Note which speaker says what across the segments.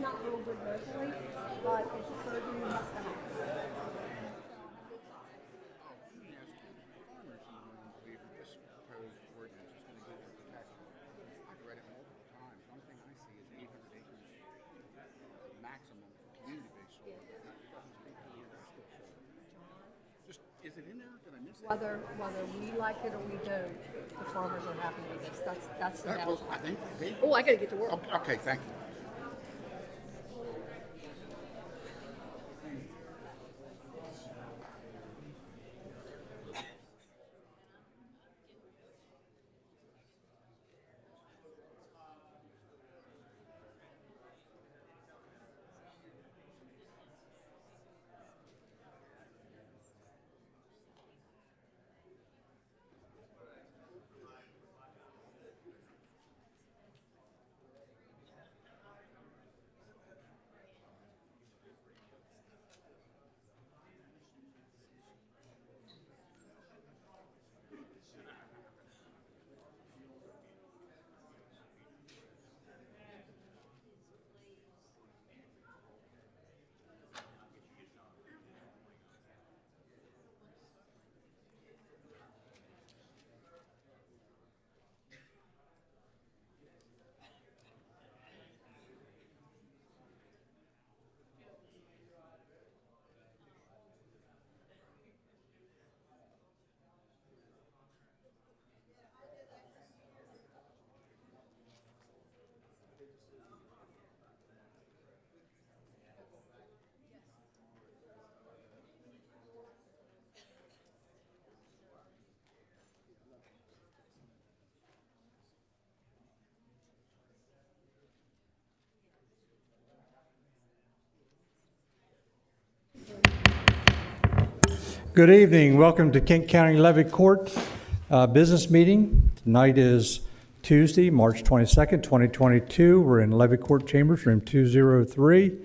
Speaker 1: not real good vocally, but if you heard me, you must have.
Speaker 2: Let me ask you, farmers in the room believe that this proposed ordinance is going to give them protection. I've read it multiple times. One thing I see is 800 acres maximum for community-based solar. It doesn't speak to the industrial solar. Just, is it in there? Did I miss it?
Speaker 1: Whether we like it or we don't, the farmers are happy with this. That's the
Speaker 2: Well,
Speaker 1: downside.
Speaker 2: I think they.
Speaker 1: Oh, I gotta get to work.
Speaker 2: Okay, thank you.
Speaker 3: Good evening. Welcome to Kent County Levy Court business meeting. Tonight is Tuesday, March 22nd, 2022. We're in Levy Court Chambers, room 203,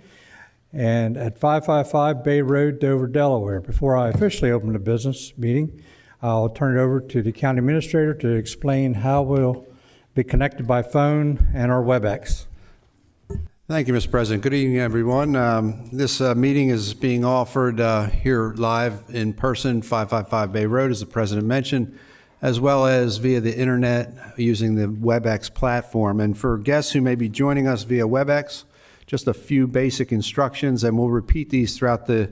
Speaker 3: and at 555 Bay Road, Dover, Delaware. Before I officially open the business meeting, I'll turn it over to the county administrator to explain how we'll be connected by phone and our WebEx.
Speaker 4: Thank you, Mr. President. Good evening, everyone. This meeting is being offered here live in person, 555 Bay Road, as the President mentioned, as well as via the internet using the WebEx platform. And for guests who may be joining us via WebEx, just a few basic instructions, and we'll repeat these throughout the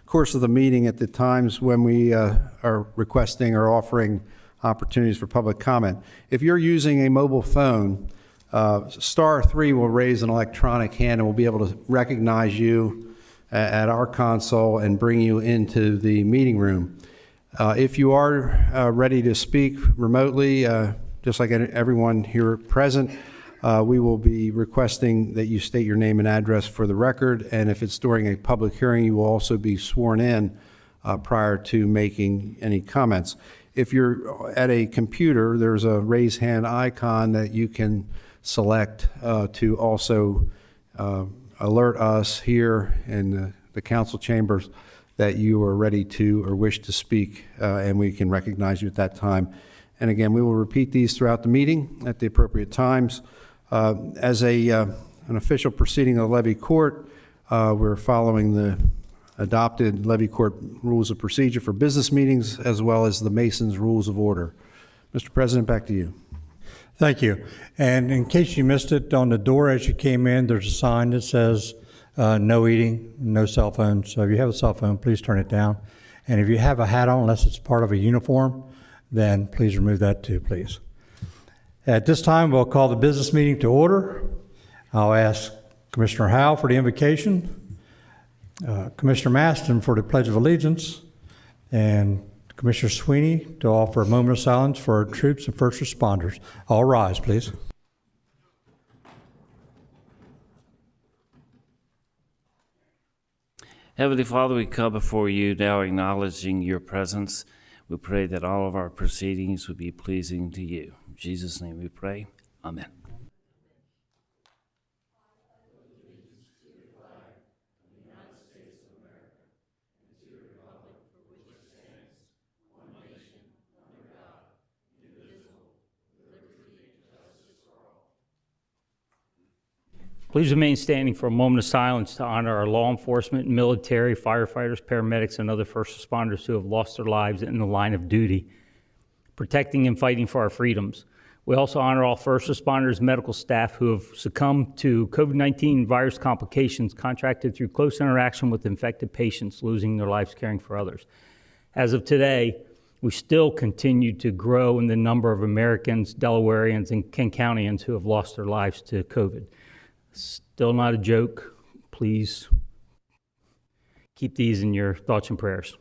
Speaker 4: course of the meeting at the times when we are requesting or offering opportunities for public comment. If you're using a mobile phone, *3 will raise an electronic hand and we'll be able to recognize you at our console and bring you into the meeting room. If you are ready to speak remotely, just like everyone here present, we will be requesting that you state your name and address for the record, and if it's during a public hearing, you will also be sworn in prior to making any comments. If you're at a computer, there's a raise hand icon that you can select to also alert us here in the council chambers that you are ready to or wish to speak, and we can recognize you at that time. And again, we will repeat these throughout the meeting at the appropriate times. As an official proceeding of the Levy Court, we're following the adopted Levy Court Rules of Procedure for business meetings, as well as the Mason's Rules of Order. Mr. President, back to you.
Speaker 3: Thank you. And in case you missed it, on the door as you came in, there's a sign that says no eating, no cell phone. So if you have a cell phone, please turn it down. And if you have a hat on, unless it's part of a uniform, then please remove that too, please. At this time, we'll call the business meeting to order. I'll ask Commissioner Howell for the invocation, Commissioner Maston for the Pledge of Allegiance, and Commissioner Sweeney to offer a moment of silence for our troops and first responders. All rise, please.
Speaker 5: Heavenly Father, we come before you now acknowledging your presence. We pray that all of our proceedings would be pleasing to you. In Jesus' name we pray. Amen.
Speaker 6: Please remain standing for a moment of silence to honor our law enforcement, military, firefighters, paramedics, and other first responders who have lost their lives in the line of duty, protecting and fighting for our freedoms. We also honor all first responders, medical staff who have succumbed to COVID-19 virus complications contracted through close interaction with infected patients, losing their lives caring for others. As of today, we still continue to grow in the number of Americans, Delawareans, and Kent Countyans who have lost their lives to COVID. Still not a joke. Please keep these in your thoughts and prayers.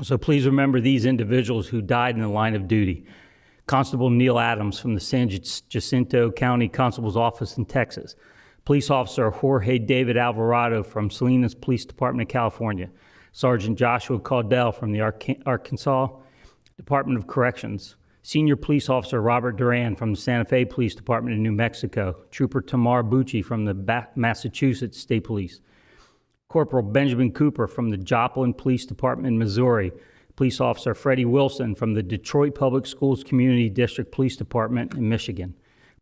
Speaker 6: So please remember these individuals who died in the line of duty. Constable Neil Adams from the San Jacinto County Constable's Office in Texas. Police Officer Jorge David Alvarado from Salinas Police Department of California. Sergeant Joshua Caudell from the Arkansas Department of Corrections. Senior Police Officer Robert Duran from the Santa Fe Police Department in New Mexico. Trooper Tamar Bucci from the Massachusetts State Police. Corporal Benjamin Cooper from the Joplin Police Department in Missouri. Police Officer Freddie Wilson from the Detroit Public Schools Community District Police Department in Michigan.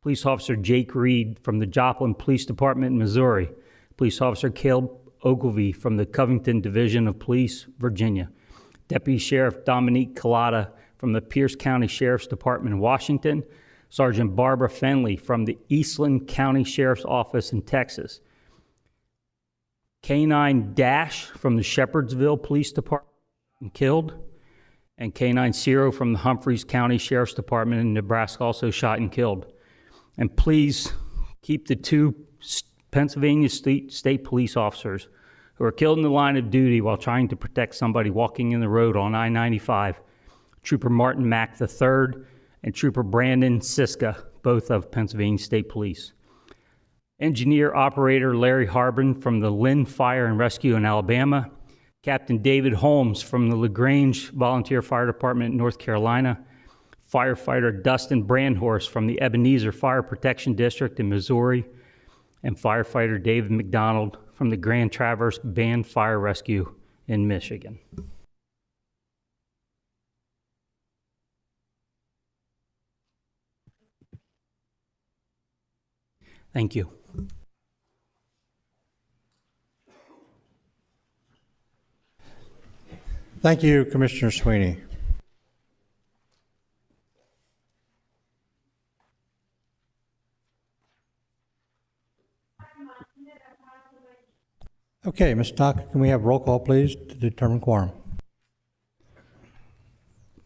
Speaker 6: Police Officer Jake Reed from the Joplin Police Department in Missouri. Police Officer Caleb Ogilvie from the Covington Division of Police, Virginia. Deputy Sheriff Dominique Collada from the Pierce County Sheriff's Department in Washington. Sergeant Barbara Fenley from the Eastland County Sheriff's Office in Texas. K-9 Dash from the Shepherdsville Police Department killed, and K-9 Zero from the Humphreys County Sheriff's Department in Nebraska also shot and killed. And please keep the two Pennsylvania State Police officers who were killed in the line of duty while trying to protect somebody walking in the road on I-95, Trooper Martin Mack III and Trooper Brandon Siska, both of Pennsylvania State Police. Engineer Operator Larry Harbin from the Lynn Fire and Rescue in Alabama. Captain David Holmes from the LaGrange Volunteer Fire Department in North Carolina. Firefighter Dustin Brandhorst from the Ebenezer Fire Protection District in Missouri. And firefighter David McDonald from the Grand Traverse Band Fire Rescue in Michigan. Thank you.
Speaker 3: Thank you, Commissioner Sweeney. Okay, Ms. Dock, can we have roll call, please, to determine quorum?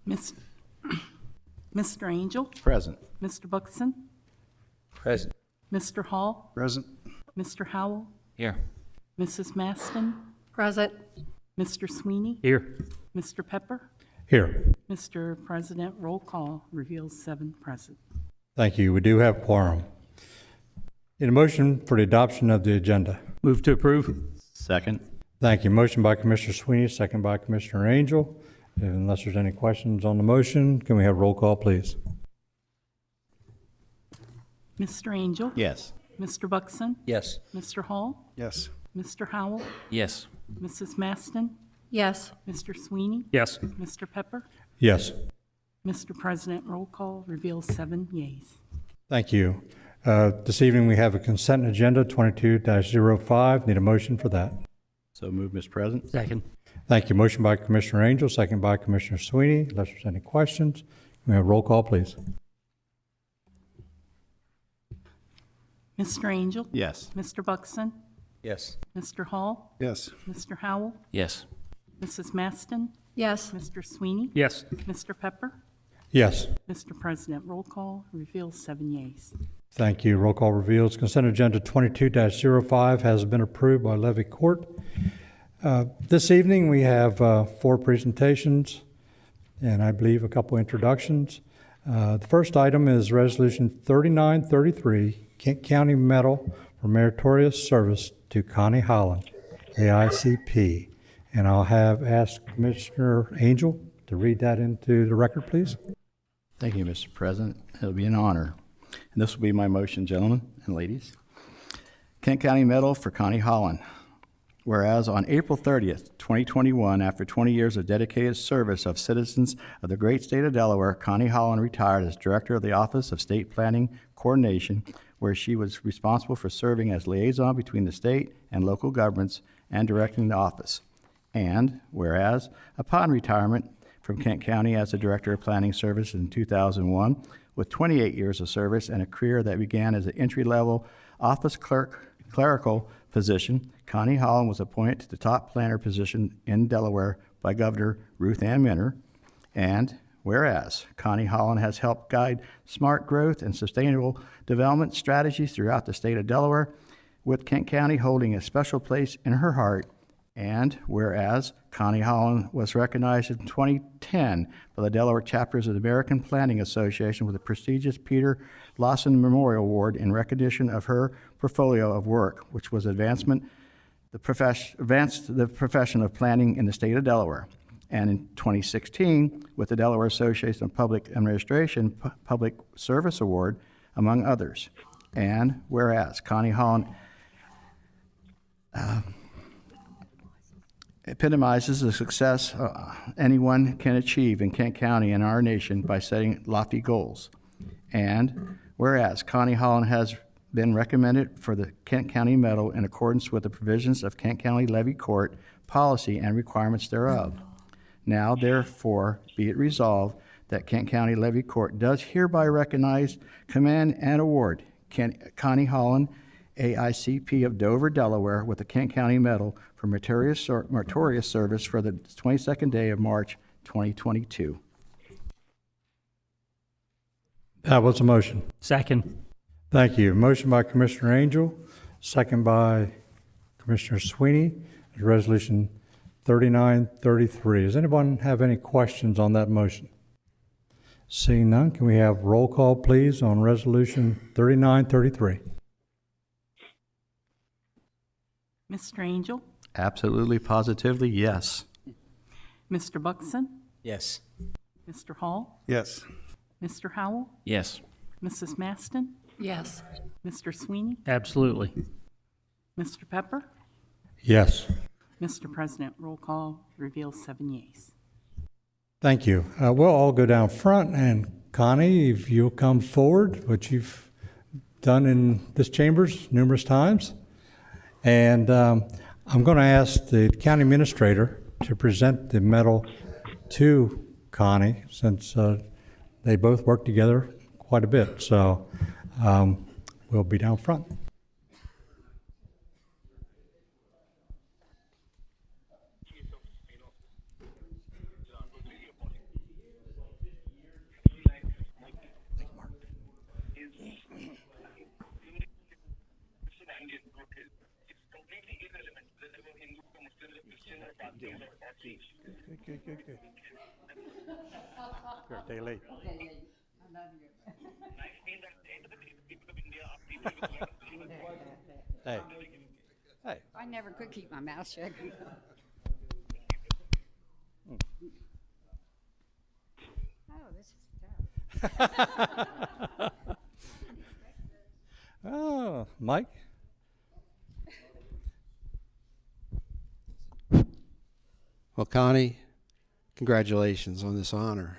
Speaker 7: Mr. Angel?
Speaker 4: Present.
Speaker 7: Mr. Buxton?
Speaker 4: Present.
Speaker 7: Mr. Hall?
Speaker 4: Present.
Speaker 7: Mr. Howell?
Speaker 5: Here.
Speaker 7: Mrs. Maston?
Speaker 1: Present.
Speaker 7: Mr. Sweeney?
Speaker 6: Here.
Speaker 7: Mr. Pepper?
Speaker 3: Here.
Speaker 7: Mr. President, roll call reveals 7 present.
Speaker 3: Thank you. We do have quorum. Need a motion for the adoption of the agenda.
Speaker 6: Move to approve.
Speaker 8: Second.
Speaker 3: Thank you. Motion by Commissioner Sweeney, second by Commissioner Angel. Unless there's any questions on the motion, can we have roll call, please?
Speaker 7: Mr. Angel?
Speaker 8: Yes.
Speaker 7: Mr. Buxton?
Speaker 4: Yes.
Speaker 7: Mr. Hall?
Speaker 4: Yes.
Speaker 7: Mr. Howell?
Speaker 5: Yes.
Speaker 7: Mrs. Maston?
Speaker 1: Yes.
Speaker 7: Mr. Sweeney?
Speaker 6: Yes.
Speaker 7: Mr. Pepper?
Speaker 3: Yes.
Speaker 7: Mr. President, roll call reveals 7 yeas.
Speaker 3: Thank you. This evening we have a consent agenda 22-05. Need a motion for that.
Speaker 8: So move, Mr. President.
Speaker 6: Second.
Speaker 3: Thank you. Motion by Commissioner Angel, second by Commissioner Sweeney. Unless there's any questions, can we have roll call, please?
Speaker 7: Mr. Angel?
Speaker 8: Yes.
Speaker 7: Mr. Buxton?
Speaker 4: Yes.
Speaker 7: Mr. Hall?
Speaker 4: Yes.
Speaker 7: Mr. Howell?
Speaker 5: Yes.
Speaker 7: Mrs. Maston?
Speaker 1: Yes.
Speaker 7: Mr. Sweeney?
Speaker 6: Yes.
Speaker 7: Mr. Pepper?
Speaker 3: Yes.
Speaker 7: Mr. President, roll call reveals 7 yeas.
Speaker 3: Thank you. Roll call reveals consent agenda 22-05 has been approved by Levy Court. This evening we have 4 presentations and I believe a couple introductions. The first item is Resolution 3933, Kent County Medal for Meritorious Service to Connie Holland, AICP. And I'll have asked Commissioner Angel to read that into the record, please.
Speaker 8: Thank you, Mr. President. It'll be an honor. And this will be my motion, gentlemen and ladies. Kent County Medal for Connie Holland. Whereas on April 30th, 2021, after 20 years of dedicated service of citizens of the great state of Delaware, Connie Holland retired as Director of the Office of State Planning Coordination where she was responsible for serving as liaison between the state and local governments and directing the office. And whereas, upon retirement from Kent County as the Director of Planning Services in 2001, with 28 years of service and a career that began as an entry-level office clerical position, Connie Holland was appointed to the top planner position in Delaware by Governor Ruth Ann Minner. And whereas, Connie Holland has helped guide smart growth and sustainable development strategies throughout the state of Delaware, with Kent County holding a special place in her heart. And whereas, Connie Holland was recognized in 2010 by the Delaware chapters of the American Planning Association with the prestigious Peter Lawson Memorial Award in recognition of her portfolio of work, which was advanced the profession of planning in the state of Delaware. And in 2016, with the Delaware Association of Public Administration Public Service Award, among others. And whereas, Connie Holland epitomizes the success anyone can achieve in Kent County and our nation by setting lofty goals. And whereas, Connie Holland has been recommended for the Kent County Medal in accordance with the provisions of Kent County Levy Court policy and requirements thereof. Now, therefore, be it resolved that Kent County Levy Court does hereby recognize, commend, and award Connie Holland, AICP of Dover, Delaware, with the Kent County Medal for meritorious service for the 22nd day of March, 2022.
Speaker 3: That was a motion.
Speaker 6: Second.
Speaker 3: Thank you. Motion by Commissioner Angel, second by Commissioner Sweeney. Resolution 3933. Does anyone have any questions on that motion? Seeing none, can we have roll call, please, on Resolution 3933?
Speaker 7: Mr. Angel?
Speaker 8: Absolutely, positively, yes.
Speaker 7: Mr. Buxton?
Speaker 9: Yes.
Speaker 7: Mr. Hall?
Speaker 2: Yes.
Speaker 7: Mr. Howell?
Speaker 5: Yes.
Speaker 7: Mrs. Maston?
Speaker 1: Yes.
Speaker 7: Mr. Sweeney?
Speaker 6: Absolutely.
Speaker 7: Mr. Pepper?
Speaker 3: Yes.
Speaker 7: Mr. President, roll call reveals 7 yeas.
Speaker 3: Thank you. We'll all go down front, and Connie, if you'll come forward, which you've done in this chambers numerous times. And I'm going to ask the county administrator to present the medal to Connie, since they both work together quite a bit. So we'll be down front. Good. You're a day late. Hey.
Speaker 1: I never could keep my mouth shut. Oh, this is tough.
Speaker 3: Oh, Mike?
Speaker 4: Well, Connie, congratulations on this honor.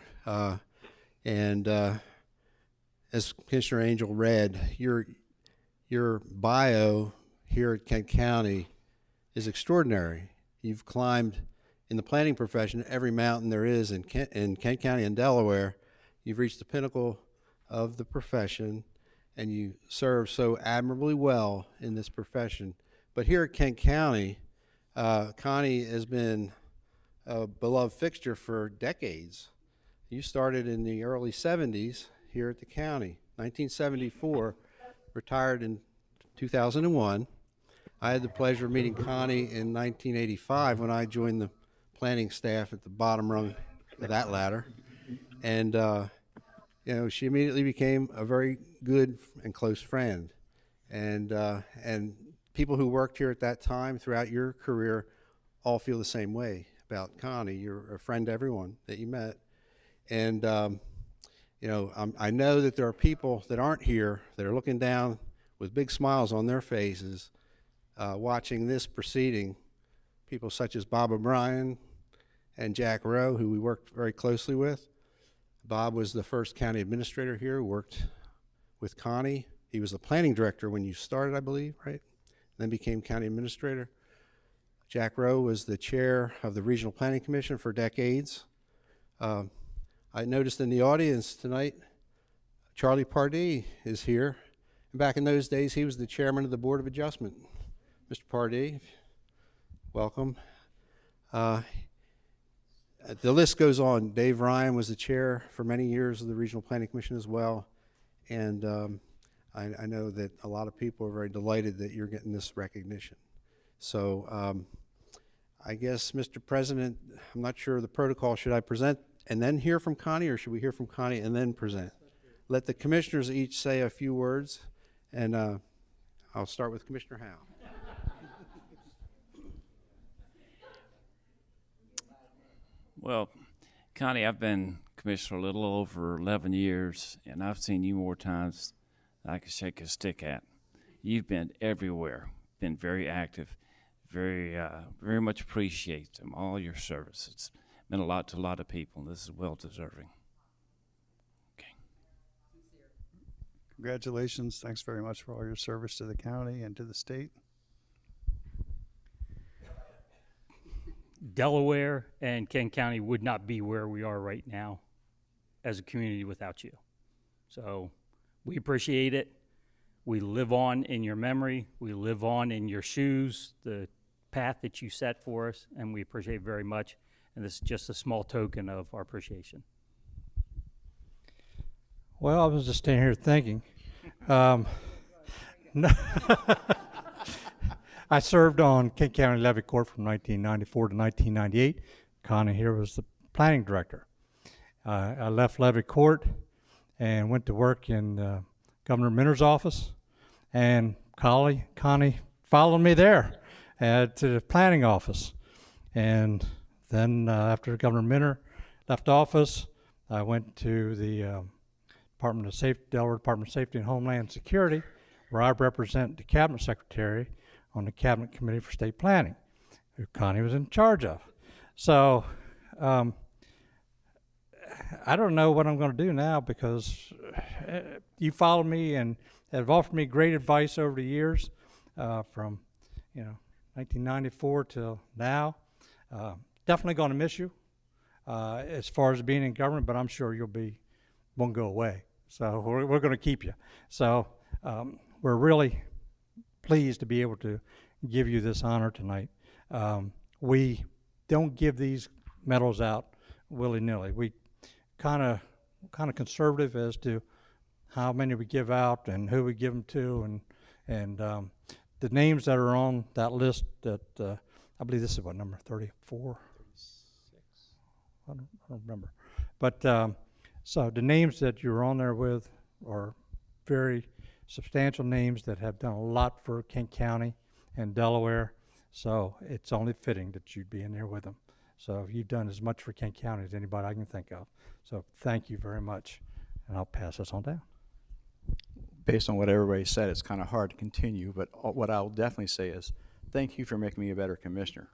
Speaker 4: As Commissioner Angel read, your bio here at Kent County is extraordinary. You've climbed in the planning profession every mountain there is in Kent County and Delaware. You've reached the pinnacle of the profession, and you serve so admirably well in this profession. But here at Kent County, Connie has been a beloved fixture for decades. You started in the early 70s here at the county. 1974, retired in 2001. I had the pleasure of meeting Connie in 1985 when I joined the planning staff at the bottom rung of that ladder. And, she immediately became a very good and close friend. And people who worked here at that time throughout your career all feel the same way about Connie. You're a friend to everyone that you met. And, I know that there are people that aren't here that are looking down with big smiles on their faces watching this proceeding. People such as Bob O'Brien and Jack Rowe, who we worked very closely with. Bob was the first county administrator here who worked with Connie He was the planning director when you started, I believe, right? Then became county administrator. Jack Rowe was the chair of the Regional Planning Commission for decades. I noticed in the audience tonight, Charlie Pardee is here. And back in those days, he was the chairman of the Board of Adjustment. Mr. Pardee, welcome. The list goes on. Dave Ryan was the chair for many years of the Regional Planning Commission as well. And I know that a lot of people are very delighted that you're getting this recognition. So I guess, Mr. President, I'm not sure the protocol. Should I present and then hear from Connie, or should we hear from Connie and then present? Let the commissioners each say a few words, and I'll start with Commissioner Howe.
Speaker 5: Well, Connie, I've been commissioner a little over 11 years, and I've seen you more times than I can shake a stick at. You've been everywhere, been very active, very much appreciate all your service. It's meant a lot to a lot of people, and this is well deserving. Okay.
Speaker 9: Congratulations. Thanks very much for all your service to the county and to the state.
Speaker 6: Delaware and Kent County would not be where we are right now as a community without you. So we appreciate it. We live on in your memory. We live on in your shoes, the path that you set for us, and we appreciate it very much. And this is just a small token of our appreciation.
Speaker 3: Well, I was just standing here thinking. No. I served on Kent County Levy Court from 1994 to 1998. Connie here was the planning director. I left Levy Court and went to work in Governor Minter's office, and Connie followed me there to the planning office. And then after Governor Minter left office, I went to the Delaware Department of Safety and Homeland Security, where I represent the cabinet secretary on the cabinet committee for state planning, who Connie was in charge of. So I don't know what I'm going to do now, because you followed me and have offered me great advice over the years, from 1994 till now. Definitely going to miss you as far as being in government, but I'm sure won't go away. So we're going to keep you. So we're really pleased to be able to give you this honor tonight. We don't give these medals out willy-nilly. We kind of conservative as to how many we give out and who we give them to, and the names that are on that list that I believe this is what, number 34? 36. I don't remember. But so the names that you're on there with are very substantial names that have done a lot for Kent County and Delaware. So it's only fitting that you'd be in there with them. So you've done as much for Kent County as anybody I can think of. So thank you very much. And I'll pass this on down.
Speaker 8: Based on what everybody said, it's kind of hard to continue, but what I'll definitely say is thank you for making me a better commissioner.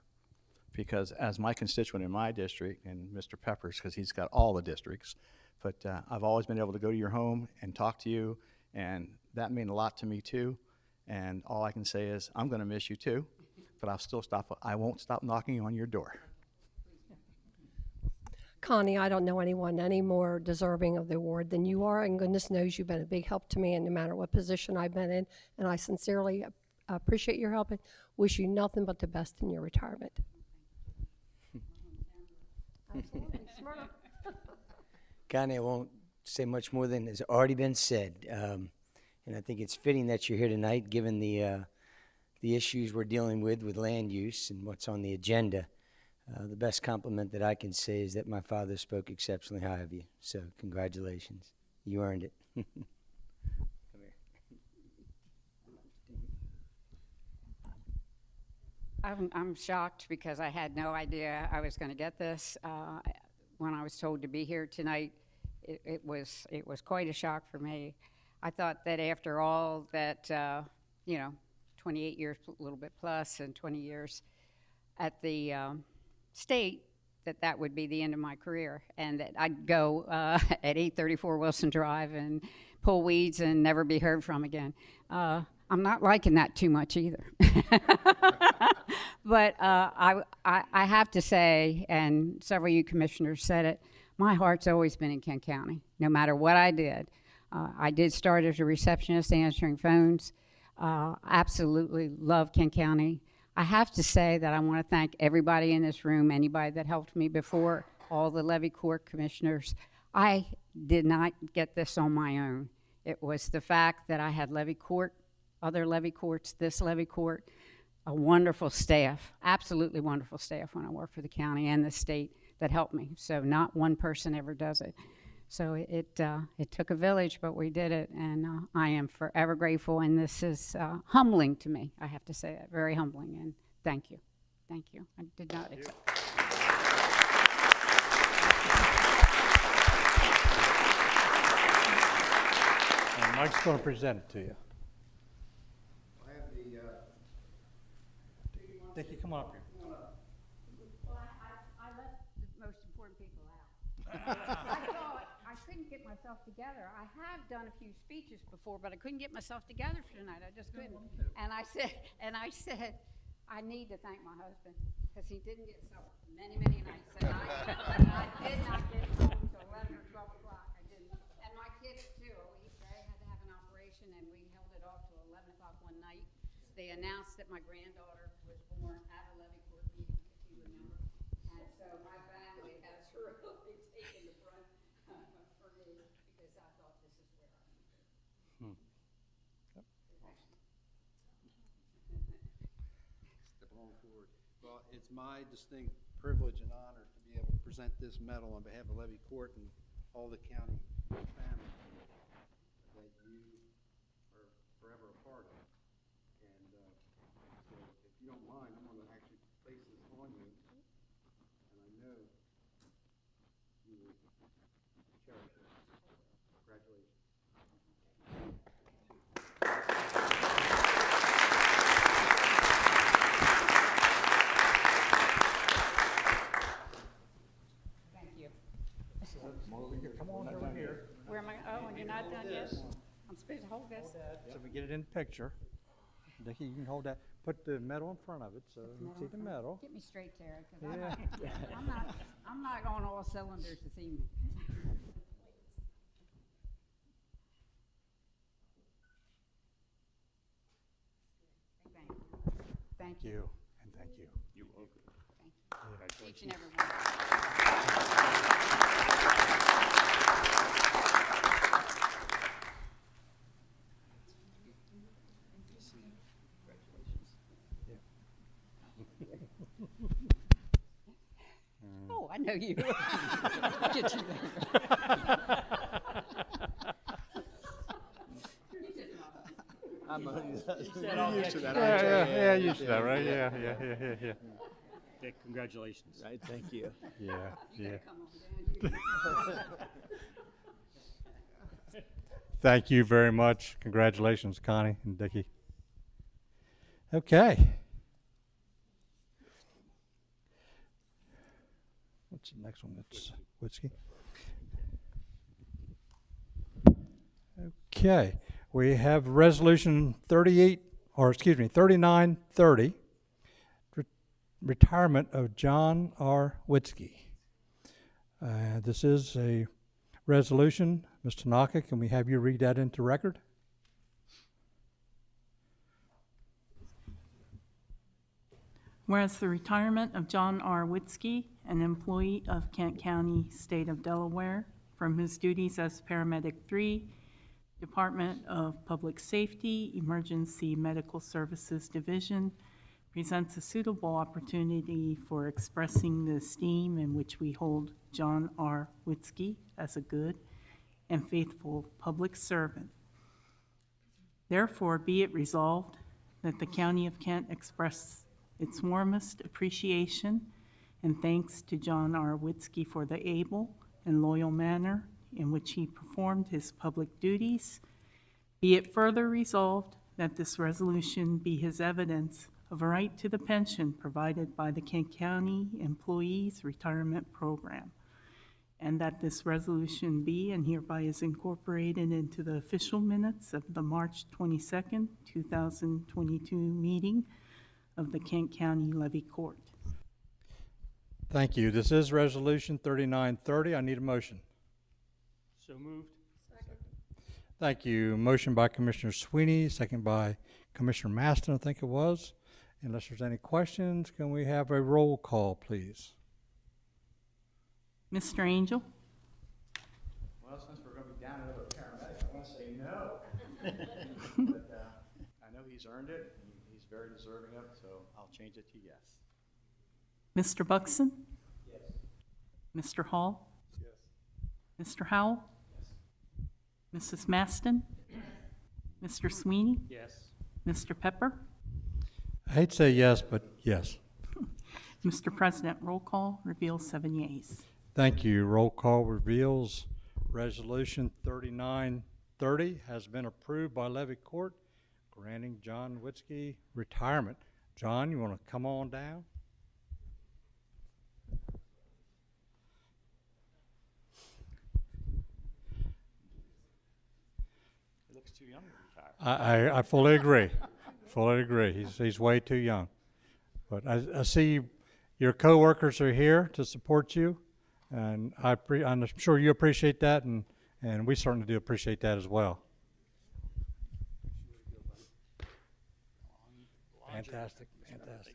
Speaker 8: Because as my constituent in my district, and Mr. Peppers, because he's got all the districts, but I've always been able to go to your home and talk to you, and that meant a lot to me too. And all I can say is I'm going to miss you too, but I won't stop knocking on your door.
Speaker 1: Connie, I don't know anyone any more deserving of the award than you are, and goodness knows you've been a big help to me in no matter what position I've been in, and I sincerely appreciate your help and wish you nothing but the best in your retirement.
Speaker 10: Connie, I won't say much more than has already been said, and I think it's fitting that you're here tonight, given the issues we're dealing with land use and what's on the agenda. The best compliment that I can say is that my father spoke exceptionally high of you. So congratulations. You earned it. Come here.
Speaker 11: I'm shocked because I had no idea I was going to get this. When I was told to be here tonight, it was quite a shock for me. I thought that after all that, 28 years, a little bit plus, and 20 years at the state, that would be the end of my career, and that I'd go at 834 Wilson Drive and pull weeds and never be heard from again. I'm not liking that too much either. But I have to say, and several of you commissioners said it, my heart's always been in Kent County, no matter what I did. I did start as a receptionist answering phones. Absolutely love Kent County. I have to say that I want to thank everybody in this room, anybody that helped me before, all the Levy Court commissioners. I did not get this on my own. It was the fact that I had Levy Court, other Levy Courts, this Levy Court, a wonderful staff, absolutely wonderful staff when I worked for the county and the state that helped me. So not one person ever does it. So it took a village, but we did it, and I am forever grateful, and this is humbling to me. I have to say that, very humbling, and thank you. Thank you. I did not expect.
Speaker 3: And Mike's going to present it to you.
Speaker 4: I have the,
Speaker 3: Dickie, come on up here.
Speaker 11: Well, I left the most important people out. I thought I couldn't get myself together. I have done a few speeches before, but I couldn't get myself together for tonight. I just couldn't. And I said, I need to thank my husband because he didn't get so many nights. And I did not get home till 11 or 12 o'clock. I didn't. And my kids too. They had to have an operation, and we held it off till 11 o'clock one night. They announced that my granddaughter was born at a Levy Court meeting, if you remember. And so my family has really taken the brunt for me because I thought this is where I need to be.
Speaker 4: Step on forward. Well, it's my distinct privilege and honor to be able to present this medal on behalf of Levy Court and all the county family that you are forever a part of. And so if you don't mind, I'm going to actually place this on you, and I know you will cherish it. Congratulations.
Speaker 11: Thank you.
Speaker 3: Come on over here.
Speaker 11: Where am I? Oh, and you're not done yet? I'm supposed to hold this?
Speaker 3: So we get it in the picture. Dickie, you can hold that. Put the medal in front of it so you can see the medal.
Speaker 11: Get me straight, Tara, because
Speaker 3: Yeah.
Speaker 11: I'm not going all cylinders this evening. Thank you.
Speaker 3: You, and thank you.
Speaker 5: You're welcome.
Speaker 11: Thank you. Each and every one. Oh, I know you. I'll get you later.
Speaker 8: I'm
Speaker 3: used to that. Yeah, used to that, right? Yeah.
Speaker 6: Dick, congratulations.
Speaker 8: Right, thank you.
Speaker 3: Yeah.
Speaker 11: Come on down.
Speaker 3: Thank you very much. Congratulations, Connie and Dickie. Okay. What's the next one? It's Whiskey. Okay. We have resolution 3930, retirement of John R. Witzke. This is a resolution. Mr. Tanaka, can we have you read that into record?
Speaker 7: Whereas the retirement of John R. Witzke, an employee of Kent County, State of Delaware, from his duties as Paramedic 3, Department of Public Safety, Emergency Medical Services Division, presents a suitable opportunity for expressing the esteem in which we hold John R. Witzke as a good and faithful public servant. Therefore, be it resolved that the County of Kent express its warmest appreciation and thanks to John R. Witzke for the able and loyal manner in which he performed his public duties. Be it further resolved that this resolution be his evidence of a right to the pension provided by the Kent County Employees Retirement Program. and that this resolution be and hereby is incorporated into the official minutes of the March 22nd, 2022 meeting of the Kent County Levy Court.
Speaker 3: Thank you. This is Resolution 3930. I need a motion.
Speaker 6: So moved.
Speaker 3: Thank you. Motion by Commissioner Sweeney, second by Commissioner Maston, I think it was. Unless there's any questions, can we have a roll call, please?
Speaker 7: Mr. Angel?
Speaker 8: Well, since we're going to be down another paramedic, I want to say no. But I know he's earned it, and he's very deserving of it, so I'll change it to yes.
Speaker 7: Mr. Buxton? Yes. Mr. Hall? Yes. Mr. Howell? Yes. Mrs. Maston? Mr. Sweeney?
Speaker 6: Yes.
Speaker 7: Mr. Pepper?
Speaker 3: I hate to say yes, but yes.
Speaker 7: Mr. President, roll call reveals 7 yeas.
Speaker 3: Thank you. Roll call reveals Resolution 3930 has been approved by Levy Court, granting John Witzke retirement. John, you want to come on down?
Speaker 8: He looks too young to retire.
Speaker 3: I fully agree. Fully agree. He's way too young. But I see your coworkers are here to support you, and I'm sure you appreciate that, and we certainly do appreciate that as well. Fantastic, fantastic.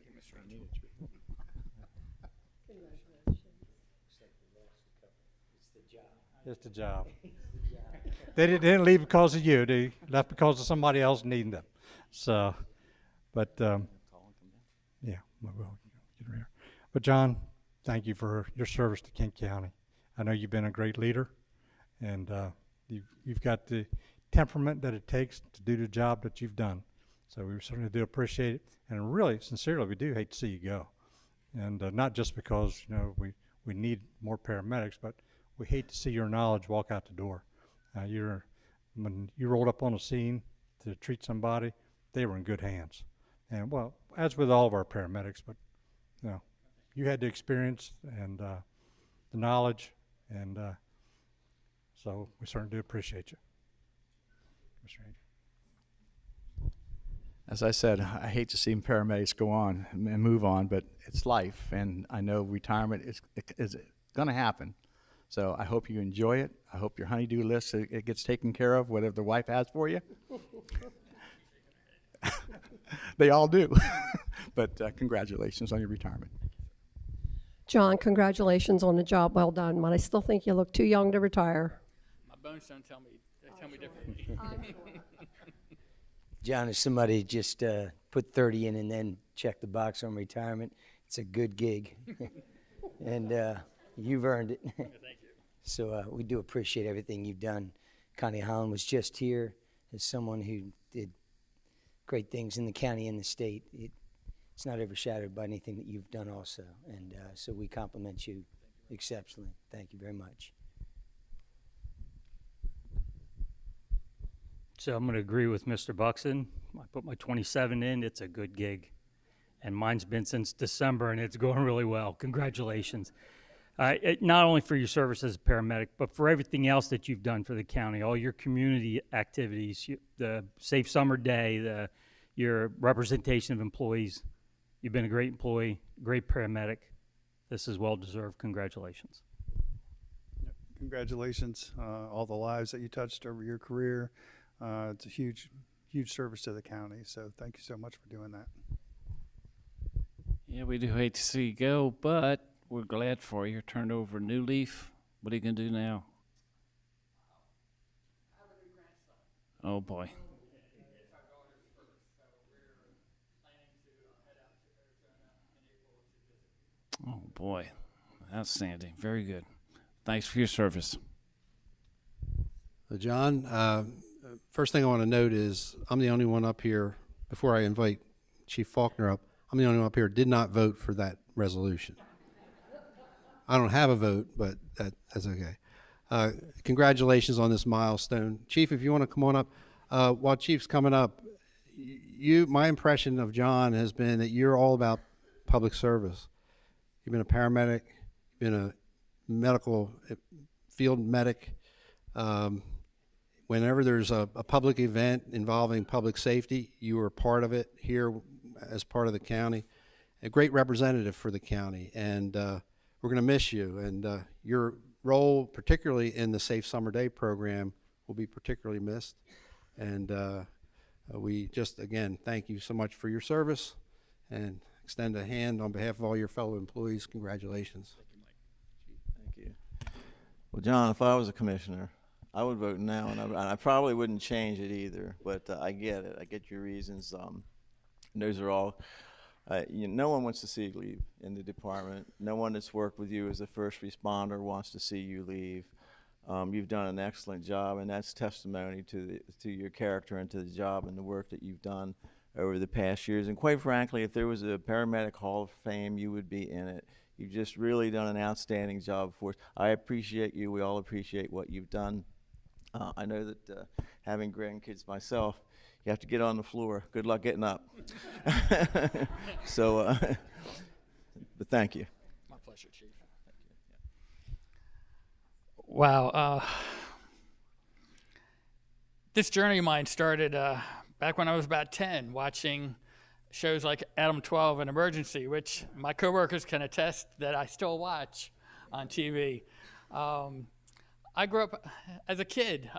Speaker 3: It's the job. They didn't leave because of you. They left because of somebody else needing them. So, but yeah, we'll get her here. But John, thank you for your service to Kent County. I know you've been a great leader, and you've got the temperament that it takes to do the job that you've done. So we certainly do appreciate it, and really, sincerely, we do hate to see you go. And not just because we need more paramedics, but we hate to see your knowledge walk out the door. When you rolled up on a scene to treat somebody, they were in good hands. And well, as with all of our paramedics, but you had the experience and the knowledge, and so we certainly do appreciate you. Mr. Angel.
Speaker 8: As I said, I hate to see paramedics go on and move on, but it's life, and I know retirement is going to happen. So I hope you enjoy it. I hope your honeydew list, it gets taken care of, whatever the wife has for you. They all do. But congratulations on your retirement.
Speaker 1: John, congratulations on the job well done, but I still think you look too young to retire.
Speaker 2: My bones don't tell me differently.
Speaker 10: John, if somebody just put 30 in and then check the box on retirement, it's a good gig. And you've earned it.
Speaker 2: Thank you.
Speaker 10: So we do appreciate everything you've done. Connie Holland was just here as someone who did great things in the county and the state. It's not overshadowed by anything that you've done also. And so we compliment you exceptionally. Thank you very much.
Speaker 6: So I'm going to agree with Mr. Buxton. I put my 27 in. It's a good gig. And mine's been since December, and it's going really well. Congratulations. Not only for your service as a paramedic, but for everything else that you've done for the county, all your community activities, the Safe Summer Day, your representation of employees. You've been a great employee, great paramedic. This is well-deserved. Congratulations.
Speaker 9: Congratulations, all the lives that you touched over your career. It's a huge, huge service to the county, so thank you so much for doing that.
Speaker 5: Yeah, we do hate to see you go, but we're glad for you. Turned over a new leaf. What are you going to do now? Oh, boy. Oh, boy. Outstanding. Very good. Thanks for your service.
Speaker 4: John, first thing I want to note is I'm the only one up here, before I invite Chief Faulkner up, I'm the only one up here who did not vote for that resolution. I don't have a vote, but that's okay. Congratulations on this milestone. Chief, if you want to come on up. While Chief's coming up, my impression of John has been that you're all about public service. You've been a paramedic, you've been a medical field medic. Whenever there's a public event involving public safety, you are part of it here as part of the county. A great representative for the county, and we're going to miss you. And your role, particularly in the Safe Summer Day program, will be particularly missed. And we just, again, thank you so much for your service and extend a hand on behalf of all your fellow employees. Congratulations.
Speaker 12: Thank you. Well, John, if I was a commissioner, I would vote no, and I probably wouldn't change it either, but I get it. I get your reasons. Those are all, no one wants to see you leave in the department. No one that's worked with you as a first responder wants to see you leave. You've done an excellent job, and that's testimony to your character and to the job and the work that you've done over the past years. And quite frankly, if there was a paramedic Hall of Fame, you would be in it. You've just really done an outstanding job for us. I appreciate you. We all appreciate what you've done. I know that having grandkids myself, you have to get on the floor. Good luck getting up. So, but thank you.
Speaker 13: My pleasure, Chief. Wow. This journey of mine started back when I was about 10, watching shows like Adam 12 and Emergency, which my coworkers can attest that I still watch on TV. I grew up as a kid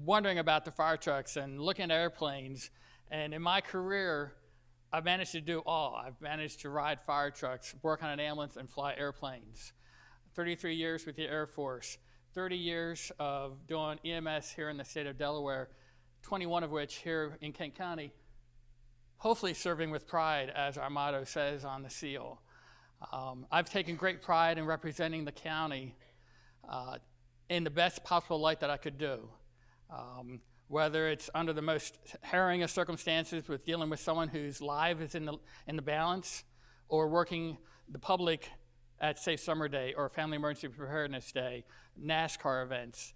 Speaker 13: wondering about the fire trucks and looking at airplanes. And in my career, I've managed to do all. I've managed to ride fire trucks, work on an ambulance, and fly airplanes. 33 years with the Air Force, 30 years of doing EMS here in the state of Delaware, 21 of which here in Kent County, hopefully serving with pride, as our motto says on the seal. I've taken great pride in representing the county in the best possible light that I could do. Whether it's under the most harrowing of circumstances with dealing with someone whose life is in the balance, or working the public at Safe Summer Day or Family Emergency Preparedness Day, NASCAR events.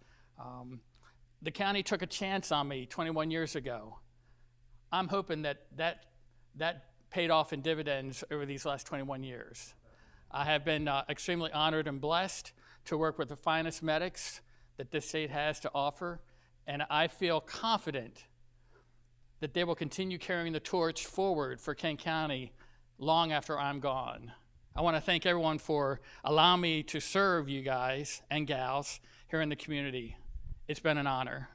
Speaker 13: The county took a chance on me 21 years ago. I'm hoping that paid off in dividends over these last 21 years. I have been extremely honored and blessed to work with the finest medics that this state has to offer, and I feel confident that they will continue carrying the torch forward for Kent County long after I'm gone. I want to thank everyone for allowing me to serve you guys and gals here in the community. It's been an honor.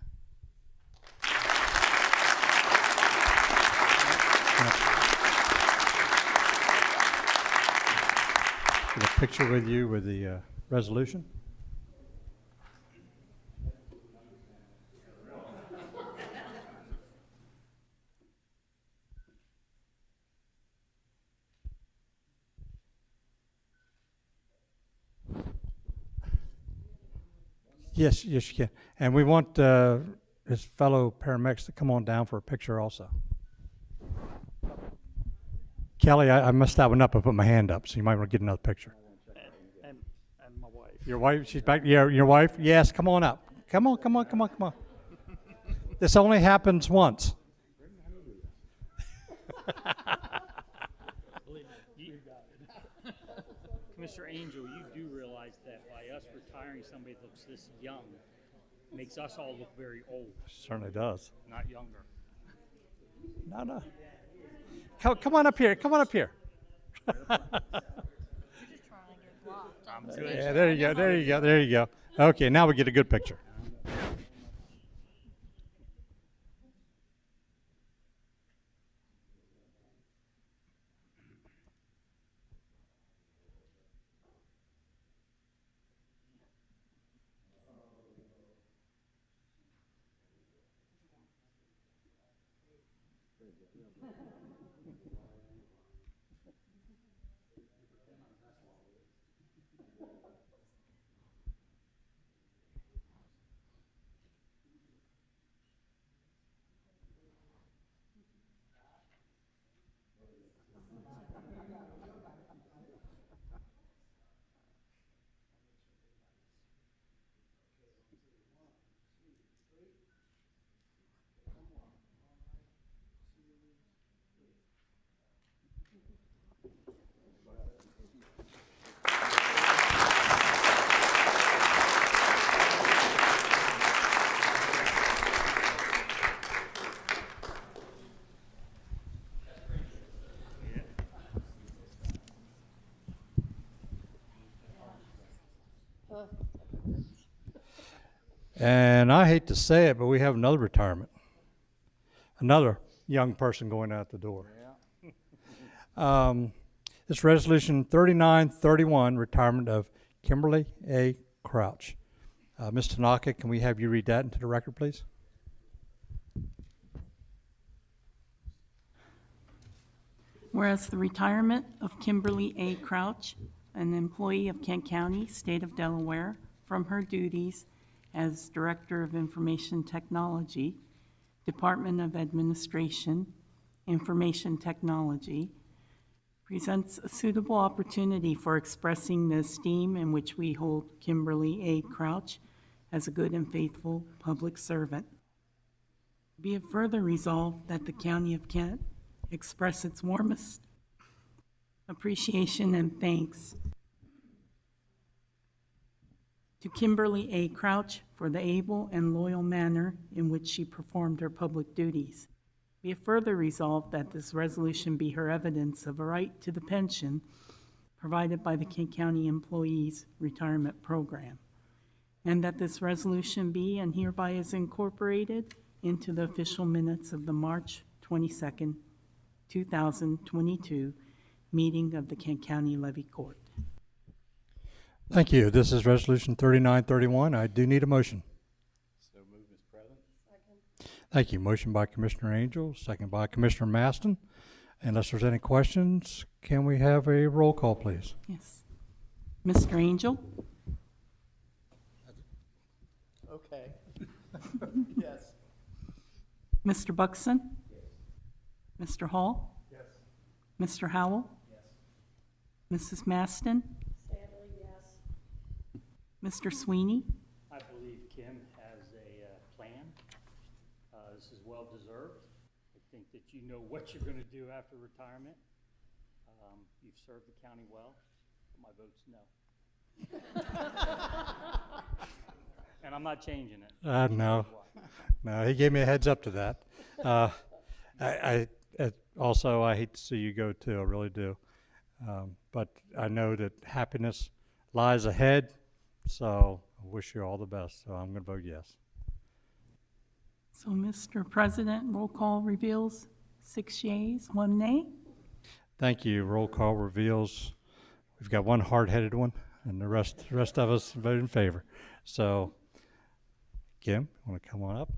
Speaker 3: Get a picture with you with the resolution. Yes, yes, you can. And we want his fellow paramedics to come on down for a picture also. Kelly, I messed that one up. I put my hand up, so you might want to get another picture.
Speaker 13: And my wife.
Speaker 3: Your wife, she's back. Yeah, your wife? Yes, come on up. Come on, come on, come on, come on. This only happens once.
Speaker 6: Mr. Angel, you do realize that by us retiring somebody that looks this young makes us all look very old.
Speaker 3: Certainly does.
Speaker 6: Not younger.
Speaker 3: No. Come on up here. Come on up here. Yeah, there you go. There you go. There you go. Okay, now we get a good picture. And I hate to say it, but we have another retirement. Another young person going out the door. This resolution 3931, retirement of Kimberly A. Crouch. Ms. Tanaka, can we have you read that into the record, please?
Speaker 7: Whereas the retirement of Kimberly A. Crouch, an employee of Kent County, State of Delaware, from her duties as Director of Information Technology, Department of Administration, Information Technology, presents a suitable opportunity for expressing the esteem in which we hold Kimberly A. Crouch as a good and faithful public servant. Be it further resolved that the County of Kent express its warmest appreciation and thanks to Kimberly A. Crouch for the able and loyal manner in which she performed her public duties. Be it further resolved that this resolution be her evidence of a right to the pension provided by the Kent County Employees Retirement Program, and that this resolution be and hereby is incorporated into the official minutes of the March 22nd, 2022 meeting of the Kent County Levy Court.
Speaker 3: Thank you. This is resolution 3931. I do need a motion.
Speaker 8: So moved, Mr. President.
Speaker 3: Thank you. Motion by Commissioner Angel, second by Commissioner Maston. Unless there's any questions, can we have a roll call, please?
Speaker 7: Yes. Mr. Angel?
Speaker 8: Okay. Yes.
Speaker 7: Mr. Buxton? Yes. Mr. Hall?
Speaker 8: Yes.
Speaker 7: Mr. Howell? Yes. Mrs. Maston?
Speaker 1: Sadly, yes.
Speaker 7: Mr. Sweeney?
Speaker 6: I believe Kim has a plan. This is well deserved. I think that you know what you're going to do after retirement. You've served the county well. My vote's no. And I'm not changing it.
Speaker 3: No. No, he gave me a heads up to that. I also, I hate to see you go too, I really do. But I know that happiness lies ahead, so I wish you all the best. So I'm going to vote yes.
Speaker 7: So, Mr. President, roll call reveals 6 yeas, 1 nay.
Speaker 3: Thank you. Roll call reveals we've got one hard-headed one, and the rest of us voted in favor. So, Kim, want to come on up?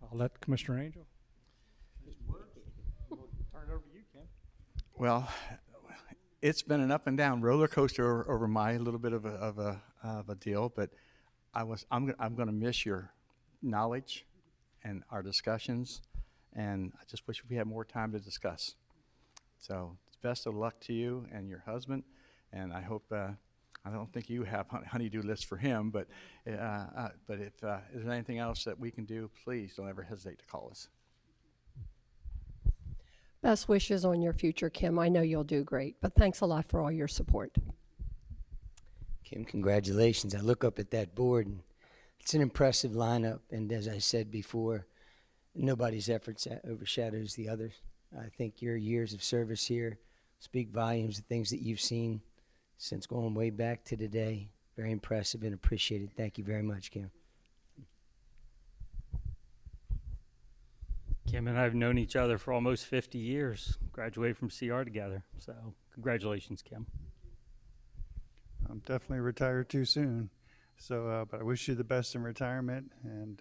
Speaker 3: I'll let Commissioner Angel. Turn it over to you, Kim.
Speaker 8: Well, it's been an up and down roller coaster over my little bit of a deal, but I'm going to miss your knowledge and our discussions, and I just wish we had more time to discuss. So, best of luck to you and your husband, and I hope. I don't think you have honey-do lists for him, but if there's anything else that we can do, please don't ever hesitate to call us.
Speaker 1: Best wishes on your future, Kim. I know you'll do great, but thanks a lot for all your support.
Speaker 10: Kim, congratulations. I look up at that board, and it's an impressive lineup. And as I said before, nobody's efforts overshadows the others. I think your years of service here speak volumes of things that you've seen since going way back to today. Very impressive and appreciated. Thank you very much, Kim.
Speaker 6: Kim and I have known each other for almost 50 years. Graduated from CR together. So congratulations, Kim.
Speaker 9: I'm definitely retired too soon. So, but I wish you the best in retirement, and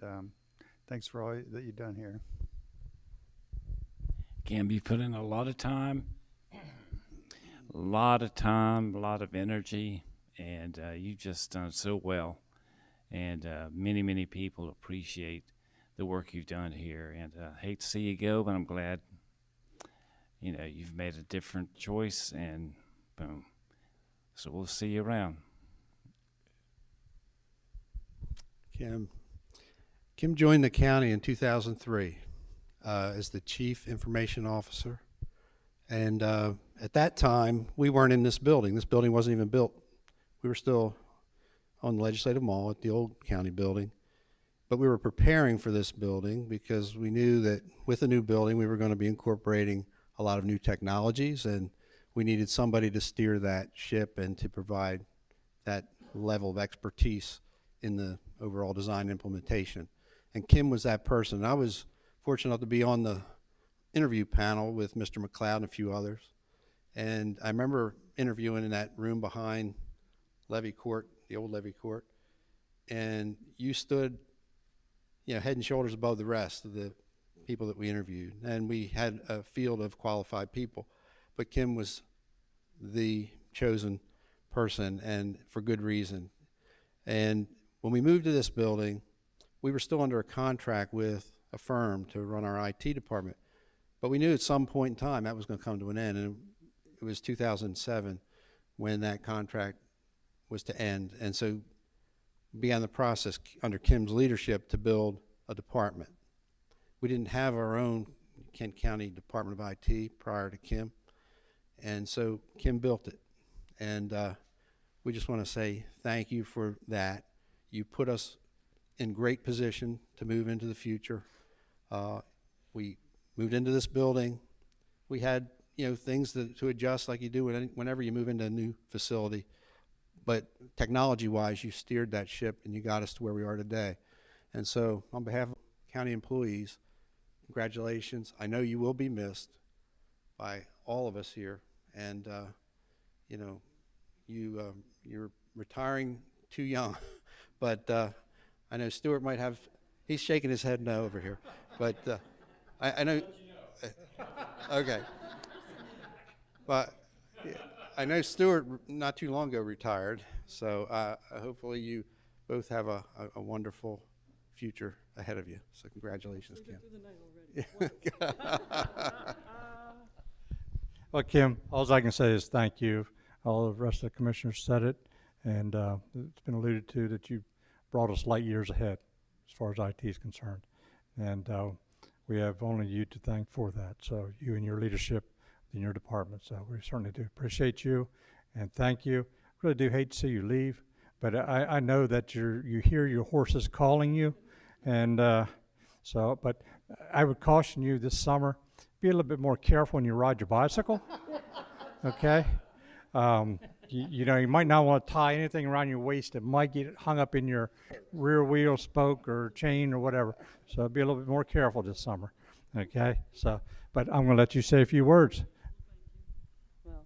Speaker 9: thanks for all that you've done here.
Speaker 5: Kim, you put in a lot of time, a lot of energy, and you've just done so well. And many people appreciate the work you've done here. And I hate to see you go, but I'm glad, you've made a different choice, and boom. So we'll see you around.
Speaker 4: Kim joined the county in 2003 as the Chief Information Officer. And at that time, we weren't in this building. This building wasn't even built. We were still on the Legislative Mall at the old county building. But we were preparing for this building because we knew that with a new building, we were going to be incorporating a lot of new technologies, and we needed somebody to steer that ship and to provide that level of expertise in the overall design implementation. And Kim was that person. I was fortunate enough to be on the interview panel with Mr. McLeod and a few others. And I remember interviewing in that room behind Levy Court, the old Levy Court, and you stood, head and shoulders above the rest of the people that we interviewed. And we had a field of qualified people, but Kim was the chosen person, and for good reason. And when we moved to this building, we were still under a contract with a firm to run our IT department, but we knew at some point in time that was going to come to an end, and it was 2007 when that contract was to end. And so began the process under Kim's leadership to build a department. We didn't have our own Kent County Department of IT prior to Kim, and so Kim built it. And we just want to say thank you for that. You put us in great position to move into the future. We moved into this building. We had things to adjust like you do whenever you move into a new facility. But technology-wise, you steered that ship and you got us to where we are today. And so on behalf of county employees, congratulations. I know you will be missed by all of us here. And, you're retiring too young. But I know Stuart might have, he's shaking his head no over here. But I know, okay. But I know Stuart not too long ago retired, so hopefully you both have a wonderful future ahead of you. So congratulations, Kim.
Speaker 3: Well, Kim, all I can say is thank you. All the rest of the commissioners said it, and it's been alluded to that you brought us light years ahead as far as IT is concerned. And we have only you to thank for that. So you and your leadership in your department. So we certainly do appreciate you and thank you. Really do hate to see you leave, but I know that you hear your horses calling you, and but I would caution you this summer, be a little bit more careful when you ride your bicycle. Okay. You might not want to tie anything around your waist. It might get hung up in your rear wheel spoke or chain or whatever. So be a little bit more careful this summer. Okay. So, but I'm going to let you say a few words.
Speaker 14: Well,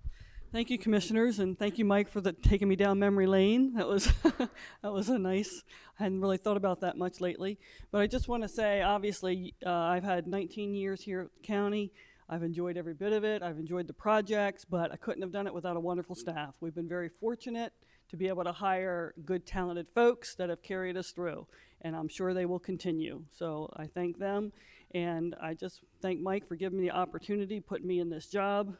Speaker 14: thank you, commissioners, and thank you, Mike, for taking me down memory lane. That was that was a nice. I hadn't really thought about that much lately, but I just want to say, obviously, I've had 19 years here at the county. I've enjoyed every bit of it. I've enjoyed the projects, but I couldn't have done it without a wonderful staff. We've been very fortunate to be able to hire good, talented folks that have carried us through, and I'm sure they will continue. So I thank them, and I just thank Mike for giving me the opportunity, putting me in this job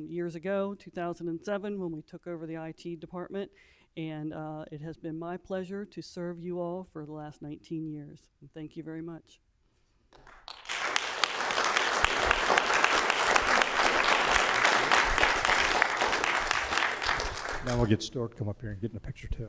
Speaker 14: years ago, 2007, when we took over the IT department, and it has been my pleasure to serve you all for the last 19 years. And thank you very much.
Speaker 3: Now we'll get Stuart to come up here and get in a picture too.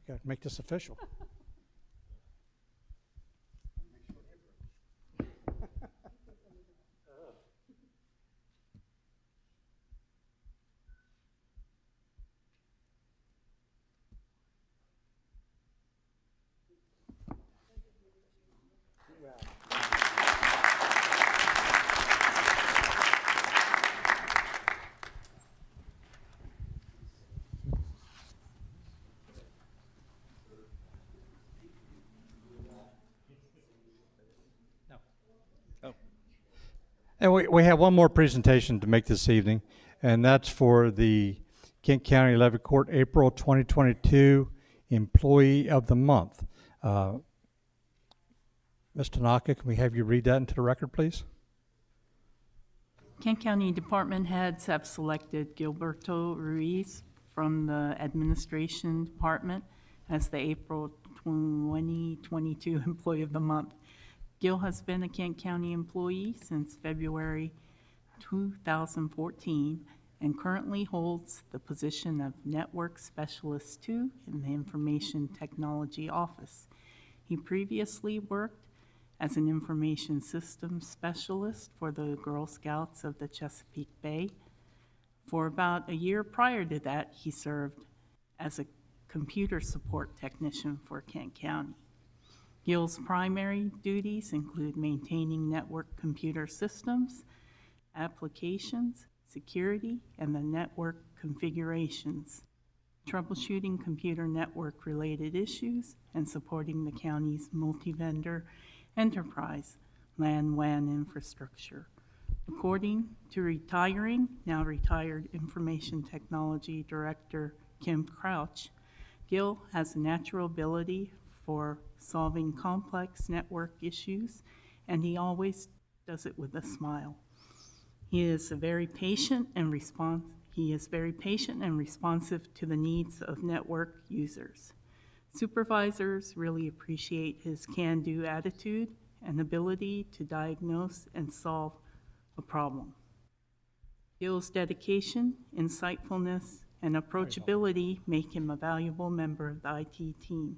Speaker 3: Got to make this official. And we have one more presentation to make this evening, and that's for the Kent County Levy Court April 2022 Employee of the Month. Ms. Tanaka, can we have you read that into the record, please?
Speaker 7: Kent County Department heads have selected Gilberto Ruiz from the Administration Department as the April 2022 Employee of the Month. Gil has been a Kent County employee since February 2014 and currently holds the position of Network Specialist 2 in the Information Technology Office. He previously worked as an information systems specialist for the Girl Scouts of the Chesapeake Bay. For about a year prior to that, he served as a computer support technician for Kent County. Gil's primary duties include maintaining network computer systems, applications, security, and the network configurations, troubleshooting computer network-related issues, and supporting the county's multi-vendor enterprise LAN/WAN infrastructure. According to now retired Information Technology Director Kim Crouch, Gil has a natural ability for solving complex network issues, and he always does it with a smile. He is very patient and responsive to the needs of network users. Supervisors really appreciate his can-do attitude and ability to diagnose and solve a problem. Gil's dedication, insightfulness, and approachability make him a valuable member of the IT team.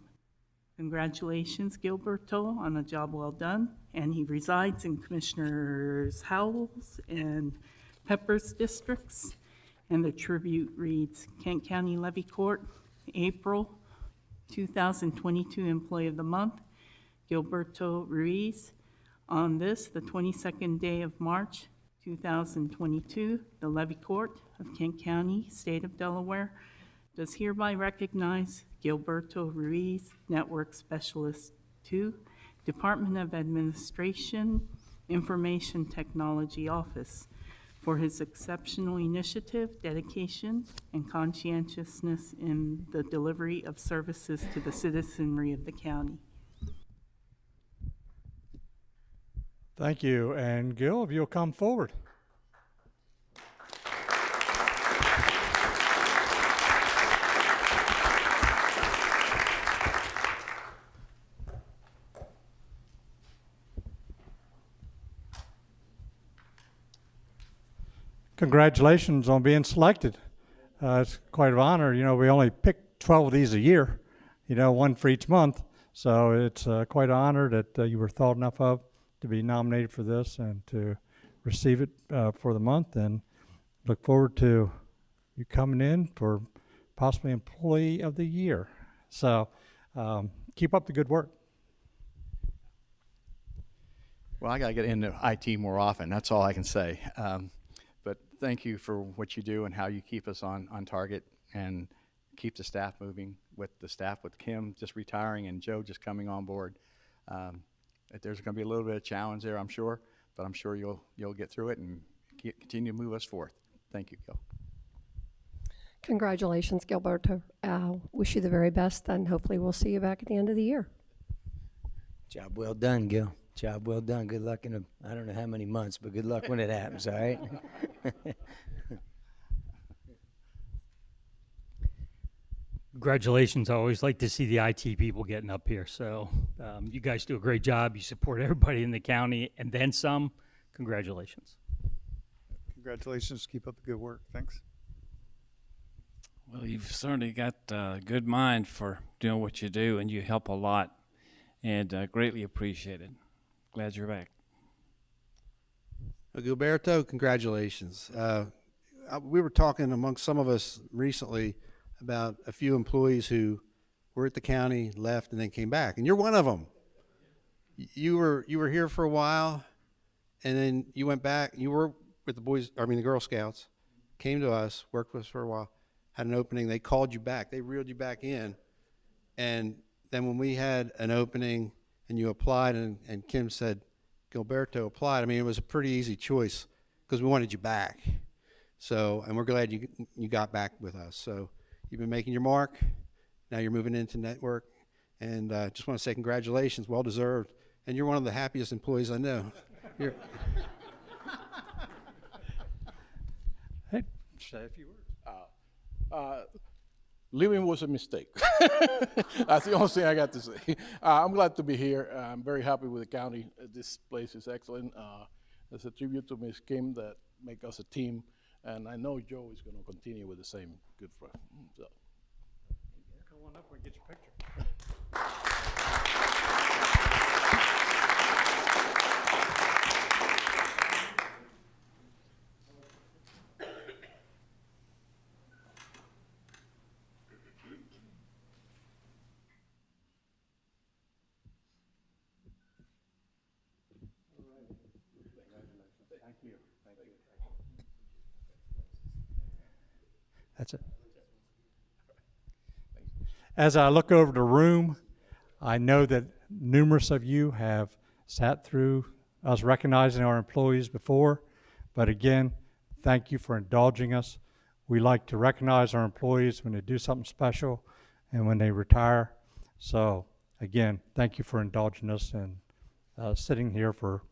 Speaker 7: Congratulations, Gilberto, on a job well done, and he resides in Commissioners Howell's and Pepper's districts. And the tribute reads, Kent County Levy Court, April 2022 Employee of the Month, Gilberto Ruiz. On this, the 22nd day of March 2022, the Levy Court of Kent County, State of Delaware, does hereby recognize Gilberto Ruiz, Network Specialist 2, Department of Administration, Information Technology Office, for his exceptional initiative, dedication, and conscientiousness in the delivery of services to the citizenry of the county.
Speaker 3: Thank you. And Gil, if you'll come forward. Congratulations on being selected. It's quite an honor. You know, we only pick 12 of these a year, you know, one for each month. So it's quite an honor that you were thought enough of to be nominated for this and to receive it for the month. And look forward to you coming in for possibly Employee of the Year. So keep up the good work.
Speaker 8: Well, I got to get into IT more often. That's all I can say. But thank you for what you do and how you keep us on target and keep the staff moving with Kim just retiring and Joe just coming on board. There's going to be a little bit of challenge there, I'm sure, but I'm sure you'll get through it and continue to move us forth. Thank you, Gil.
Speaker 1: Congratulations, Gilberto. Wish you the very best, and hopefully we'll see you back at the end of the year.
Speaker 10: Job well done, Gil. Job well done. Good luck in I don't know how many months, but good luck when it happens, all right?
Speaker 6: Congratulations. I always like to see the IT people getting up here. So you guys do a great job. You support everybody in the county and then some. Congratulations.
Speaker 9: Congratulations. Keep up the good work. Thanks.
Speaker 5: Well, you've certainly got a good mind for doing what you do, and you help a lot, and greatly appreciated. Glad you're back.
Speaker 4: Well, Gilberto, congratulations. We were talking amongst some of us recently about a few employees who were at the county, left, and then came back, and you're one of them. You were here for a while, and then you went back. You were with the Girl Scouts, came to us, worked with us for a while, had an opening. They called you back. They reeled you back in, and then when we had an opening and you applied, and Kim said, Gilberto applied, I mean, it was a pretty easy choice because we wanted you back. So, and we're glad you got back with us. So you've been making your mark. Now you're moving into network. And just want to say congratulations, well deserved. And you're one of the happiest employees I know.
Speaker 3: Hey, say a few words.
Speaker 15: leaving was a mistake. That's the only thing I got to say. I'm glad to be here. I'm very happy with the county. This place is excellent. It's a tribute to Ms. Kim that make us a team, and I know Joe is going to continue with the same good friend. So.
Speaker 3: Come on up and get your picture. That's it. As I look over the room, I know that numerous of you have sat through us recognizing our employees before, but again, thank you for indulging us. We like to recognize our employees when they do something special and when they retire. So again, thank you for indulging us and sitting here for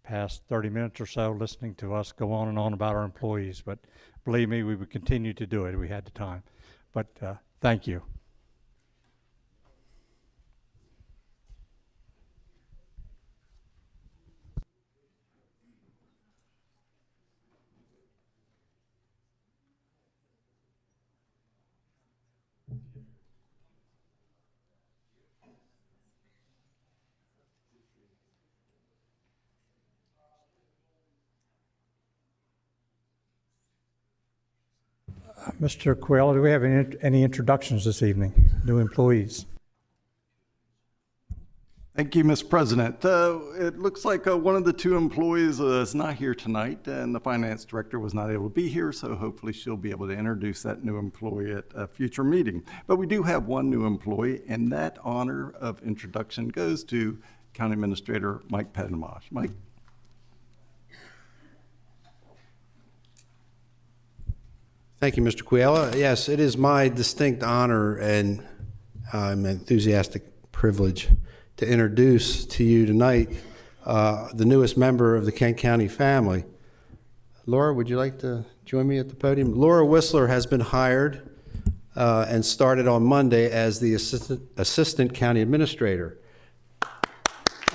Speaker 3: past 30 minutes or so listening to us go on and on about our employees. But believe me, we would continue to do it if we had the time. But thank you. Mr. Coelho, do we have any introductions this evening? New employees?
Speaker 16: Thank you, Mr. President. It looks like one of the two employees is not here tonight, and the finance director was not able to be here, so hopefully she'll be able to introduce that new employee at a future meeting. But we do have one new employee, and that honor of introduction goes to County Administrator Mike Pettimash. Mike.
Speaker 4: Thank you, Mr. Coelho. Yes, it is my distinct honor and an enthusiastic privilege to introduce to you tonight the newest member of the Kent County family. Laura, would you like to join me at the podium? Laura Whistler has been hired and started on Monday as the Assistant County Administrator.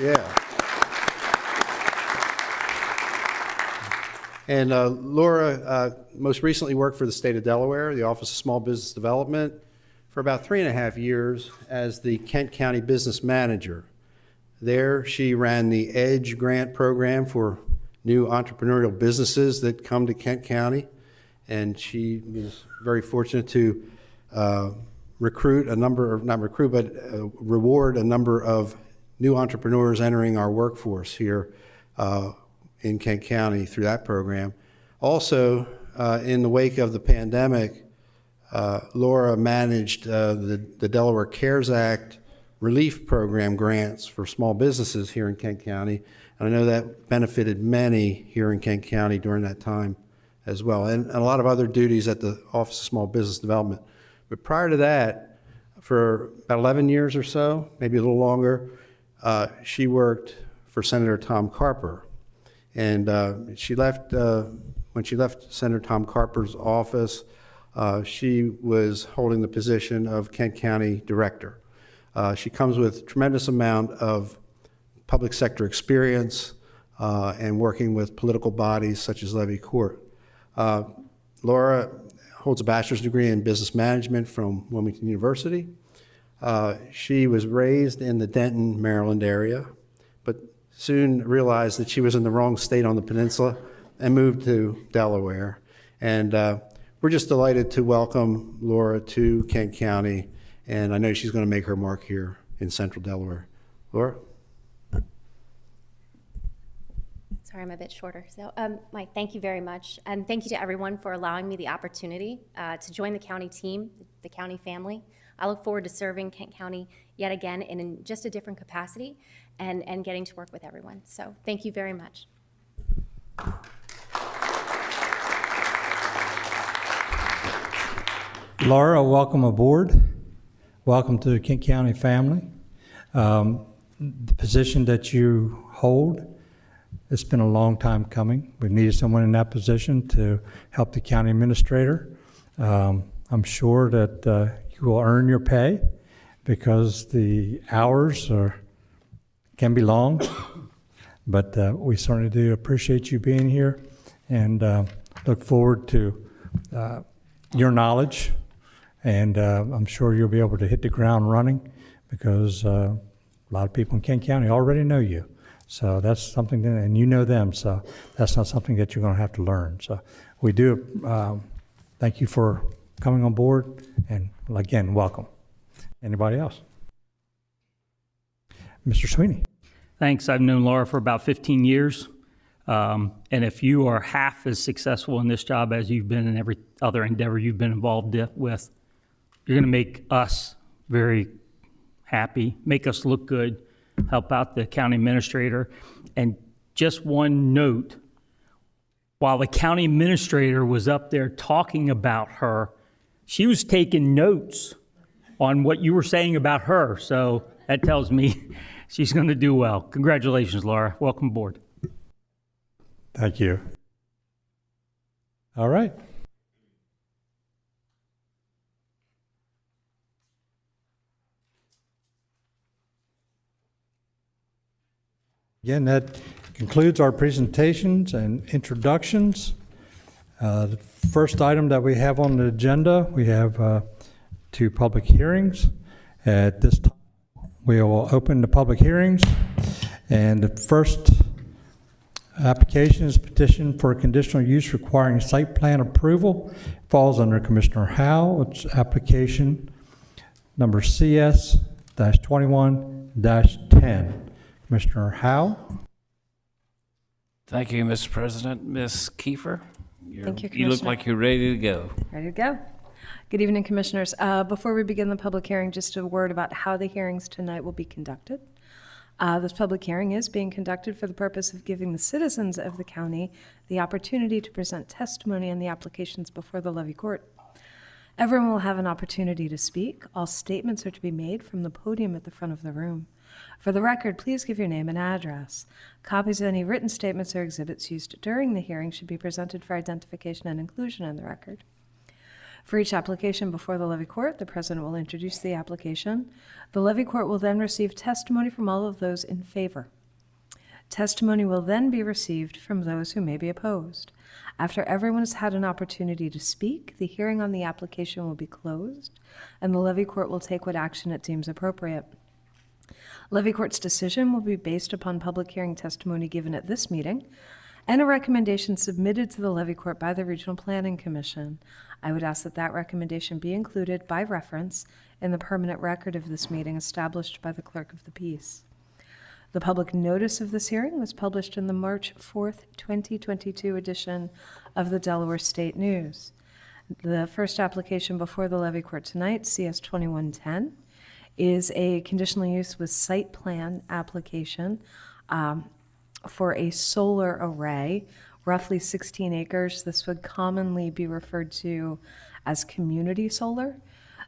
Speaker 4: Yeah. And Laura most recently worked for the state of Delaware, the Office of Small Business Development, for about 3.5 years as the Kent County Business Manager. There, she ran the EDGE grant program for new entrepreneurial businesses that come to Kent County, and she was very fortunate to reward a number of new entrepreneurs entering our workforce here in Kent County through that program. Also, in the wake of the pandemic, Laura managed the Delaware CARES Act relief program grants for small businesses here in Kent County. And I know that benefited many here in Kent County during that time as well, and a lot of other duties at the Office of Small Business Development. But prior to that, for about 11 years or so, maybe a little longer, she worked for Senator Tom Carper. And she left, when she left Senator Tom Carper's office, she was holding the position of Kent County Director. She comes with a tremendous amount of public sector experience and working with political bodies such as Levy Court. Laura holds a bachelor's degree in business management from Wilmington University. She was raised in the Denton, Maryland area, but soon realized that she was in the wrong state on the peninsula and moved to Delaware. And we're just delighted to welcome Laura to Kent County, and I know she's going to make her mark here in central Delaware. Laura?
Speaker 17: Sorry, I'm a bit shorter. So, Mike, thank you very much. And thank you to everyone for allowing me the opportunity to join the county team, the county family. I look forward to serving Kent County yet again in just a different capacity and getting to work with everyone. So thank you very much.
Speaker 3: Laura, welcome aboard. Welcome to the Kent County family. The position that you hold, it's been a long time coming. We've needed someone in that position to help the county administrator. I'm sure that you will earn your pay because the hours can be long, but we certainly do appreciate you being here and look forward to your knowledge, and I'm sure you'll be able to hit the ground running because a lot of people in Kent County already know you. So that's something, and you know them, so that's not something that you're going to have to learn. So we do thank you for coming on board, and again, welcome. Anybody else? Mr. Sweeney.
Speaker 6: Thanks. I've known Laura for about 15 years. And if you are half as successful in this job as you've been in every other endeavor you've been involved with, you're going to make us very happy, make us look good, help out the county administrator. And just one note, while the county administrator was up there talking about her, she was taking notes on what you were saying about her. So that tells me she's going to do well. Congratulations, Laura. Welcome aboard.
Speaker 3: Thank you. All right. Again, that concludes our presentations and introductions. The first item that we have on the agenda, we have 2 public hearings. At this time, we will open the public hearings, and the first application is petition for a conditional use requiring site plan approval. Falls under Commissioner Howe. It's application number CS-21-10. Commissioner Howe.
Speaker 5: Thank you, Mr. President. Ms. Kiefer,
Speaker 18: Thank you,
Speaker 5: you look
Speaker 18: Commissioner.
Speaker 5: like you're ready to go.
Speaker 18: Ready to go. Good evening, Commissioners. Before we begin the public hearing, just a word about how the hearings tonight will be conducted. This public hearing is being conducted for the purpose of giving the citizens of the county the opportunity to present testimony on the applications before the Levy Court. Everyone will have an opportunity to speak. All statements are to be made from the podium at the front of the room. For the record, please give your name and address. Copies of any written statements or exhibits used during the hearing should be presented for identification and inclusion in the record. For each application before the Levy Court, the President will introduce the application. The Levy Court will then receive testimony from all of those in favor. Testimony will then be received from those who may be opposed. After everyone has had an opportunity to speak, the hearing on the application will be closed, and the Levy Court will take what action it deems appropriate. Levy Court's decision will be based upon public hearing testimony given at this meeting and a recommendation submitted to the Levy Court by the Regional Planning Commission. I would ask that that recommendation be included by reference in the permanent record of this meeting established by the Clerk of the Peace. The public notice of this hearing was published in the March 4th, 2022 edition of the Delaware State News. The first application before the Levy Court tonight, CS-21-10, is a conditional use with site plan application for a solar array, roughly 16 acres. This would commonly be referred to as community solar.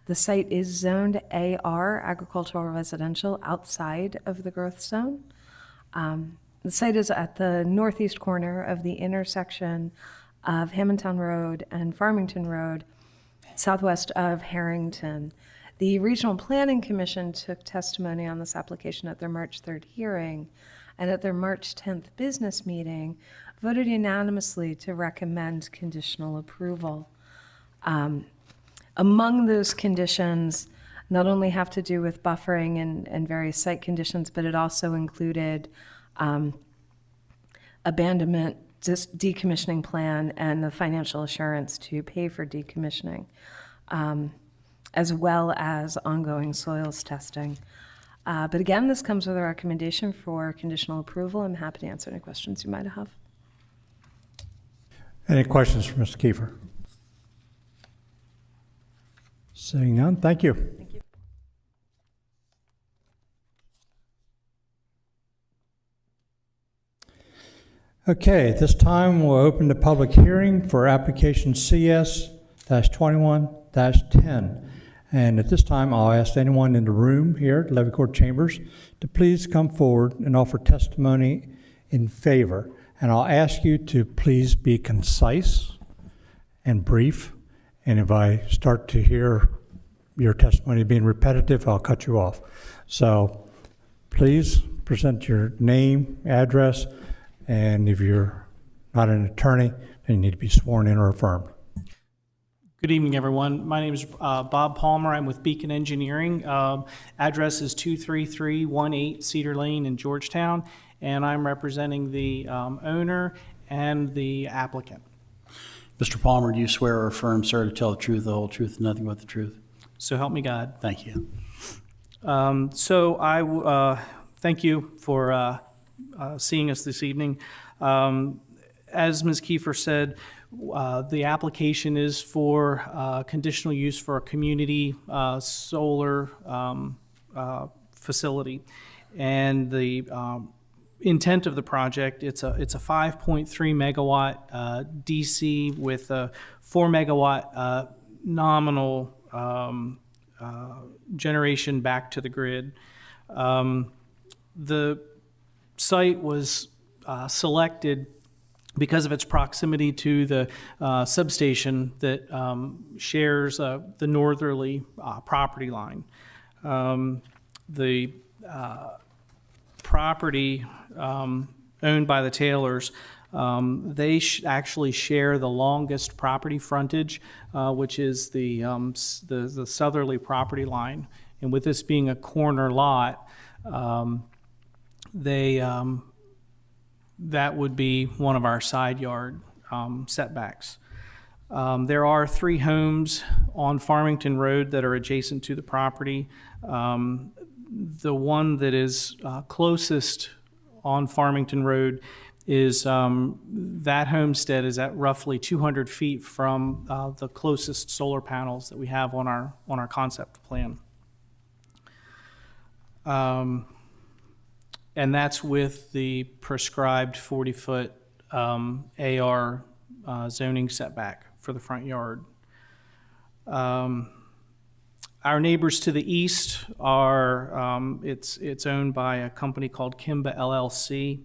Speaker 18: The site is zoned AR, agricultural residential, outside of the growth zone. The site is at the northeast corner of the intersection of Hammondtown Road and Farmington Road, southwest of Harrington. The Regional Planning Commission took testimony on this application at their March 3rd hearing, and at their March 10th business meeting, voted unanimously to recommend conditional approval. Among those conditions not only have to do with buffering and various site conditions, but it also included abandonment, decommissioning plan, and the financial assurance to pay for decommissioning, as well as ongoing soils testing. But again, this comes with a recommendation for conditional approval. I'm happy to answer any questions you might have.
Speaker 3: Any questions for Mr. Kiefer? Seeing none, thank you.
Speaker 18: Thank you.
Speaker 3: Okay, at this time we'll open the public hearing for application CS-21-10. And at this time, I'll ask anyone in the room here at Levy Court Chambers to please come forward and offer testimony in favor. And I'll ask you to please be concise and brief And if I start to hear your testimony being repetitive, I'll cut you off. So please present your name, address, and if you're not an attorney, then you need to be sworn in or affirmed.
Speaker 19: Good evening, everyone. My name is Bob Palmer. I'm with Beacon Engineering. Address is 23318 Cedar Lane in Georgetown, and I'm representing the owner and the applicant.
Speaker 20: Mr. Palmer, do you swear or affirm, sir, to tell the truth, the whole truth, and nothing but the truth?
Speaker 19: So help me God.
Speaker 20: Thank you.
Speaker 19: So I thank you for seeing us this evening. As Ms. Kiefer said, the application is for conditional use for a community solar facility, and the intent of the project, it's a 5.3 megawatt DC with a 4 megawatt nominal generation back to the grid. The site was selected because of its proximity to the substation that shares the northerly property line. The property owned by the Taylors, they actually share the longest property frontage, which is the southerly property line. And with this being a corner lot, that would be one of our side yard setbacks. There are 3 homes on Farmington Road that are adjacent to the property. The one that is closest on Farmington Road is that homestead is at roughly 200 feet from the closest solar panels that we have on our concept plan. And that's with the prescribed 40-foot AR zoning setback for the front yard. Our neighbors to the east are, it's owned by a company called Kimba LLC.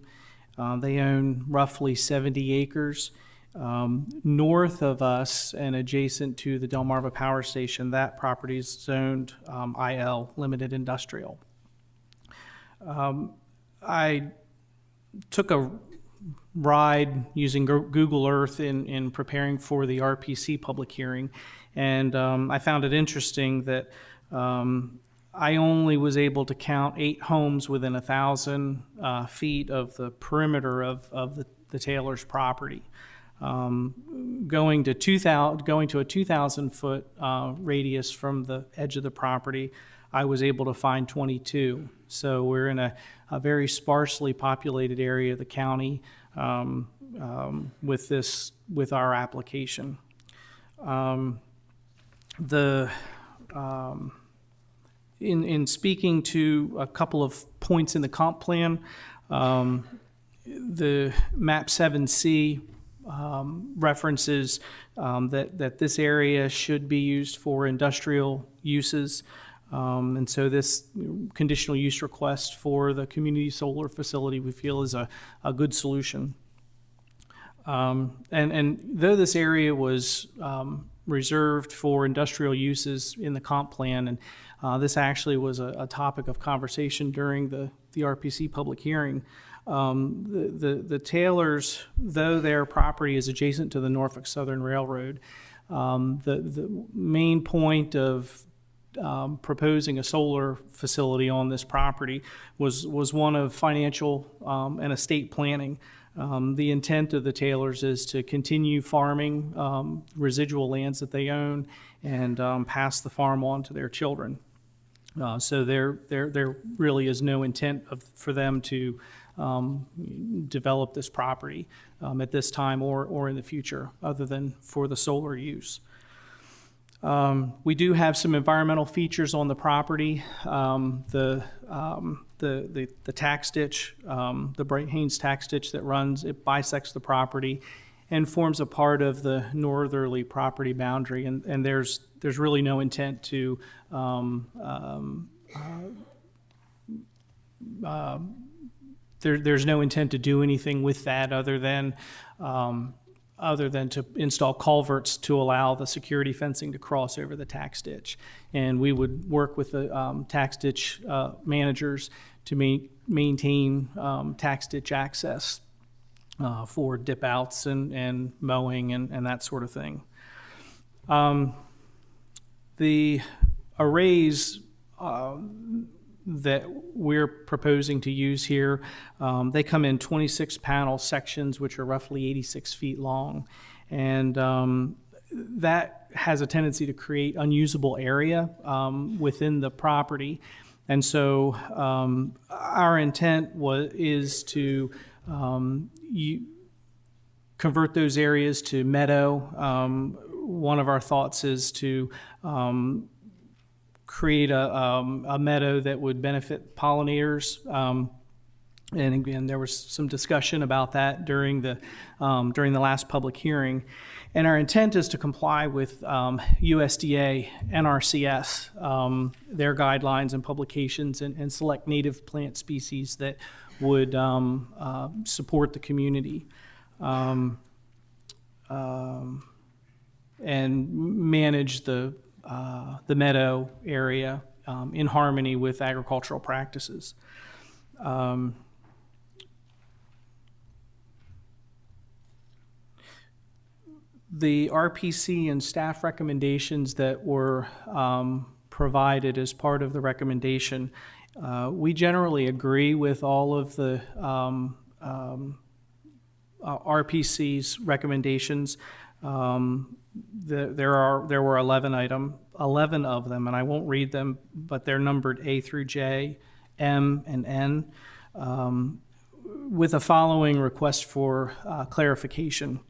Speaker 19: They own roughly 70 acres. North of us and adjacent to the Delmarva Power Station, that property is zoned IL, Limited Industrial. I took a ride using Google Earth in preparing for the RPC public hearing, and I found it interesting that I only was able to count 8 homes within 1,000 feet of the perimeter of the Taylor's property. Going to a 2,000-foot radius from the edge of the property, I was able to find 22. So we're in a very sparsely populated area of the county with our application. In speaking to a couple of points in the comp plan, the map 7C references that this area should be used for industrial uses. And so this conditional use request for the community solar facility we feel is a good solution. And though this area was reserved for industrial uses in the comp plan, and this actually was a topic of conversation during the RPC public hearing, the Taylors, though their property is adjacent to the Norfolk Southern Railroad, the main point of proposing a solar facility on this property was one of financial and estate planning. The intent of the Taylors is to continue farming residual lands that they own and pass the farm on to their children. So there really is no intent for them to develop this property at this time or in the future, other than for the solar use. We do have some environmental features on the property. The tax ditch, the Bright Haynes tax ditch that runs, it bisects the property and forms a part of the northerly property boundary. And there's really no intent to there's no intent to do anything with that other than other than to install culverts to allow the security fencing to cross over the tax ditch. And we would work with the tax ditch managers to maintain tax ditch access for dip outs and mowing and that sort of thing. The arrays that we're proposing to use here, they come in 26 panel sections, which are roughly 86 feet long. And that has a tendency to create unusable area within the property. And so our intent is to convert those areas to meadow. One of our thoughts is to create a meadow that would benefit pollinators. And again, there was some discussion about that during the last public hearing. And our intent is to comply with USDA, NRCS, their guidelines and publications, and select native plant species that would support the community. And manage the meadow area in harmony with agricultural practices. The RPC and staff recommendations that were provided as part of the recommendation, we generally agree with all of the RPC's recommendations. There were 11 of them, and I won't read them, but they're numbered A through J, M, and N, with the following request for clarification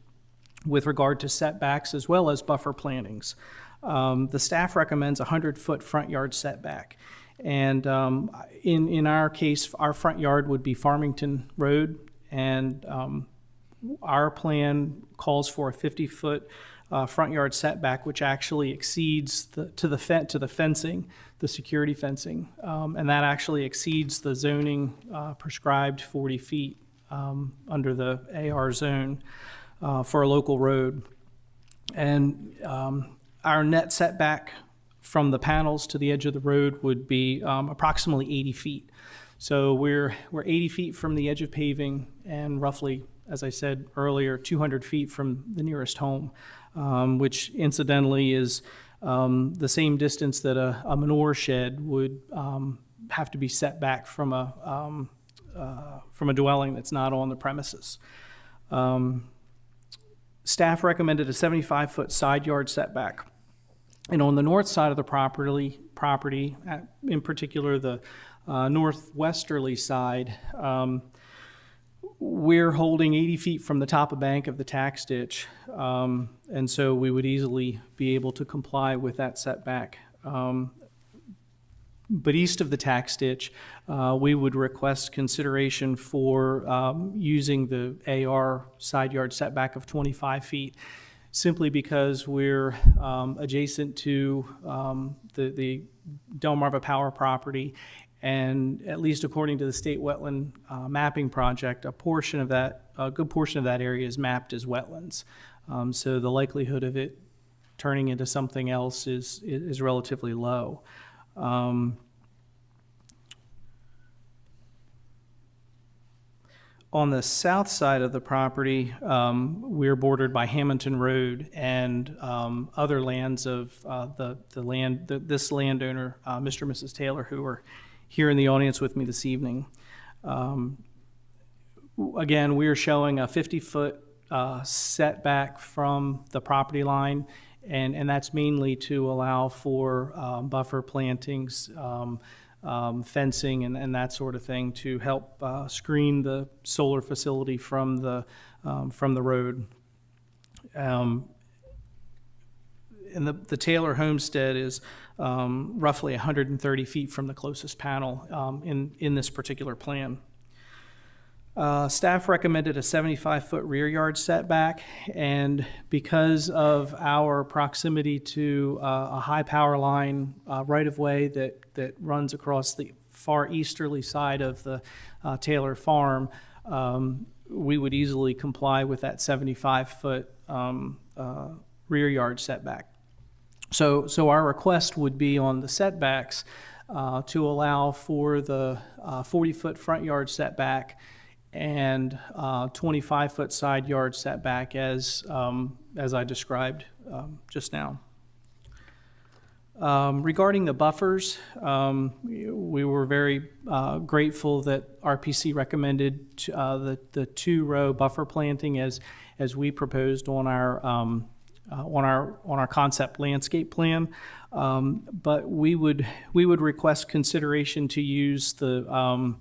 Speaker 19: with regard to setbacks as well as buffer plantings. The staff recommends a 100-foot front yard setback. And in our case, our front yard would be Farmington Road, and our plan calls for a 50-foot front yard setback, which actually exceeds to the fencing, the security fencing, and that actually exceeds the zoning prescribed 40 feet under the AR zone for a local road. And our net setback from the panels to the edge of the road would be approximately 80 feet. So we're 80 feet from the edge of paving and roughly, as I said earlier, 200 feet from the nearest home, which incidentally is the same distance that a manure shed would have to be set back from a dwelling that's not on the premises. Staff recommended a 75-foot side yard setback. And on the north side of the property, in particular the northwesterly side, we're holding 80 feet from the top of bank of the tax ditch, and so we would easily be able to comply with that setback. But east of the tax ditch, we would request consideration for using the AR side yard setback of 25 feet, simply because we're adjacent to the Delmarva Power property, and at least according to the state wetland mapping project, a good portion of that area is mapped as wetlands. So the likelihood of it turning into something else is relatively low. On the south side of the property, we're bordered by Hamilton Road and other lands of this landowner, Mr. and Mrs. Taylor, who are here in the audience with me this evening. Again, we are showing a 50-foot setback from the property line, and that's mainly to allow for buffer plantings, fencing, and that sort of thing to help screen the solar facility from the road. And the Taylor homestead is roughly 130 feet from the closest panel in this particular plan. Staff recommended a 75-foot rear yard setback, and because of our proximity to a high power line right-of-way that runs across the far easterly side of the Taylor farm, we would easily comply with that 75-foot rear yard setback. So our request would be on the setbacks to allow for the 40-foot front yard setback and 25-foot side yard setback as I described just now. Regarding the buffers, we were very grateful that RPC recommended the 2-row buffer planting as we proposed on our concept landscape plan. But we would request consideration to use the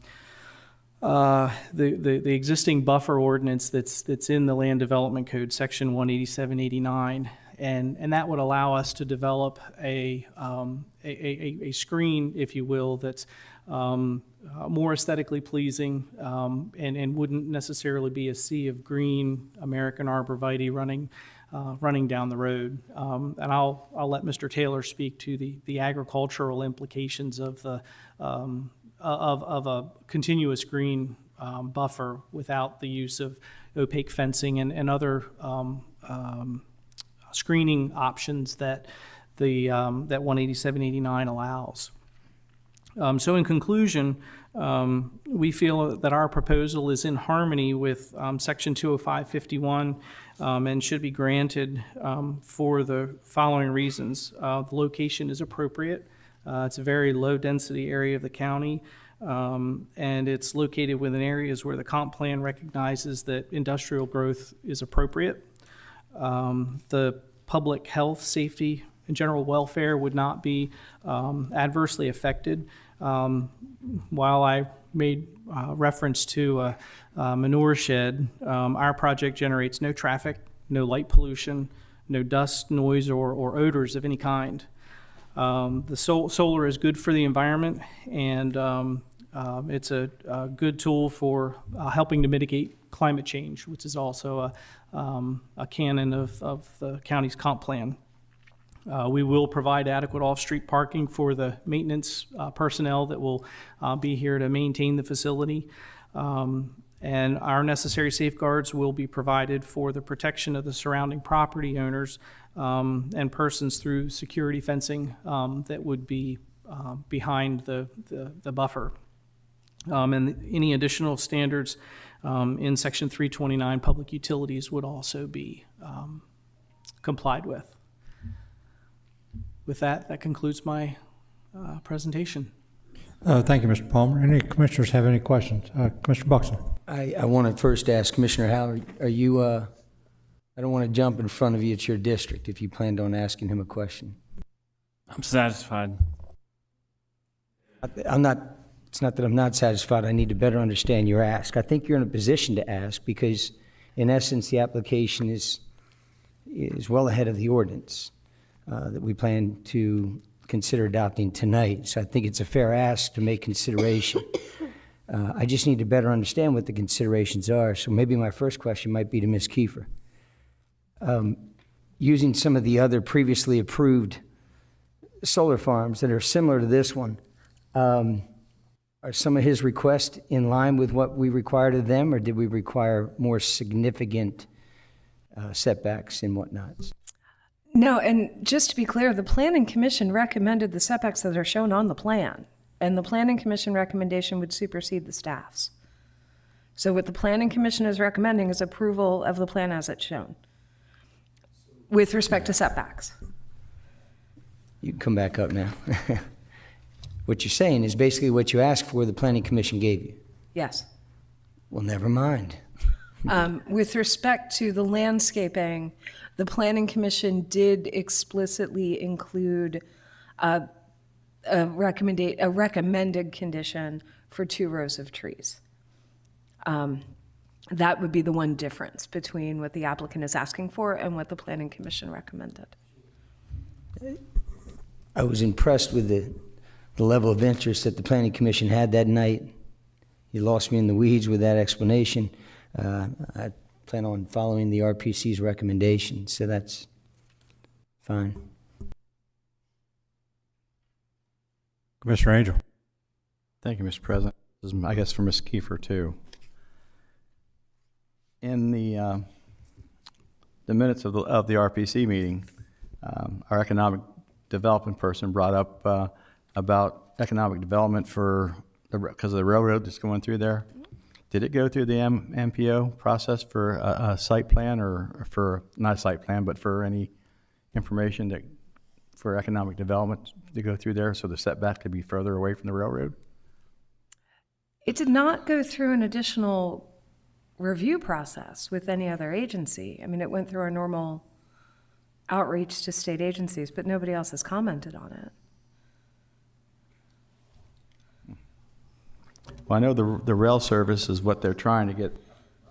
Speaker 19: existing buffer ordinance that's in the Land Development Code, Section 18789. And that would allow us to develop a screen, if you will, that's more aesthetically pleasing and wouldn't necessarily be a sea of green American arborvitae running down the road. And I'll let Mr. Taylor speak to the agricultural implications of a continuous green buffer without the use of opaque fencing and other screening options that that 18789 allows. So in conclusion, we feel that our proposal is in harmony with Section 20551 and should be granted for the following reasons. The location is appropriate. It's a very low-density area of the county, and it's located within areas where the comp plan recognizes that industrial growth is appropriate. The public health, safety, and general welfare would not be adversely affected. While I made reference to a manure shed, our project generates no traffic, no light pollution, no dust, noise, or odors of any kind. The solar is good for the environment, and it's a good tool for helping to mitigate climate change, which is also a canon of the county's comp plan. We will provide adequate off-street parking for the maintenance personnel that will be here to maintain the facility. And our necessary safeguards will be provided for the protection of the surrounding property owners and persons through security fencing that would be behind the buffer. And any additional standards in Section 329 public utilities would also be complied with. With that concludes my presentation.
Speaker 3: Thank you, Mr. Palmer. Any commissioners have any questions? Commissioner Buxton.
Speaker 10: I want to first ask Commissioner Howell, are you, I don't want to jump in front of you, it's your district, if you planned on asking him a question.
Speaker 5: I'm satisfied.
Speaker 10: It's not that I'm not satisfied, I need to better understand your ask. I think you're in a position to ask because, in essence, the application is well ahead of the ordinance that we plan to consider adopting tonight. So I think it's a fair ask to make consideration. I just need to better understand what the considerations are. So maybe my first question might be to Ms. Kiefer. Using some of the other previously approved solar farms that are similar to this one, are some of his requests in line with what we required of them, or did we require more significant setbacks and whatnot?
Speaker 18: No, and just to be clear, the Planning Commission recommended the setbacks that are shown on the plan, and the Planning Commission recommendation would supersede the staff's. So what the Planning Commission is recommending is approval of the plan as it's shown, with respect to setbacks.
Speaker 10: You can come back up now. What you're saying is basically what you asked for, the Planning Commission gave you.
Speaker 18: Yes.
Speaker 10: Well, never mind.
Speaker 18: With respect to the landscaping, the Planning Commission did explicitly include a recommended condition for 2 rows of trees. That would be the one difference between what the applicant is asking for and what the Planning Commission recommended.
Speaker 10: I was impressed with the level of interest that the Planning Commission had that night. You lost me in the weeds with that explanation. I plan on following the RPC's recommendation, so that's fine.
Speaker 3: Commissioner Angel.
Speaker 8: Thank you, Mr. President. This is, I guess, for Ms. Kiefer, too. In the the minutes of the RPC meeting, our economic development person brought up about economic development because of the railroad that's going through there. Did it go through the MPO process for a site plan, or for, not a site plan, but for any information that for economic development to go through there so the setback could be further away from the railroad?
Speaker 18: It did not go through an additional review process with any other agency. I mean, it went through our normal outreach to state agencies, but nobody else has commented on it.
Speaker 8: Well, I know the rail service is what they're trying to get.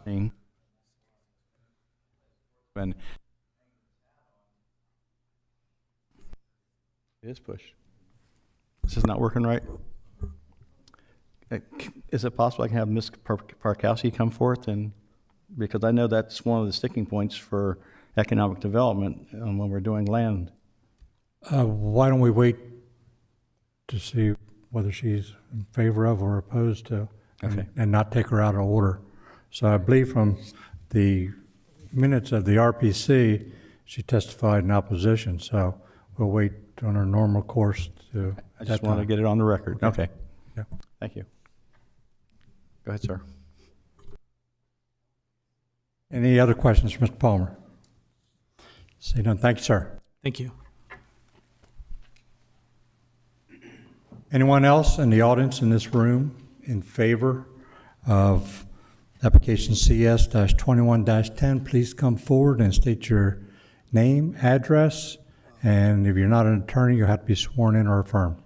Speaker 8: And it is pushed. This is not working right. Is it possible I can have Ms. Parkowski come forth, and because I know that's one of the sticking points for economic development when we're doing land.
Speaker 3: Why don't we wait to see whether she's in favor of or opposed to, and not take her out of order. So I believe from the minutes of the RPC, she testified in opposition. So we'll wait on our normal course to.
Speaker 8: I just want to get it on the record. Okay.
Speaker 3: Yeah.
Speaker 8: Thank you. Go ahead, sir.
Speaker 3: Any other questions for Mr. Palmer? See none. Thank you, sir.
Speaker 19: Thank you.
Speaker 3: Anyone else in the audience in this room in favor of application CS-21-10, please come forward and state your name, address, and if you're not an attorney, you'll have to be sworn in or affirmed.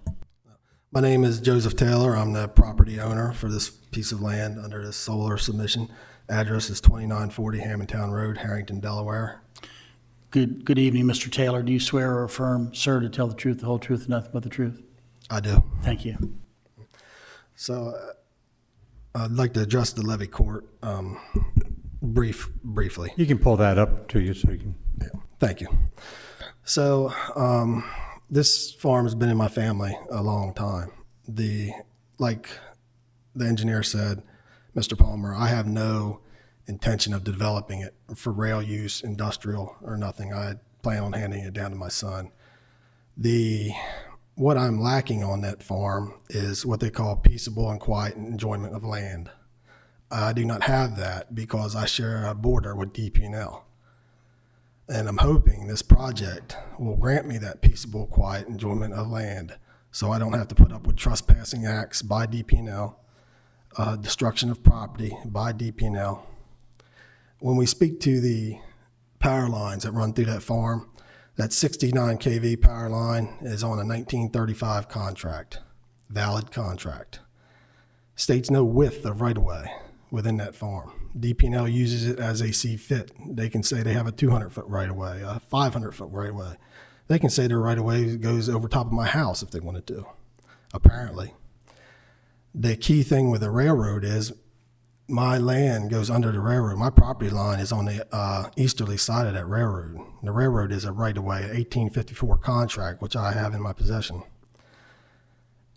Speaker 21: My name is Joseph Taylor. I'm the property owner for this piece of land under this solar submission. Address is 2940 Hammondtown Road, Harrington, Delaware.
Speaker 20: Good evening, Mr. Taylor. Do you swear or affirm, sir, to tell the truth, the whole truth, and nothing but the truth?
Speaker 21: I do.
Speaker 20: Thank you.
Speaker 21: So I'd like to address the Levy Court briefly.
Speaker 3: You can pull that up to you so you can.
Speaker 21: Yeah, thank you. So this farm has been in my family a long time. Like the engineer said, Mr. Palmer, I have no intention of developing it for rail use, industrial, or nothing. I plan on handing it down to my son. What I'm lacking on that farm is what they call peaceable and quiet enjoyment of land. I do not have that because I share a border with DP&L. And I'm hoping this project will grant me that peaceable, quiet enjoyment of land so I don't have to put up with trespassing acts by DP&L, destruction of property by DP&L. When we speak to the power lines that run through that farm, that 69 kV power line is on a 1935 contract, valid contract. States no width of right-of-way within that farm. DP&L uses it as they see fit. They can say they have a 200-foot right-of-way, a 500-foot right-of-way. They can say their right-of-way goes over top of my house if they wanted to, apparently. The key thing with the railroad is my land goes under the railroad. My property line is on the easterly side of that railroad. The railroad is a right-of-way, an 1854 contract, which I have in my possession.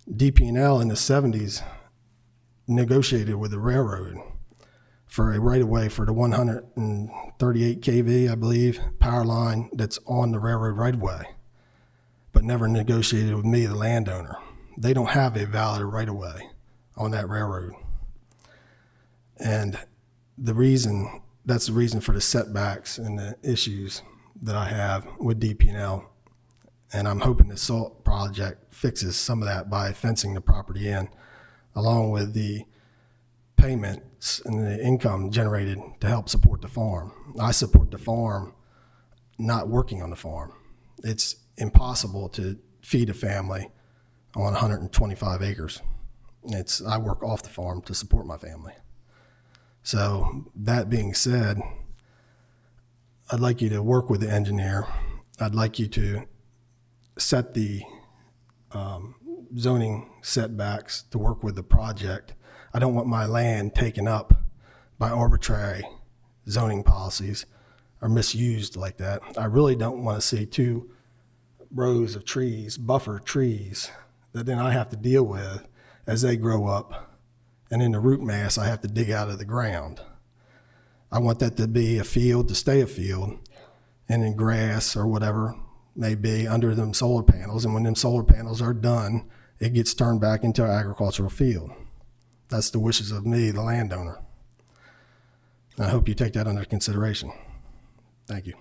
Speaker 21: DP&L in the 70s negotiated with the railroad for a right-of-way for the 138 kV, I believe, power line that's on the railroad right-of-way, but never negotiated with me, the landowner. They don't have a valid right-of-way on that railroad. And that's the reason for the setbacks and the issues that I have with DP&L. And I'm hoping the SALT project fixes some of that by fencing the property in, along with the payments and the income generated to help support the farm. I support the farm, not working on the farm. It's impossible to feed a family on 125 acres. I work off the farm to support my family. So that being said, I'd like you to work with the engineer. I'd like you to set the zoning setbacks to work with the project. I don't want my land taken up by arbitrary zoning policies or misused like that. I really don't want to see 2 rows of trees, buffer trees, that then I have to deal with as they grow up. And in the root mass, I have to dig out of the ground. I want that to be a field, to stay a field, and in grass or whatever may be under them solar panels. And when them solar panels are done, it gets turned back into an agricultural field. That's the wishes of me, the landowner. I hope you take that under consideration. Thank you.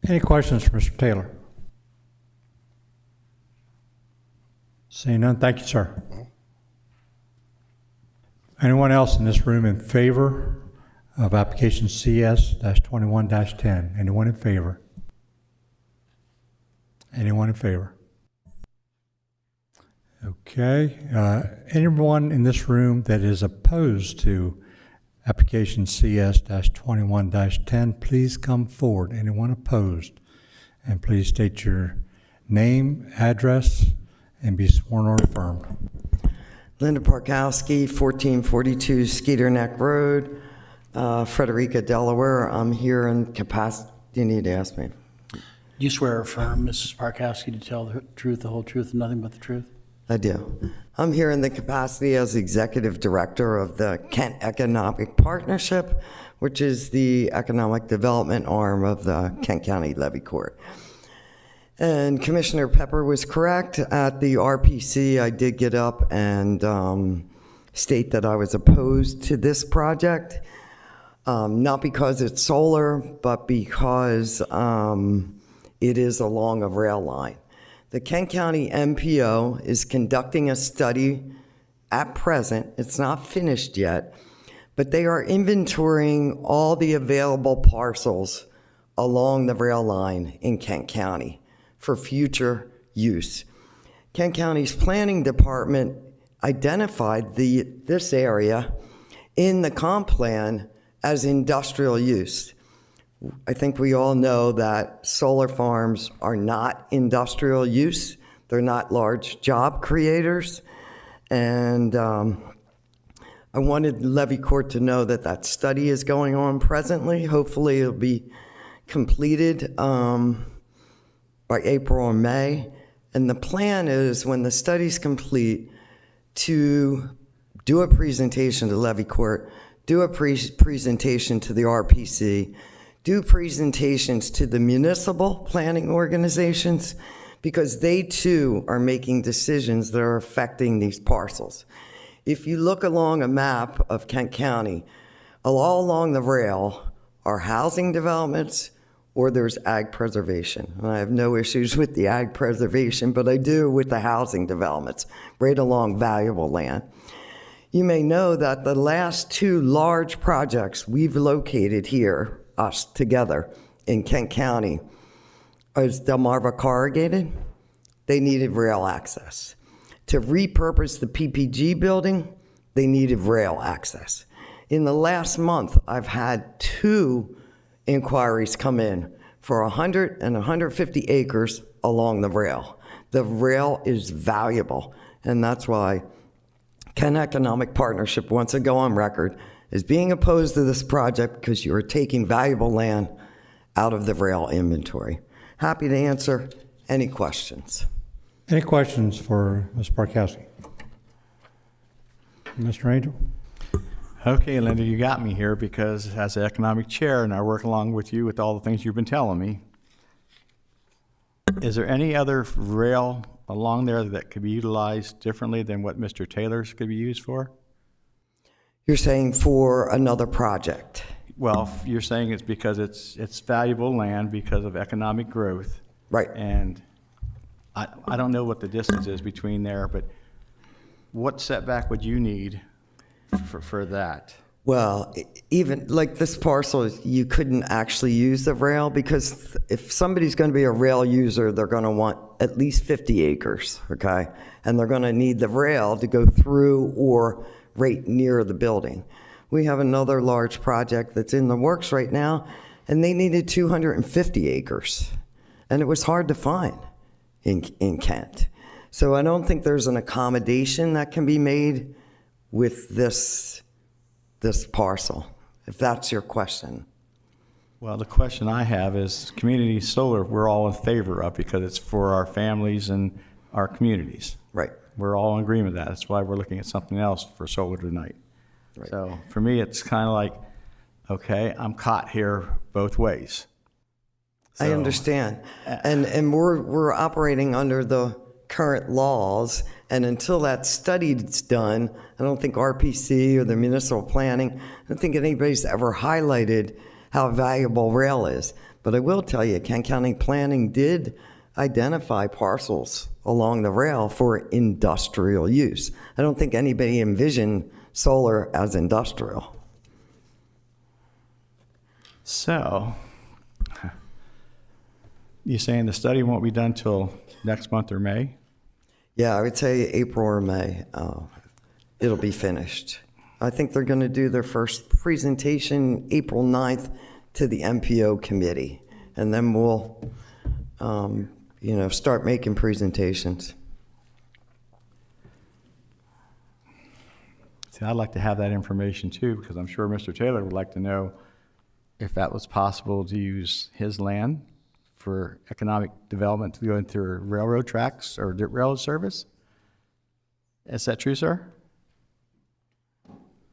Speaker 3: Any questions for Mr. Taylor? Seeing none, thank you, sir. Anyone else in this room in favor of application CS-21-10? Anyone in favor? Anyone in favor? Okay. Anyone in this room that is opposed to application CS-21-10, please come forward. Anyone opposed? And please state your name, address, and be sworn or affirmed.
Speaker 11: Linda Parkowski, 1442 Skeeter Neck Road, Frederica, Delaware. I'm here in capacity. You need to ask me.
Speaker 20: Do you swear or affirm, Mrs. Parkowski, to tell the truth, the whole truth, and nothing but the truth?
Speaker 11: I do. I'm here in the capacity as Executive Director of the Kent Economic Partnership, which is the economic development arm of the Kent County Levy Court. And Commissioner Pepper was correct. At the RPC, I did get up and state that I was opposed to this project, not because it's solar, but because it is along a rail line. The Kent County MPO is conducting a study at present. It's not finished yet, but they are inventorying all the available parcels along the rail line in Kent County for future use. Kent County's planning department identified this area in the comp plan as industrial use. I think we all know that solar farms are not industrial use. They're not large job creators. And I wanted Levy Court to know that that study is going on presently. Hopefully it'll be completed by April or May. And the plan is, when the study's complete, to do a presentation to Levy Court, do a presentation to the RPC, do presentations to the municipal planning organizations, because they too are making decisions that are affecting these parcels. If you look along a map of Kent County, all along the rail are housing developments, or there's ag preservation. And I have no issues with the ag preservation, but I do with the housing developments, right along valuable land. You may know that the last two large projects we've located here, us together, in Kent County, is Delmarva Corrugated. They needed rail access. To repurpose the PPG building, they needed rail access. In the last month, I've had 2 inquiries come in for 100 and 150 acres along the rail. The rail is valuable, and that's why Kent Economic Partnership wants to go on record as being opposed to this project, because you are taking valuable land out of the rail inventory. Happy to answer any questions.
Speaker 3: Any questions for Ms. Parkowski? Mr. Angel?
Speaker 8: Okay, Linda, you got me here because as the economic chair, and I work along with you with all the things you've been telling me, is there any other rail along there that could be utilized differently than what Mr. Taylor's could be used for?
Speaker 11: You're saying for another project?
Speaker 8: Well, you're saying it's because it's valuable land because of economic growth.
Speaker 11: Right.
Speaker 8: And I don't know what the distance is between there, but what setback would you need for that?
Speaker 11: Well, even like this parcel, you couldn't actually use the rail, because if somebody's going to be a rail user, they're going to want at least 50 acres, okay? And they're going to need the rail to go through or right near the building. We have another large project that's in the works right now, and they needed 250 acres. And it was hard to find in Kent. So I don't think there's an accommodation that can be made with this parcel, if that's your question.
Speaker 8: Well, the question I have is community solar, we're all in favor of because it's for our families and our communities.
Speaker 11: Right.
Speaker 8: We're all in agreement with that. That's why we're looking at something else for solar tonight.
Speaker 11: Right.
Speaker 8: So for me, it's kind of like, okay, I'm caught here both ways
Speaker 11: I
Speaker 8: So-
Speaker 11: understand. And we're operating under the current laws, and until that study's done, I don't think RPC or the municipal planning, I don't think anybody's ever highlighted how valuable rail is. But I will tell you, Kent County Planning did identify parcels along the rail for industrial use. I don't think anybody envisioned solar as industrial.
Speaker 8: So, you saying the study won't be done till next month or May?
Speaker 11: Yeah, I would say April or May, it'll be finished. I think they're going to do their first presentation April 9th to the MPO committee, and then we'll, start making presentations.
Speaker 8: See, I'd like to have that information too, because I'm sure Mr. Taylor would like to know if that was possible to use his land for economic development to go into railroad tracks or railroad service. Is that true, sir?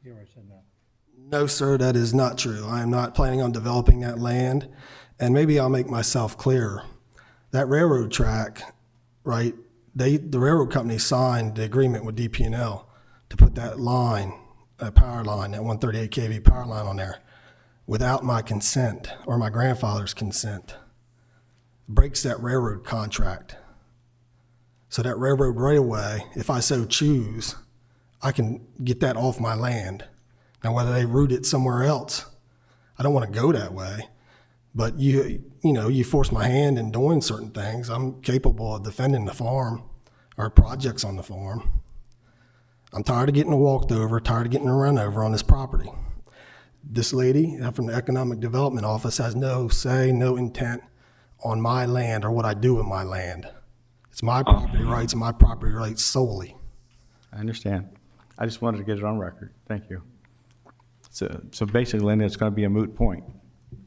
Speaker 3: You already said no.
Speaker 21: No, sir, that is not true. I am not planning on developing that land. And maybe I'll make myself clearer. That railroad track, right, the railroad company signed the agreement with DP&L to put that line, that power line, that 138 kV power line on there without my consent or my grandfather's consent. Breaks that railroad contract. So that railroad right away, if I so choose, I can get that off my land. Now, whether they route it somewhere else, I don't want to go that way. But you force my hand in doing certain things. I'm capable of defending the farm or projects on the farm. I'm tired of getting walked over, tired of getting run over on this property. This lady from the Economic Development Office has no say, no intent on my land or what I do with my land. It's my property rights and my property rights solely.
Speaker 8: I understand. I just wanted to get it on record. Thank you. So basically, Linda, it's going to be a moot point.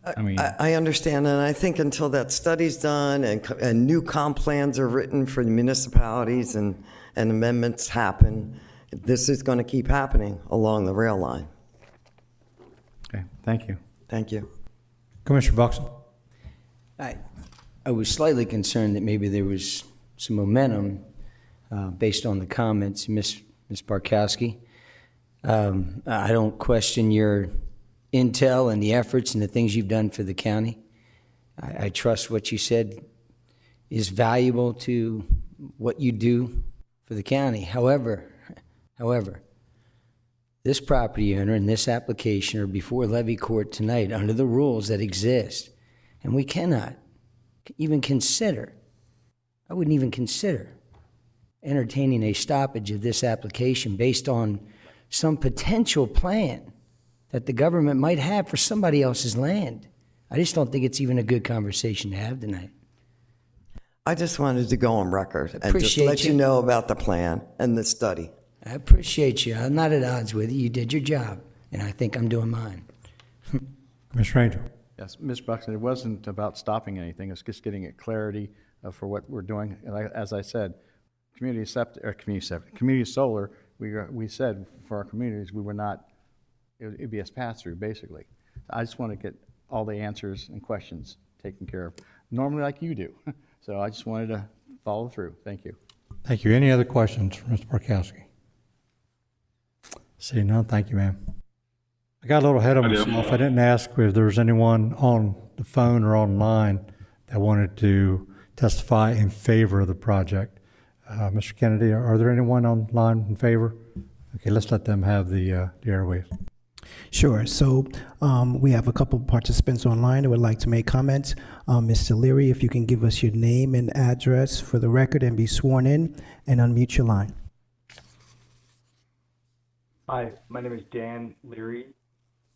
Speaker 11: I understand, and I think until that study's done and new comp plans are written for the municipalities and amendments happen, this is going to keep happening along the rail line.
Speaker 8: Okay, thank you.
Speaker 11: Thank you.
Speaker 3: Commissioner Buxton.
Speaker 10: I was slightly concerned that maybe there was some momentum based on the comments, Ms. Barkowski. I don't question your intel and the efforts and the things you've done for the county. I trust what you said is valuable to what you do for the county. However, this property owner and this application are before Levy Court tonight under the rules that exist, and we cannot even consider, I wouldn't even consider entertaining a stoppage of this application based on some potential plan that the government might have for somebody else's land. I just don't think it's even a good conversation to have tonight.
Speaker 11: I just wanted to go on record and just let you know about the plan and the study.
Speaker 10: I appreciate you. I'm not at odds with you. You did your job, and I think I'm doing mine.
Speaker 3: Commissioner Angel.
Speaker 8: Yes, Ms. Buxton, it wasn't about stopping anything. It's just getting it clarity for what we're doing. And as I said, community solar, we said for our communities, we were not, it'd be a pass-through, basically. I just want to get all the answers and questions taken care of, normally like you do. So I just wanted to follow through. Thank you.
Speaker 3: Thank you. Any other questions for Mr. Barkowski? See none. Thank you, ma'am. I got a little ahead of myself. I didn't ask if there was anyone on the phone or online that wanted to testify in favor of the project. Mr. Kennedy, are there anyone online in favor? Okay, let's let them have the airwaves.
Speaker 2: Sure. So we have a couple of participants online that would like to make comments. Mr. Leary, if you can give us your name and address for the record and be sworn in and unmute your line.
Speaker 22: Hi, my name is Dan Leary.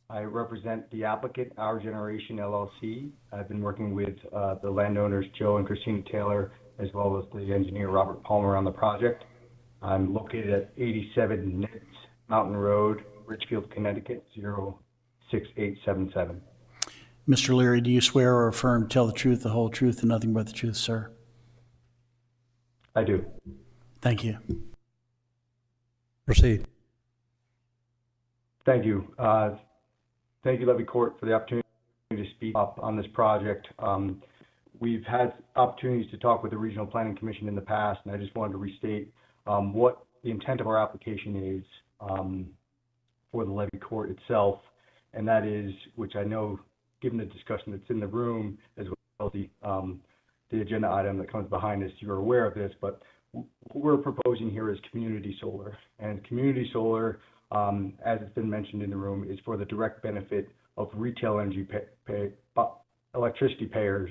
Speaker 22: I represent the applicant, Our Generation LLC. I've been working with the landowners, Joe and Christina Taylor, as well as the engineer, Robert Palmer, on the project. I'm located at 87 Nitz Mountain Road, Richfield, Connecticut, 06877.
Speaker 20: Mr. Leary, do you swear or affirm to tell the truth, the whole truth, and nothing but the truth, sir?
Speaker 22: I do.
Speaker 20: Thank you.
Speaker 3: Proceed.
Speaker 22: Thank you. Thank you, Levy Court, for the opportunity to speak up on this project. we've had opportunities to talk with the Regional Planning Commission in the past, and I just wanted to restate what the intent of our application is for the Levy Court itself, and that is, which I know, given the discussion that's in the room, as well as the agenda item that comes behind this, you're aware of this, but what we're proposing here is community solar. And community solar, as it's been mentioned in the room, is for the direct benefit of retail energy electricity payers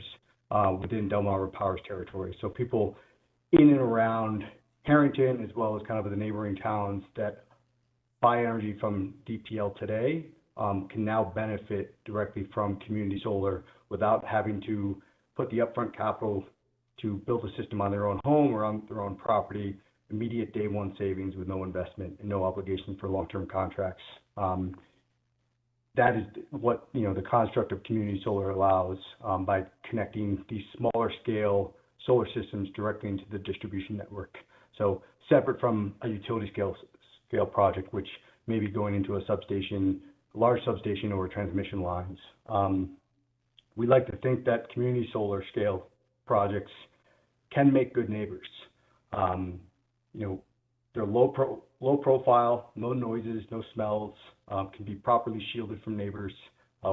Speaker 22: within Delmarva Power's territory. So people in and around Harrington, as well as kind of the neighboring towns that buy energy from DPL today, can now benefit directly from community solar without having to put the upfront capital to build a system on their own home or on their own property, immediate day one savings with no investment and no obligation for long-term contracts. That is what the construct of community solar allows by connecting these smaller scale solar systems directly into the distribution network. So separate from a utility scale project, which may be going into a substation, large substation, or transmission lines. We like to think that community solar scale projects can make good neighbors. They're low profile, no noises, no smells, can be properly shielded from neighbors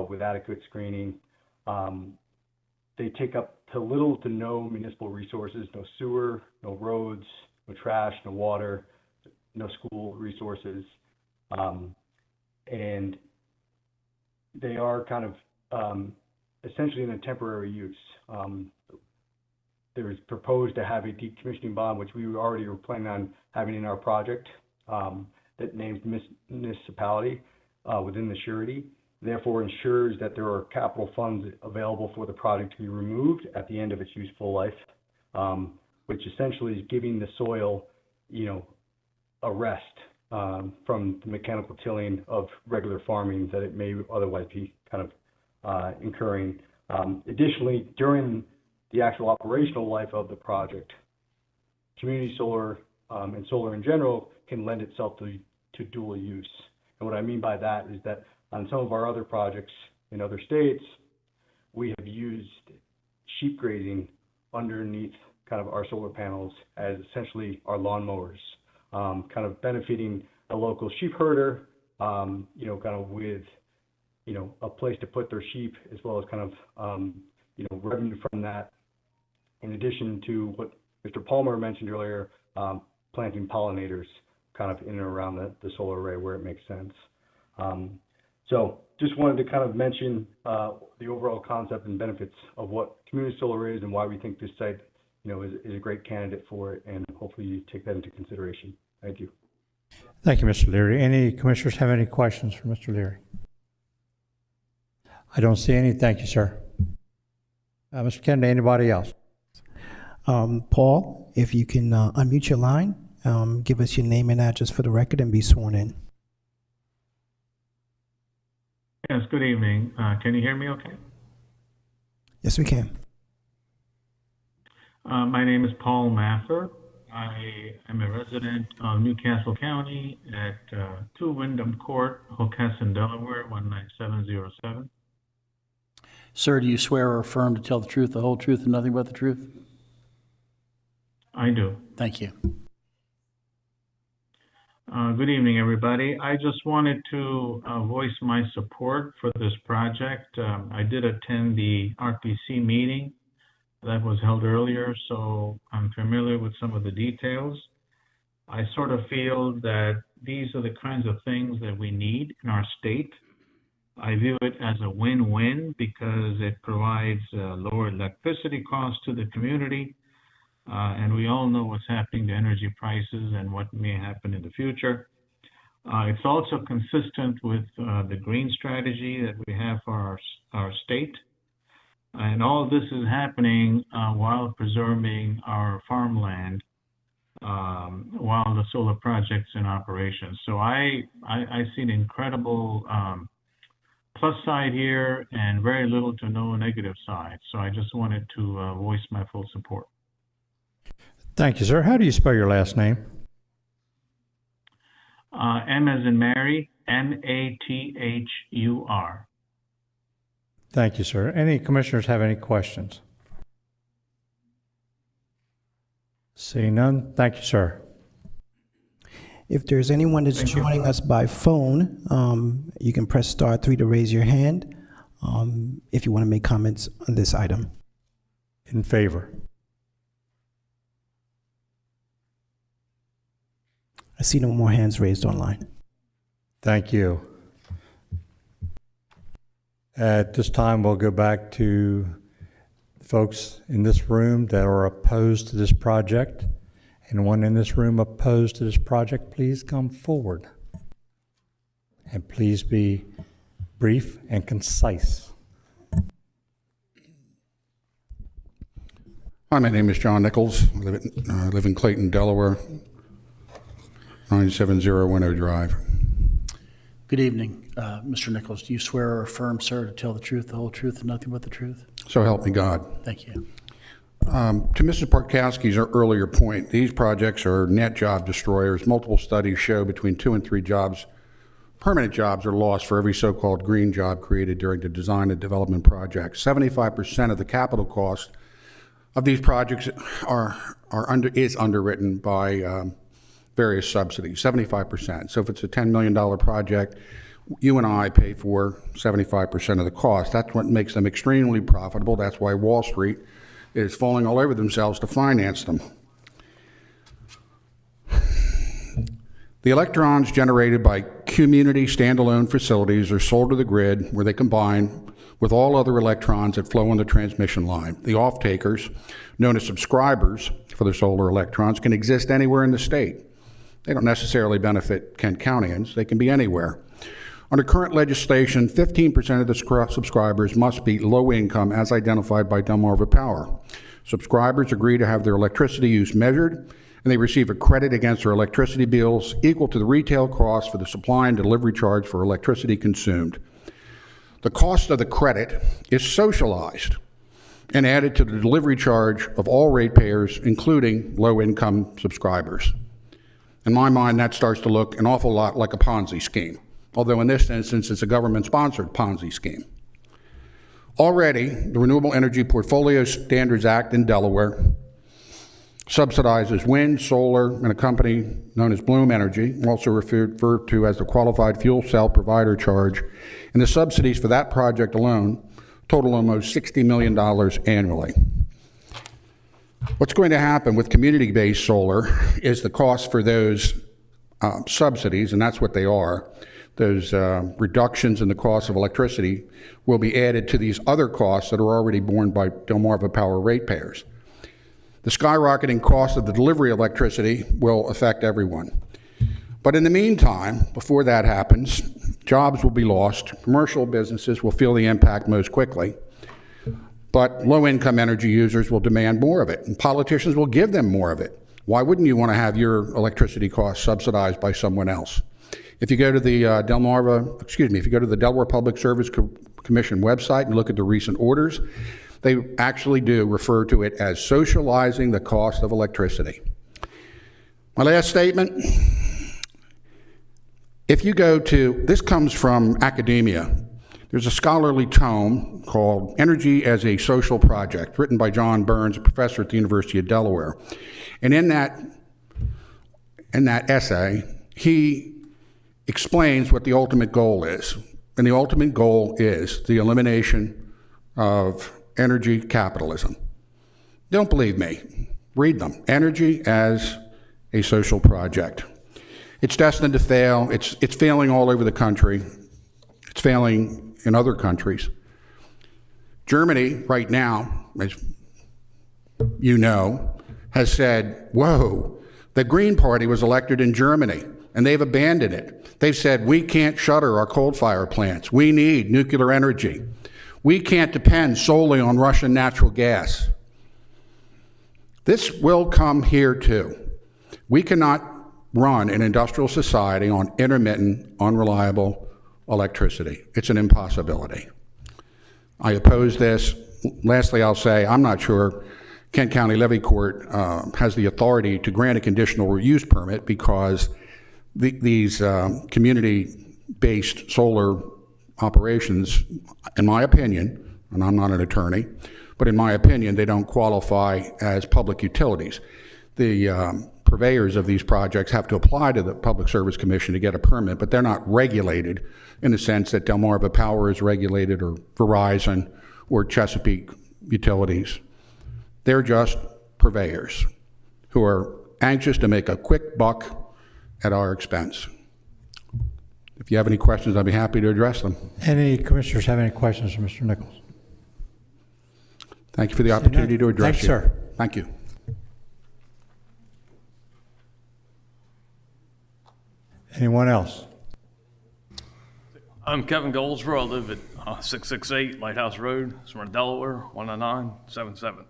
Speaker 22: with adequate screening. They take up to little to no municipal resources, no sewer, no roads, no trash, no water, no school resources. And they are kind of essentially in a temporary use. There is proposed to have a decommissioning bond, which we already were planning on having in our project, that names municipality within the surety, therefore ensures that there are capital funds available for the project to be removed at the end of its useful life, which essentially is giving the soil, a rest from the mechanical tilling of regular farming that it may otherwise be kind of incurring. Additionally, during the actual operational life of the project, community solar and solar in general can lend itself to dual use. And what I mean by that is that on some of our other projects in other states, we have used sheep grazing underneath kind of our solar panels as essentially our lawnmowers, kind of benefiting a local sheep herder, kind of with, a place to put their sheep, as well as kind of, revenue from that. In addition to what Mr. Palmer mentioned earlier, planting pollinators kind of in and around the solar array where it makes sense. So just wanted to kind of mention the overall concept and benefits of what community solar is and why we think this site, is a great candidate for it, and hopefully you take that into consideration. Thank you.
Speaker 3: Thank you, Mr. Leary. Any commissioners have any questions for Mr. Leary? I don't see any. Thank you, sir. Mr. Kennedy, anybody else?
Speaker 2: Paul, if you can unmute your line, give us your name and address for the record and be sworn in.
Speaker 12: Yes, good evening. Can you hear me okay?
Speaker 2: Yes, we can.
Speaker 12: My name is Paul Mather. I am a resident of Newcastle County at 2 Wyndham Court, Hocassin, Delaware, 19707.
Speaker 20: Sir, do you swear or affirm to tell the truth, the whole truth, and nothing but the truth?
Speaker 12: I do.
Speaker 20: Thank you.
Speaker 12: Good evening, everybody. I just wanted to voice my support for this project. I did attend the RPC meeting that was held earlier, so I'm familiar with some of the details. I sort of feel that these are the kinds of things that we need in our state. I view it as a win-win because it provides lower electricity costs to the community. And we all know what's happening to energy prices and what may happen in the future. It's also consistent with the green strategy that we have for our state. And all of this is happening while preserving our farmland while the solar project's in operation. So I see an incredible plus side here and very little to no negative side. So I just wanted to voice my full support.
Speaker 3: Thank you, sir. How do you spell your last name?
Speaker 12: M as in Mary, Mathur.
Speaker 3: Thank you, sir. Any commissioners have any questions? Seeing none, thank you, sir.
Speaker 2: If there's anyone that's joining us by phone, you can press *3 to raise your hand if you want to make comments on this item.
Speaker 3: In favor.
Speaker 2: I see no more hands raised online.
Speaker 3: Thank you. At this time, we'll go back to folks in this room that are opposed to this project. Anyone in this room opposed to this project, please come forward. And please be brief and concise.
Speaker 13: Hi, my name is John Nichols. I live in Clayton, Delaware, 97010 Drive.
Speaker 20: Good evening, Mr. Nichols. Do you swear or affirm, sir, to tell the truth, the whole truth, and nothing but the truth?
Speaker 13: So help me God.
Speaker 20: Thank you.
Speaker 13: To Mrs. Parkowski's earlier point, these projects are net job destroyers. Multiple studies show between 2 and 3 jobs, permanent jobs, are lost for every so-called green job created during the design and development project. 75% of the capital cost of these projects is underwritten by various subsidies, 75%. So if it's a $10 million project, you and I pay for 75% of the cost. That's what makes them extremely profitable. That's why Wall Street is falling all over themselves to finance them. The electrons generated by community standalone facilities are sold to the grid, where they combine with all other electrons that flow on the transmission line. The off-takers, known as subscribers for the solar electrons, can exist anywhere in the state. They don't necessarily benefit Kent Countyans. They can be anywhere. Under current legislation, 15% of the subscribers must be low income as identified by Delmarva Power. Subscribers agree to have their electricity use measured, and they receive a credit against their electricity bills equal to the retail cost for the supply and delivery charge for electricity consumed. The cost of the credit is socialized and added to the delivery charge of all ratepayers, including low-income subscribers. In my mind, that starts to look an awful lot like a Ponzi scheme, although in this instance, it's a government-sponsored Ponzi scheme. Already, the Renewable Energy Portfolio Standards Act in Delaware subsidizes wind, solar, and a company known as Bloom Energy, also referred to as the Qualified Fuel Cell Provider Charge, and the subsidies for that project alone total almost $60 million annually. What's going to happen with community-based solar is the cost for those subsidies, and that's what they are, those reductions in the cost of electricity will be added to these other costs that are already borne by Delmarva Power ratepayers. The skyrocketing cost of the delivery of electricity will affect everyone. But in the meantime, before that happens, jobs will be lost, commercial businesses will feel the impact most quickly, but low-income energy users will demand more of it, and politicians will give them more of it. Why wouldn't you want to have your electricity costs subsidized by someone else? If you go to the if you go to the Delaware Public Service Commission website and look at the recent orders, they actually do refer to it as socializing the cost of electricity. My last statement, if you go to, this comes from academia. There's a scholarly tome called Energy as a Social Project, written by John Burns, a professor at the University of Delaware. And in that essay, he explains what the ultimate goal is. And the ultimate goal is the elimination of energy capitalism. Don't believe me. Read them. Energy as a Social Project. It's destined to fail. It's failing all over the country. It's failing in other countries. Germany, right now, as you know, has said, whoa, the Green Party was elected in Germany, and they've abandoned it. They've said, we can't shutter our coal-fired plants. We need nuclear energy. We can't depend solely on Russian natural gas. This will come here too. We cannot run an industrial society on intermittent, unreliable electricity. It's an impossibility. I oppose this. Lastly, I'll say I'm not sure Kent County Levy Court has the authority to grant a conditional use permit because these community-based solar operations, in my opinion, and I'm not an attorney, but in my opinion, they don't qualify as public utilities. the purveyors of these projects have to apply to the Public Service Commission to get a permit, but they're not regulated in the sense that Delmarva Power is regulated, or Verizon, or Chesapeake Utilities. They're just purveyors who are anxious to make a quick buck at our expense. If you have any questions, I'd be happy to address them.
Speaker 3: Any commissioners have any questions for Mr. Nichols?
Speaker 13: Thank you for the opportunity to address
Speaker 3: Thanks,
Speaker 13: you.
Speaker 3: sir.
Speaker 13: Thank you.
Speaker 3: Anyone else?
Speaker 7: I'm Kevin Goldsboro. I live at 668 Lighthouse Road, Smyrna, Delaware, 19977.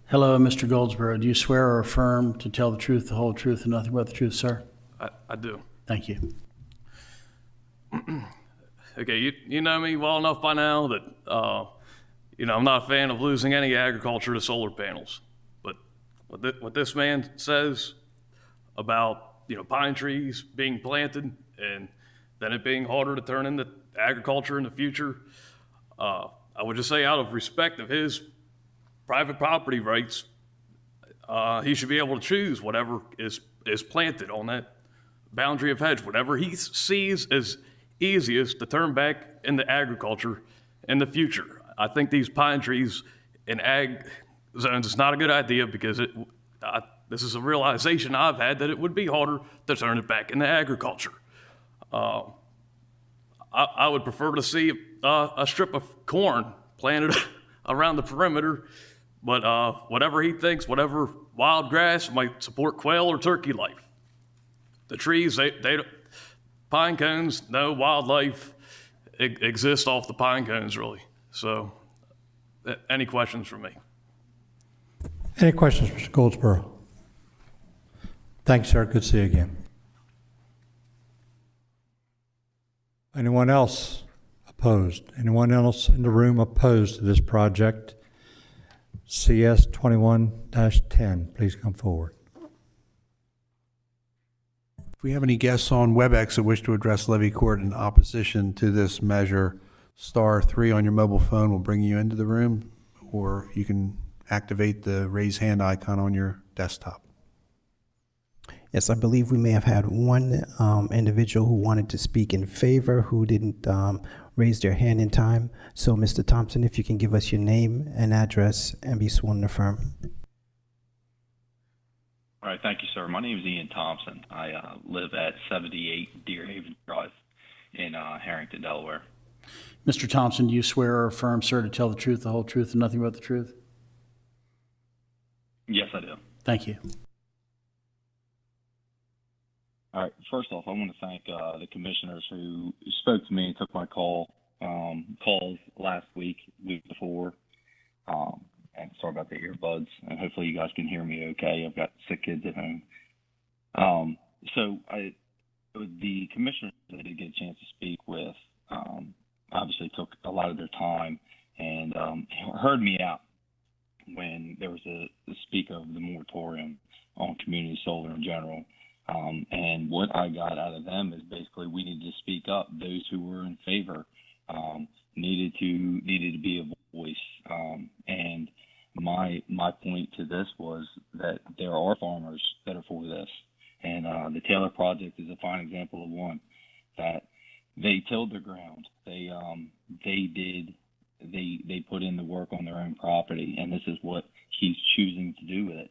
Speaker 20: Hello, Mr. Goldsboro. Do you swear or affirm to tell the truth, the whole truth, and nothing but the truth, sir?
Speaker 7: I do.
Speaker 20: Thank you.
Speaker 7: Okay, you know me well enough by now that, I'm not a fan of losing any agriculture to solar panels. But what this man says about, pine trees being planted and then it being harder to turn into agriculture in the future, I would just say, out of respect of his private property rights, he should be able to choose whatever is planted on that boundary of hedge, whatever he sees as easiest to turn back into agriculture in the future. I think these pine trees in ag zones is not a good idea, because this is a realization I've had, that it would be harder to turn it back into agriculture. I would prefer to see a strip of corn planted around the perimeter, but whatever he thinks, whatever wild grass might support quail or turkey life. The trees, they pine cones, no wildlife exists off the pine cones, really. So, any questions from me?
Speaker 3: Any questions, Mr. Goldsboro? Thanks, sir. Good to see you again. Anyone else opposed? Anyone else in the room opposed to this project? CS 21-10, please come forward.
Speaker 4: If we have any guests on WebEx that wish to address Levy Court in opposition to this measure, *3 on your mobile phone will bring you into the room, or you can activate the raise hand icon on your desktop.
Speaker 2: Yes, I believe we may have had one individual who wanted to speak in favor who didn't raise their hand in time. So, Mr. Thompson, if you can give us your name and address and be sworn in affirm.
Speaker 14: All right, thank you, sir. My name is Ian Thompson. I live at 78 Deerhaven Drive in Harrington, Delaware.
Speaker 20: Mr. Thompson, do you swear or affirm, sir, to tell the truth, the whole truth, and nothing but the truth?
Speaker 14: Yes, I do.
Speaker 20: Thank you.
Speaker 14: All right, first off, I want to thank the commissioners who spoke to me and took my calls last week before. And sorry about the earbuds, and hopefully you guys can hear me okay. I've got sick kids at home. The commissioners that I did get a chance to speak with obviously took a lot of their time and heard me out when there was a speak of the moratorium on community solar in general. And what I got out of them is basically we needed to speak up. Those who were in favor needed to be a voice. And my point to this was that there are farmers that are for this. And the Taylor Project is a fine example of one that they tilled their ground. They put in the work on their own property, and this is what he's choosing to do with it.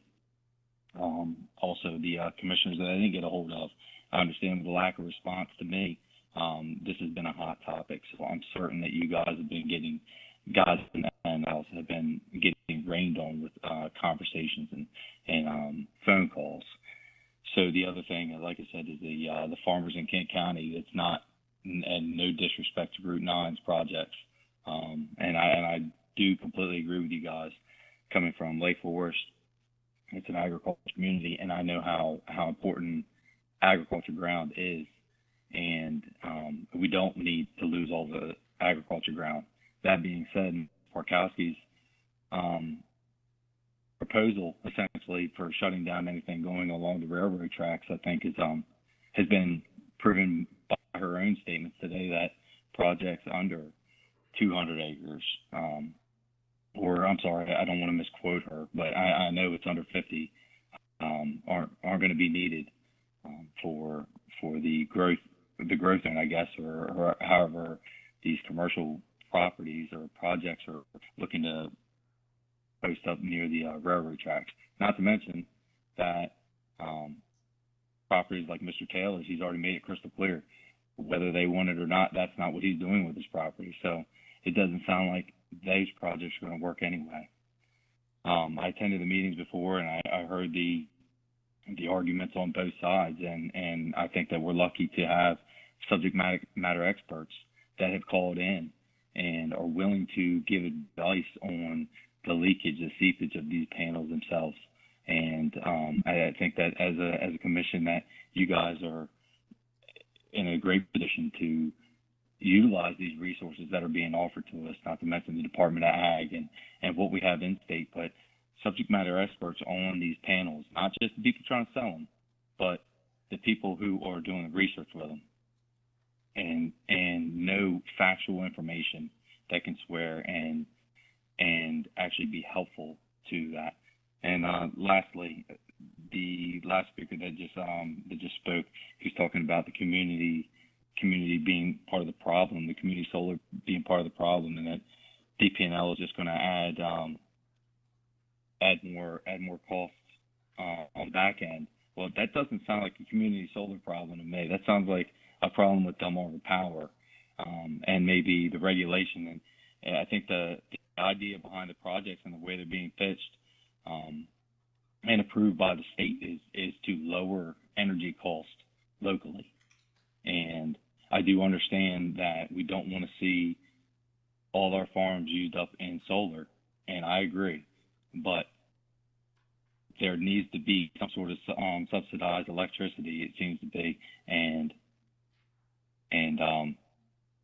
Speaker 14: Also, the commissioners that I didn't get a hold of, I understand with the lack of response to me, this has been a hot topic. So I'm certain that you guys have been getting, guys in the house have been getting rained on with conversations and phone calls. So the other thing, like I said, is the farmers in Kent County. It's not, and no disrespect to Route 9's projects, and I do completely agree with you guys. Coming from Lake Forest, it's an agricultural community, and I know how important agriculture ground is, and we don't need to lose all the agriculture ground. That being said, Parkowski's proposal essentially for shutting down anything going along the railroad tracks, I think, has been proven by her own statements today that projects under 200 acres, or I'm sorry, I don't want to misquote her, but I know it's under 50, aren't going to be needed for the growth zone, I guess, or however these commercial properties or projects are looking to post up near the railroad tracks. Not to mention that properties like Mr. Taylor's, he's already made it crystal clear. Whether they want it or not, that's not what he's doing with his property. So it doesn't sound like those projects are going to work anyway. I attended the meetings before, and I heard the arguments on both sides, and I think that we're lucky to have subject matter experts that have called in and are willing to give advice on the leakage, the seepage of these panels themselves. And I think that as a commission, that you guys are in a great position to utilize these resources that are being offered to us, not to mention the Department of Ag and what we have in state, but subject matter experts on these panels, not just the people trying to sell them, but the people who are doing the research with them and know factual information that can swear and actually be helpful to that. And lastly, the last speaker that just spoke, he was talking about the community being part of the problem, the community solar being part of the problem, and that DP&L is just going to add more costs on the back end. Well, that doesn't sound like a community solar problem to me. That sounds like a problem with Delmarva Power and maybe the regulation. And I think the idea behind the projects and the way they're being pitched and approved by the state is to lower energy cost locally. And I do understand that we don't want to see all our farms used up in solar, and I agree. But there needs to be some sort of subsidized electricity, it seems to be. And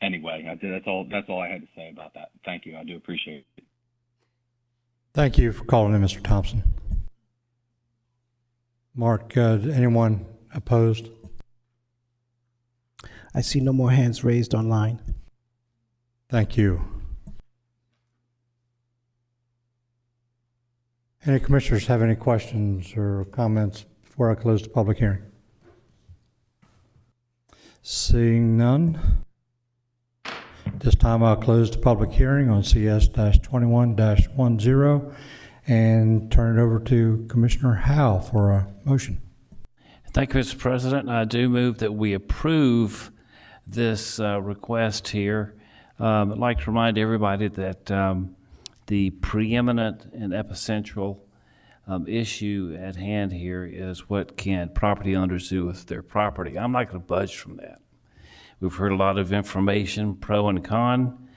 Speaker 14: anyway, that's all I had to say about that. Thank you. I do appreciate it.
Speaker 3: Thank you for calling in, Mr. Thompson. Mark, anyone opposed?
Speaker 2: I see no more hands raised online.
Speaker 3: Thank you. Any commissioners have any questions or comments before I close the public hearing? Seeing none, this time I'll close the public hearing on CS-21-10 and turn it over to Commissioner Howell for a motion.
Speaker 5: Thank you, Mr. President. I do move that we approve this request here. I'd like to remind everybody that the preeminent and epicentral issue at hand here is what can property owners do with their property. I'm not going to budge from that. We've heard a lot of information, pro and con.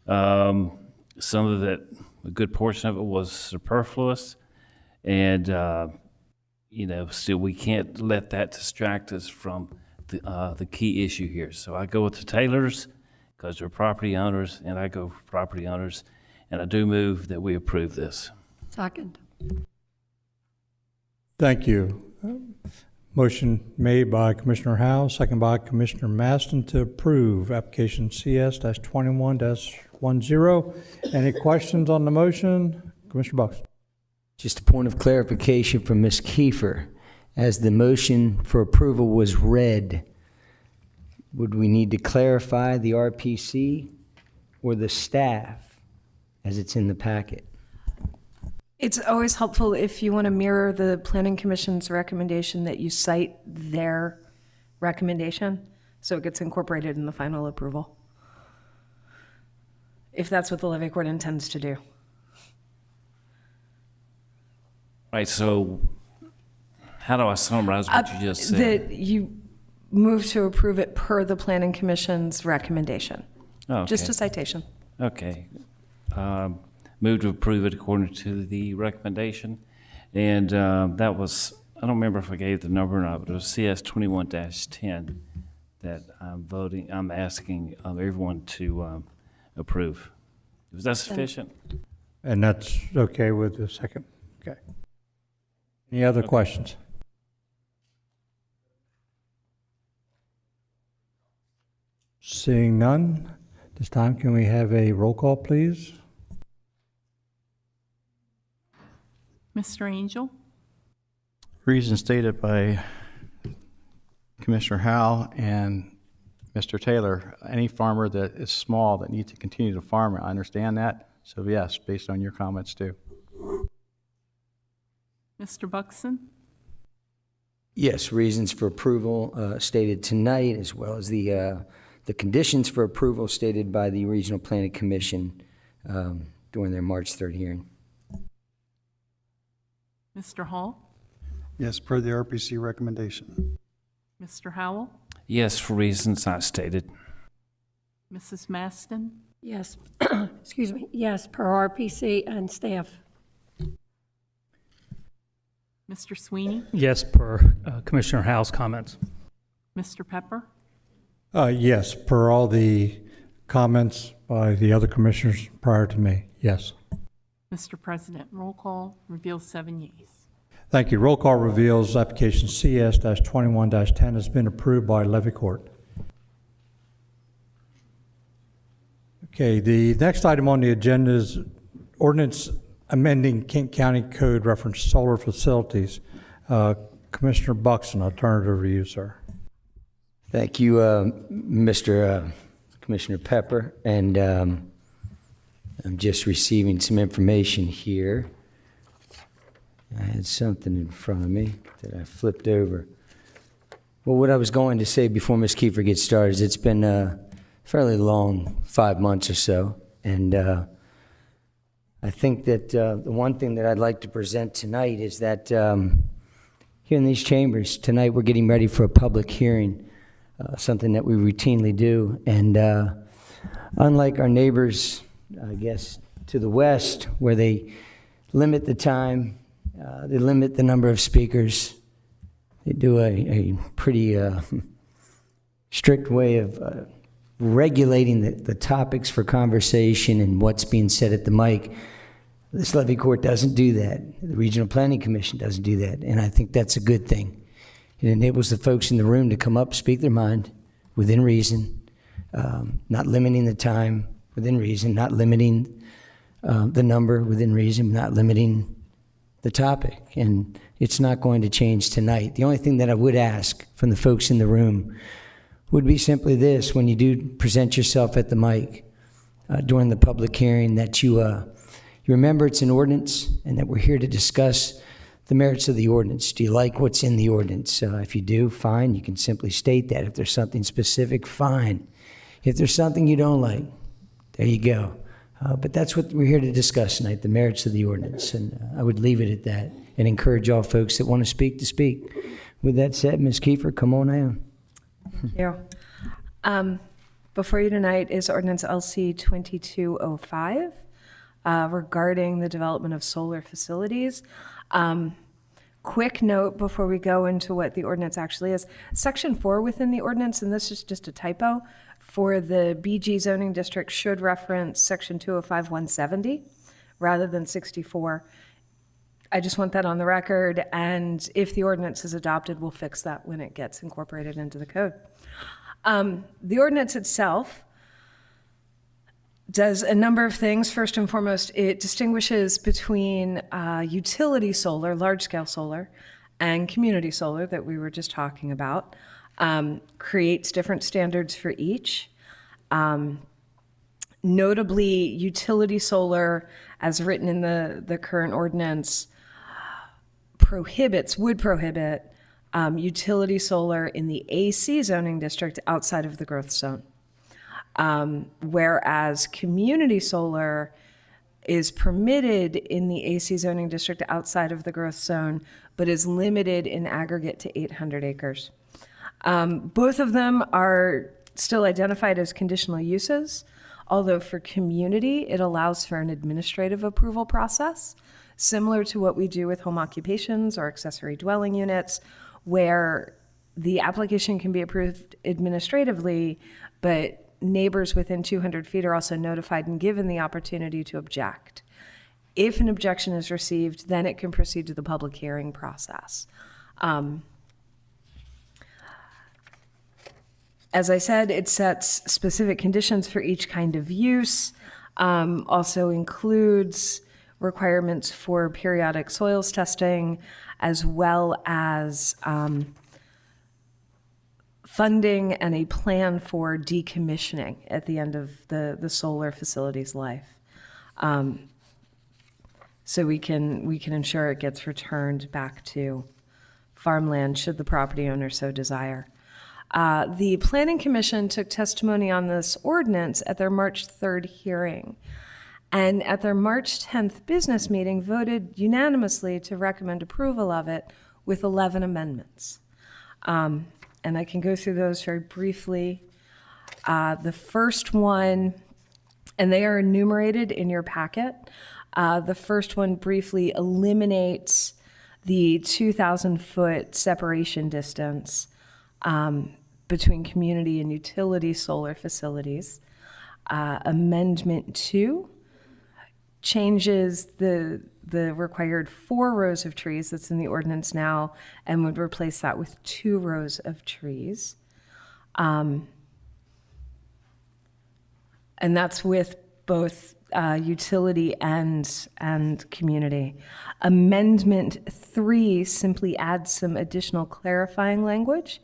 Speaker 5: Some of it, a good portion of it was superfluous, and still we can't let that distract us from the key issue here. So I go with the Taylors because they're property owners, and I go for property owners, and I do move that we approve this.
Speaker 1: Second.
Speaker 3: Thank you. Motion made by Commissioner Howell, second by Commissioner Maston to approve application CS-21-10. Any questions on the motion? Commissioner Bucks.
Speaker 10: Just a point of clarification from Ms. Kiefer. As the motion for approval was read, would we need to clarify the RPC or the staff as it's in the packet?
Speaker 18: It's always helpful if you want to mirror the Planning Commission's recommendation that you cite their recommendation so it gets incorporated in the final approval, if that's what the Levy Court intends to do.
Speaker 5: Right, so how do I summarize what you just said?
Speaker 18: That you move to approve it per the Planning Commission's recommendation.
Speaker 5: Oh, okay.
Speaker 18: Just a citation.
Speaker 5: Okay. Move to approve it according to the recommendation. And that was, I don't remember if I gave the number or not, but it was CS-21-10 that I'm asking everyone to approve. Was that sufficient?
Speaker 3: And that's okay with the second? Okay. Any other questions? Seeing none, this time can we have a roll call, please?
Speaker 1: Mr. Angel?
Speaker 8: Reasons stated by Commissioner Howell and Mr. Taylor. Any farmer that is small that needs to continue to farm, I understand that. So yes, based on your comments too.
Speaker 1: Mr. Buxton?
Speaker 10: Yes, reasons for approval stated tonight, as well as the conditions for approval stated by the Regional Planning Commission during their March 3rd hearing.
Speaker 1: Mr. Hall?
Speaker 9: Yes, per the RPC recommendation.
Speaker 1: Mr. Howell?
Speaker 5: Yes, for reasons I stated.
Speaker 1: Mrs. Maston?
Speaker 23: Yes, excuse me, yes, per RPC and staff.
Speaker 1: Mr. Sweeney?
Speaker 6: Yes, per Commissioner Howell's comments.
Speaker 1: Mr. Pepper?
Speaker 3: Yes, per all the comments by the other commissioners prior to me, yes.
Speaker 1: Mr. President, roll call reveals 7 yeas.
Speaker 3: Thank you. Roll call reveals application CS-21-10 has been approved by Levy Court. Okay, the next item on the agenda is ordinance amending Kent County Code reference solar facilities. Commissioner Buxton, I'll turn it over to you, sir.
Speaker 10: Thank you, Mr. Commissioner Pepper. And I'm just receiving some information here. I had something in front of me that I flipped over. Well, what I was going to say before Ms. Kiefer gets started is it's been a fairly long 5 months or so. And I think that the one thing that I'd like to present tonight is that here in these chambers, tonight we're getting ready for a public hearing, something that we routinely do. And unlike our neighbors, I guess, to the west, where they limit the time, they limit the number of speakers, they do a pretty strict way of regulating the topics for conversation and what's being said at the mic. This Levy Court doesn't do that. The Regional Planning Commission doesn't do that, and I think that's a good thing. It enables the folks in the room to come up, speak their mind within reason, not limiting the time within reason, not limiting the number within reason, not limiting the topic. And it's not going to change tonight. The only thing that I would ask from the folks in the room would be simply this: when you do present yourself at the mic during the public hearing, that you remember it's an ordinance and that we're here to discuss the merits of the ordinance. Do you like what's in the ordinance? If you do, fine, you can simply state that. If there's something specific, fine. If there's something you don't like, there you go. But that's what we're here to discuss tonight, the merits of the ordinance. And I would leave it at that and encourage all folks that want to speak. With that said, Ms. Kiefer, come on down.
Speaker 18: Thank you. Before you tonight is Ordinance LC 2205 regarding the development of solar facilities. Quick note before we go into what the ordinance actually is. Section 4 within the ordinance, and this is just a typo, for the BG zoning district should reference Section 205-170 rather than 64. I just want that on the record, and if the ordinance is adopted, we'll fix that when it gets incorporated into the code. The ordinance itself does a number of things. First and foremost, it distinguishes between utility solar, large-scale solar, and community solar that we were just talking about, creates different standards for each. Notably, utility solar, as written in the current ordinance, would prohibit utility solar in the AC zoning district outside of the growth zone. Whereas community solar is permitted in the AC zoning district outside of the growth zone, but is limited in aggregate to 800 acres. Both of them are still identified as conditional uses, although for community, it allows for an administrative approval process, similar to what we do with home occupations or accessory dwelling units, where the application can be approved administratively, but neighbors within 200 feet are also notified and given the opportunity to object. If an objection is received, then it can proceed to the public hearing process. As I said, it sets specific conditions for each kind of use, also includes requirements for periodic soils testing, as well as funding and a plan for decommissioning at the end of the solar facility's life. So we can ensure it gets returned back to farmland should the property owner so desire. The Planning Commission took testimony on this ordinance at their March 3rd hearing, and at their March 10th business meeting voted unanimously to recommend approval of it with 11 amendments. And I can go through those very briefly. The first one, and they are enumerated in your packet. The first one briefly eliminates the 2,000-foot separation distance between community and utility solar facilities. Amendment 2 changes the required 4 rows of trees that's in the ordinance now and would replace that with 2 rows of trees. And that's with both utility and community. Amendment 3 simply adds some additional clarifying language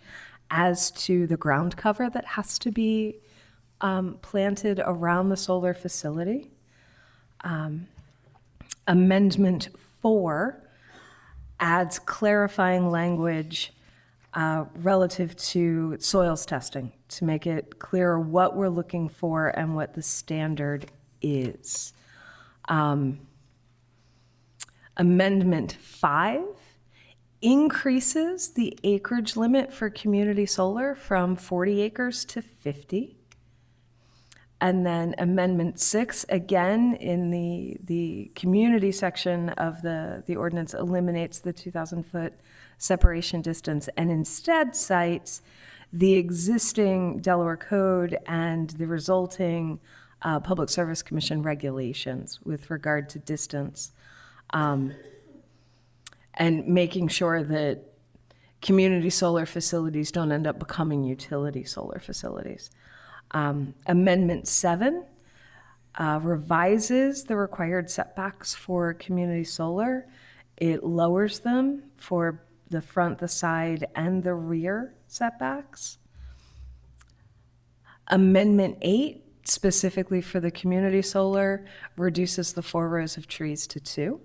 Speaker 18: as to the ground cover that has to be planted around the solar facility. Amendment 4 adds clarifying language relative to soils testing to make it clearer what we're looking for and what the standard is. Amendment 5 increases the acreage limit for community solar from 40 acres to 50. And then Amendment 6, again, in the community section of the ordinance, eliminates the 2,000-foot separation distance and instead cites the existing Delaware Code and the resulting Public Service Commission regulations with regard to distance, and making sure that community solar facilities don't end up becoming utility solar facilities. Amendment 7 revises the required setbacks for community solar. It lowers them for the front, the side, and the rear setbacks. Amendment 8, specifically for the community solar, reduces the 4 rows of trees to 2.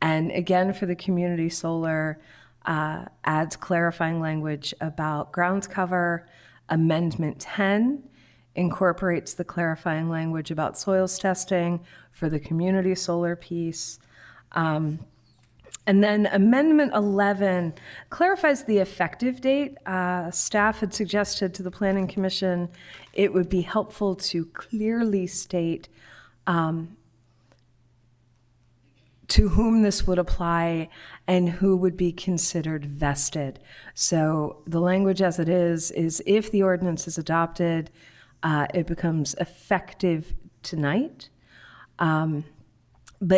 Speaker 18: And again, for the community solar, adds clarifying language about ground cover. Amendment 10 incorporates the clarifying language about soils testing for the community solar piece. And then Amendment 11 clarifies the effective date. Staff had suggested to the Planning Commission it would be helpful to clearly state to whom this would apply and who would be considered vested. So the language as it is if the ordinance is adopted, it becomes effective tonight. But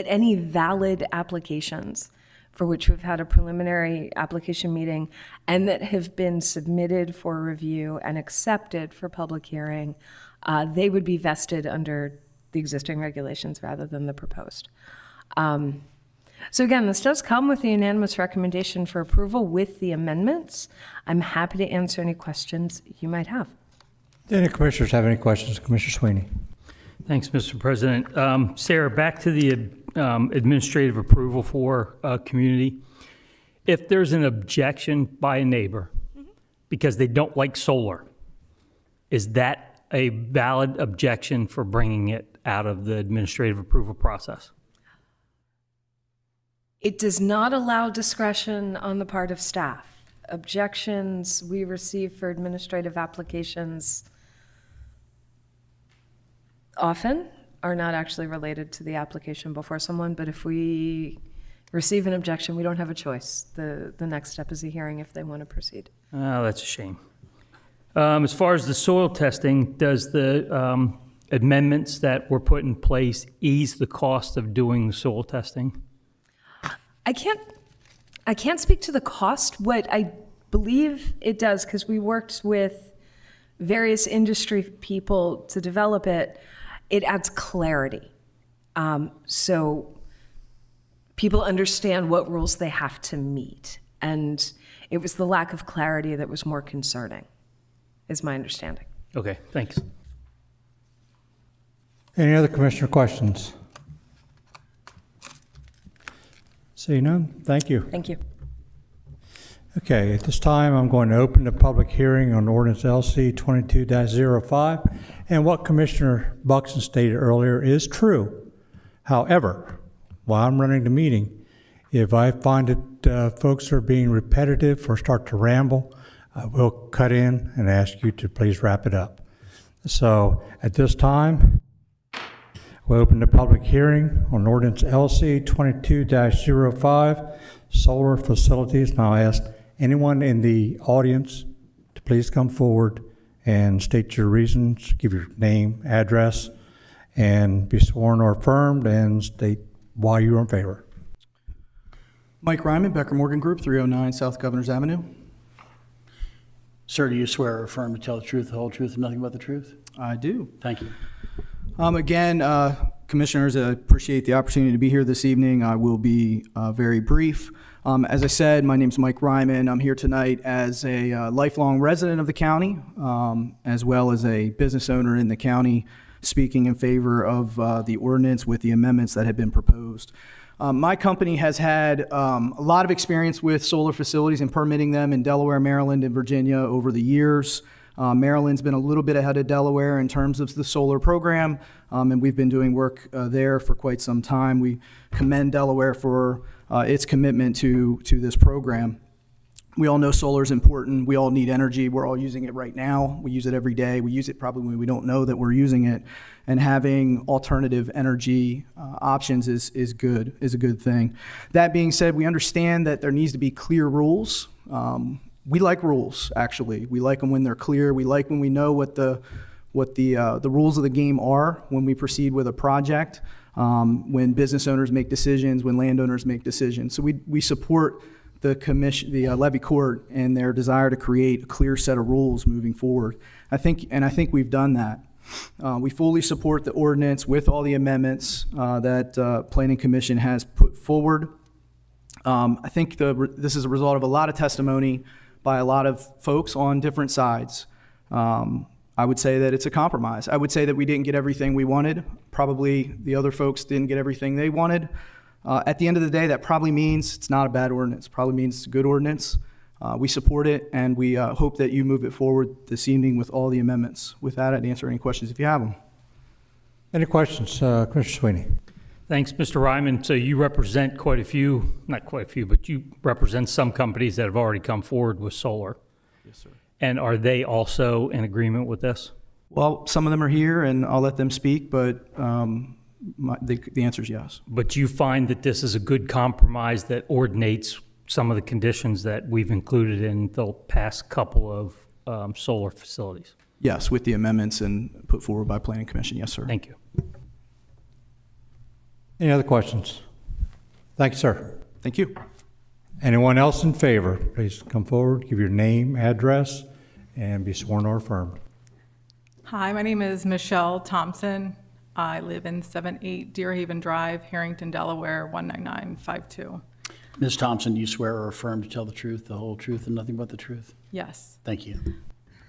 Speaker 18: any valid applications for which we've had a preliminary application meeting and that have been submitted for review and accepted for public hearing, they would be vested under the existing regulations rather than the proposed. So again, this does come with a unanimous recommendation for approval with the amendments. I'm happy to answer any questions you might have.
Speaker 3: Do any commissioners have any questions? Commissioner Sweeney.
Speaker 6: Thanks, Mr. President. Sarah, back to the administrative approval for community. If there's an objection by a neighbor because they don't like solar, is that a valid objection for bringing it out of the administrative approval process?
Speaker 18: It does not allow discretion on the part of staff. Objections we receive for administrative applications often are not actually related to the application before someone, but if we receive an objection, we don't have a choice. The next step is a hearing if they want to proceed.
Speaker 6: Oh, that's a shame. As far as the soil testing, does the amendments that were put in place ease the cost of doing the soil testing?
Speaker 18: I can't speak to the cost. What I believe it does, because we worked with various industry people to develop it, it adds clarity. So people understand what rules they have to meet. And it was the lack of clarity that was more concerning, is my understanding.
Speaker 6: Okay, thanks.
Speaker 3: Any other commissioner questions? Seeing none, thank you.
Speaker 18: Thank you.
Speaker 3: Okay, at this time, I'm going to open the public hearing on ordinance LC 22-05. And what Commissioner Buxton stated earlier is true. However, while I'm running the meeting, if I find that folks are being repetitive or start to ramble, I will cut in and ask you to please wrap it up. So at this time, we'll open the public hearing on ordinance LC 22-05, solar facilities. Now I ask anyone in the audience to please come forward and state your reasons, give your name, address, and be sworn or affirmed, and state why you're in favor.
Speaker 15: Mike Ryman, Becker Morgan Group, 309 South Governors Avenue.
Speaker 20: Sir, do you swear or affirm to tell the truth, the whole truth, and nothing but the truth?
Speaker 15: I do.
Speaker 20: Thank you.
Speaker 15: Again, Commissioners, I appreciate the opportunity to be here this evening. I will be very brief. As I said, my name is Mike Ryman. I'm here tonight as a lifelong resident of the county, as well as a business owner in the county, speaking in favor of the ordinance with the amendments that have been proposed. My company has had a lot of experience with solar facilities and permitting them in Delaware, Maryland, and Virginia over the years. Maryland's been a little bit ahead of Delaware in terms of the solar program, and we've been doing work there for quite some time. We commend Delaware for its commitment to this program. We all know solar is important. We all need energy. We're all using it right now. We use it every day. We use it probably when we don't know that we're using it. And having alternative energy options is a good thing. That being said, we understand that there needs to be clear rules. We like rules, actually. We like them when they're clear. We like when we know what the rules of the game are when we proceed with a project, when business owners make decisions, when landowners make decisions. So we support the commission, the Levy Court, and their desire to create a clear set of rules moving forward. I think we've done that. We fully support the ordinance with all the amendments that Planning Commission has put forward. I think this is a result of a lot of testimony by a lot of folks on different sides. I would say that it's a compromise. I would say that we didn't get everything we wanted. Probably the other folks didn't get everything they wanted. At the end of the day, that probably means it's not a bad ordinance. Probably means it's a good ordinance. We support it, and we hope that you move it forward this evening with all the amendments. With that, I'd answer any questions if you have them.
Speaker 3: Any questions, Commissioner Sweeney?
Speaker 6: Thanks, Mr. Ryman. So you represent quite a few, not quite a few, but you represent some companies that have already come forward with solar.
Speaker 15: Yes, sir.
Speaker 6: And are they also in agreement with this?
Speaker 15: Well, some of them are here, and I'll let them speak, but the answer is yes.
Speaker 6: But you find that this is a good compromise that ordinates some of the conditions that we've included in the past couple of solar facilities?
Speaker 15: Yes, with the amendments and put forward by Planning Commission. Yes, sir.
Speaker 6: Thank you.
Speaker 3: Any other questions? Thank you, sir.
Speaker 15: Thank you.
Speaker 3: Anyone else in favor? Please come forward, give your name, address, and be sworn or affirmed.
Speaker 16: Hi, my name is Michelle Thompson. I live in 78 Deerhaven Drive, Harrington, Delaware, 19952.
Speaker 20: Ms. Thompson, do you swear or affirm to tell the truth, the whole truth, and nothing but the truth?
Speaker 16: Yes.
Speaker 20: Thank you.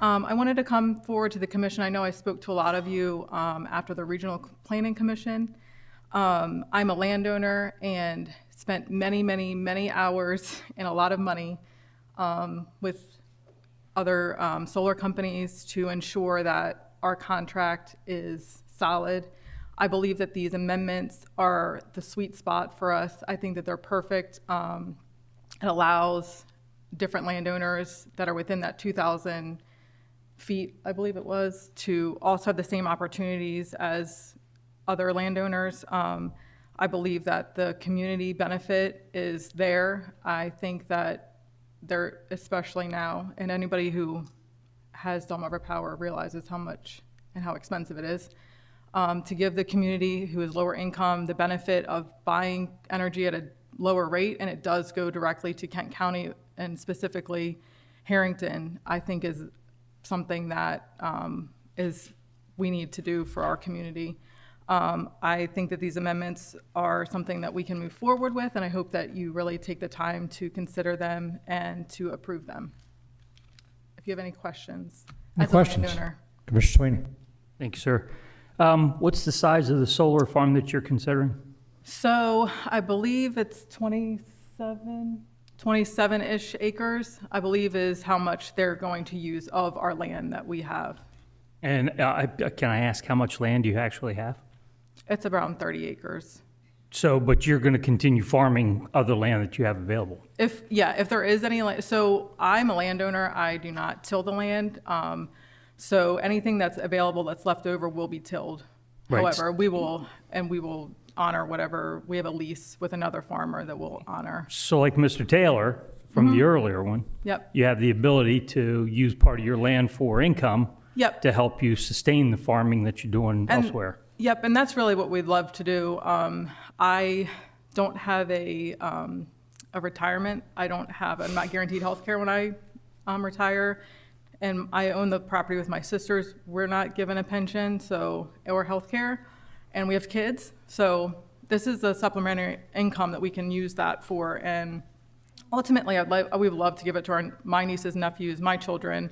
Speaker 16: I wanted to come forward to the commission. I know I spoke to a lot of you after the Regional Planning Commission. I'm a landowner and spent many hours and a lot of money with other solar companies to ensure that our contract is solid. I believe that these amendments are the sweet spot for us. I think that they're perfect. It allows different landowners that are within that 2,000 feet, I believe it was, to also have the same opportunities as other landowners. I believe that the community benefit is there. I think that they're, especially now, and anybody who has Delmarva Power realizes how much and how expensive it is, to give the community who is lower income the benefit of buying energy at a lower rate, and it does go directly to Kent County and specifically Harrington, I think is something that we need to do for our community. I think that these amendments are something that we can move forward with, and I hope that you really take the time to consider them and to approve them. If you have any questions.
Speaker 3: Any questions? Commissioner Sweeney.
Speaker 6: Thank you, sir. What's the size of the solar farm that you're considering?
Speaker 16: So I believe it's 27-ish acres, I believe is how much they're going to use of our land that we have.
Speaker 6: And can I ask how much land you actually have?
Speaker 16: It's around 30 acres.
Speaker 6: So, but you're going to continue farming other land that you have available?
Speaker 16: If there is any land, so I'm a landowner, I do not till the land. So anything that's available that's left over will be tilled.
Speaker 6: Right.
Speaker 16: However, we will honor whatever, we have a lease with another farmer that will honor.
Speaker 6: So like Mr. Taylor from the earlier one,
Speaker 16: Yep.
Speaker 6: you have the ability to use part of your land for income
Speaker 16: Yep.
Speaker 6: to help you sustain the farming that you're doing elsewhere.
Speaker 16: Yep, and that's really what we'd love to do. I don't have a retirement. I'm not guaranteed health care when I retire. And I own the property with my sisters. We're not given a pension, or health care, and we have kids. So this is a supplementary income that we can use that for. And ultimately, we would love to give it to my nieces, nephews, my children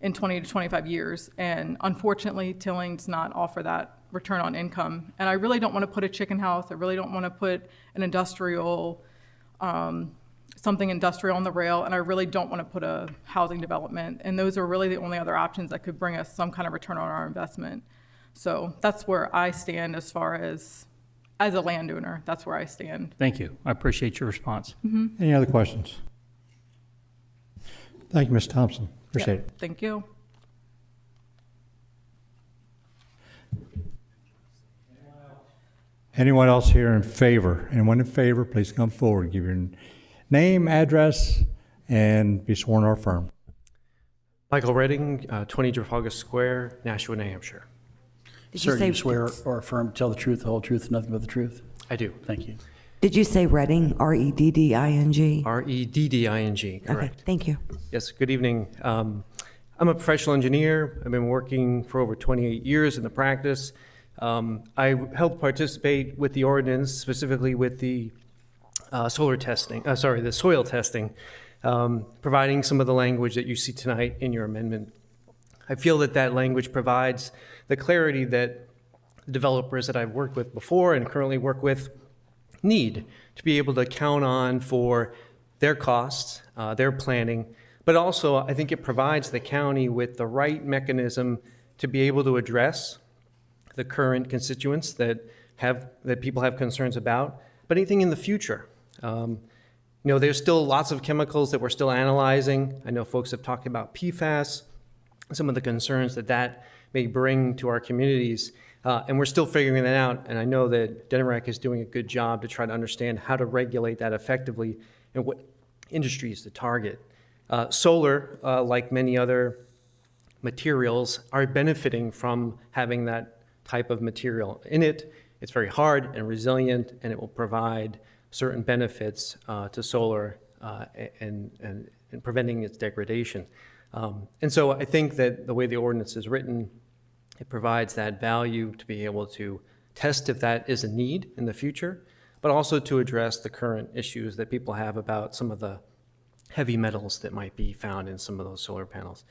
Speaker 16: in 20 to 25 years. And unfortunately, tilling does not offer that return on income. And I really don't want to put a chicken house. I really don't want to put an industrial, something industrial on the rail. And I really don't want to put a housing development. And those are really the only other options that could bring us some kind of return on our investment. So that's where I stand as far as a landowner. That's where I stand.
Speaker 6: Thank you. I appreciate your response.
Speaker 16: Mm-hmm.
Speaker 3: Any other questions? Thank you, Ms. Thompson. Appreciate it.
Speaker 16: Thank you.
Speaker 3: Anyone else here in favor? Anyone in favor, please come forward. Give your name, address, and be sworn to our firm.
Speaker 17: Michael Redding, 20 Trafalgar Square, Nashua, New Hampshire.
Speaker 20: Sir, do you swear or affirm to tell the truth, the whole truth, and nothing but the truth?
Speaker 17: I do.
Speaker 20: Thank you.
Speaker 19: Did you say Redding, R-E-D-D-I-N-G?
Speaker 17: R-E-D-D-I-N-G, correct.
Speaker 19: Okay, thank you.
Speaker 17: Yes, good evening. I'm a professional engineer. I've been working for over 28 years in the practice. I helped participate with the ordinance, specifically with the the soil testing, providing some of the language that you see tonight in your amendment. I feel that language provides the clarity that the developers that I've worked with before and currently work with need to be able to count on for their costs, their planning, but also I think it provides the county with the right mechanism to be able to address the current constituents that people have concerns about, but anything in the future. There's still lots of chemicals that we're still analyzing. I know folks have talked about PFAS, some of the concerns that may bring to our communities. And we're still figuring that out. And I know that DENREC is doing a good job to try to understand how to regulate that effectively and what industries to target. Solar, like many other materials, are benefiting from having that type of material in it. It's very hard and resilient, and it will provide certain benefits to solar and preventing its degradation. And so I think that the way the ordinance is written, it provides that value to be able to test if that is a need in the future, but also to address the current issues that people have about some of the heavy metals that might be found in some of those solar panels.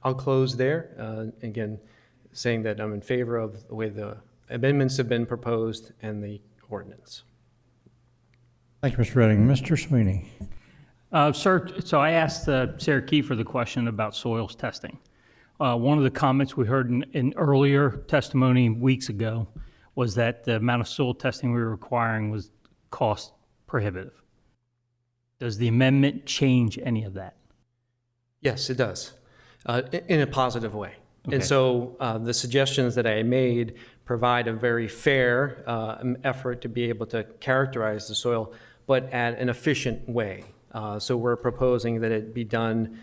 Speaker 17: I'll close there, again, saying that I'm in favor of the way the amendments have been proposed and the ordinance.
Speaker 3: Thank you, Mr. Redding. Mr. Sweeney.
Speaker 6: Sir, so I asked Sarah Kiefer the question about soils testing. One of the comments we heard in earlier testimony weeks ago was that the amount of soil testing we were requiring was cost prohibitive. Does the amendment change any of that?
Speaker 17: Yes, it does, in a positive way.
Speaker 6: Okay.
Speaker 17: And so the suggestions that I made provide a very fair effort to be able to characterize the soil, but at an efficient way. So we're proposing that it be done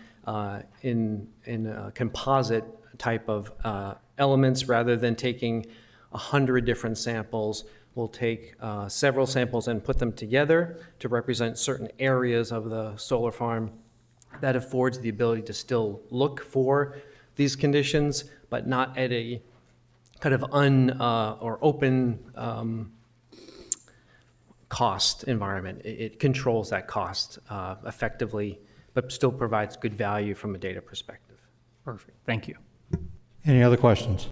Speaker 17: in a composite type of elements rather than taking 100 different samples. We'll take several samples and put them together to represent certain areas of the solar farm. That affords the ability to still look for these conditions, but not at a kind of or open cost environment. It controls that cost effectively, but still provides good value from a data perspective.
Speaker 6: Perfect. Thank you.
Speaker 3: Any other questions?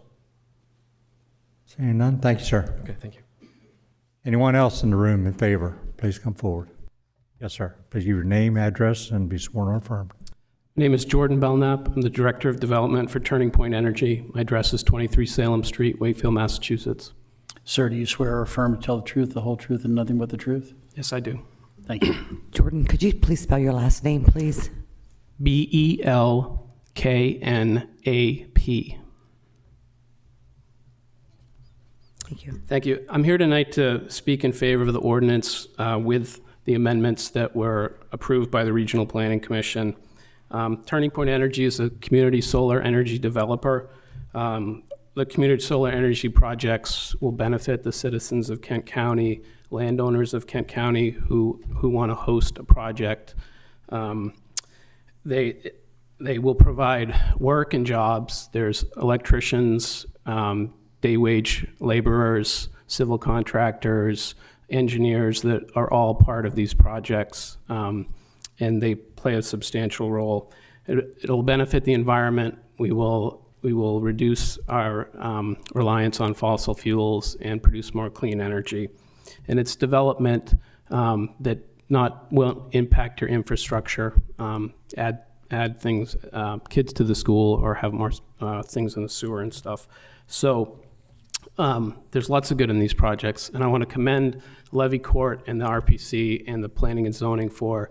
Speaker 3: Seeing none, thank you, sir.
Speaker 17: Okay, thank you.
Speaker 3: Anyone else in the room in favor, please come forward. Yes, sir. Please give your name, address, and be sworn or affirmed.
Speaker 11: My name is Jordan Belknap. I'm the Director of Development for Turning Point Energy. My address is 23 Salem Street, Wakefield, Massachusetts.
Speaker 20: Sir, do you swear or affirm to tell the truth, the whole truth, and nothing but the truth?
Speaker 11: Yes, I do.
Speaker 20: Thank you.
Speaker 19: Jordan, could you please spell your last name, please?
Speaker 11: Belknap.
Speaker 19: Thank you.
Speaker 11: Thank you. I'm here tonight to speak in favor of the ordinance with the amendments that were approved by the Regional Planning Commission. Turning Point Energy is a community solar energy developer. The community solar energy projects will benefit the citizens of Kent County, landowners of Kent County who want to host a project. They will provide work and jobs. There's electricians, day wage laborers, civil contractors, engineers that are all part of these projects, and they play a substantial role. It'll benefit the environment. We will reduce our reliance on fossil fuels and produce more clean energy. And it's development that won't impact your infrastructure, add things, kids to the school, or have more things in the sewer and stuff. So there's lots of good in these projects, and I want to commend Levy Court and the RPC and the Planning and Zoning for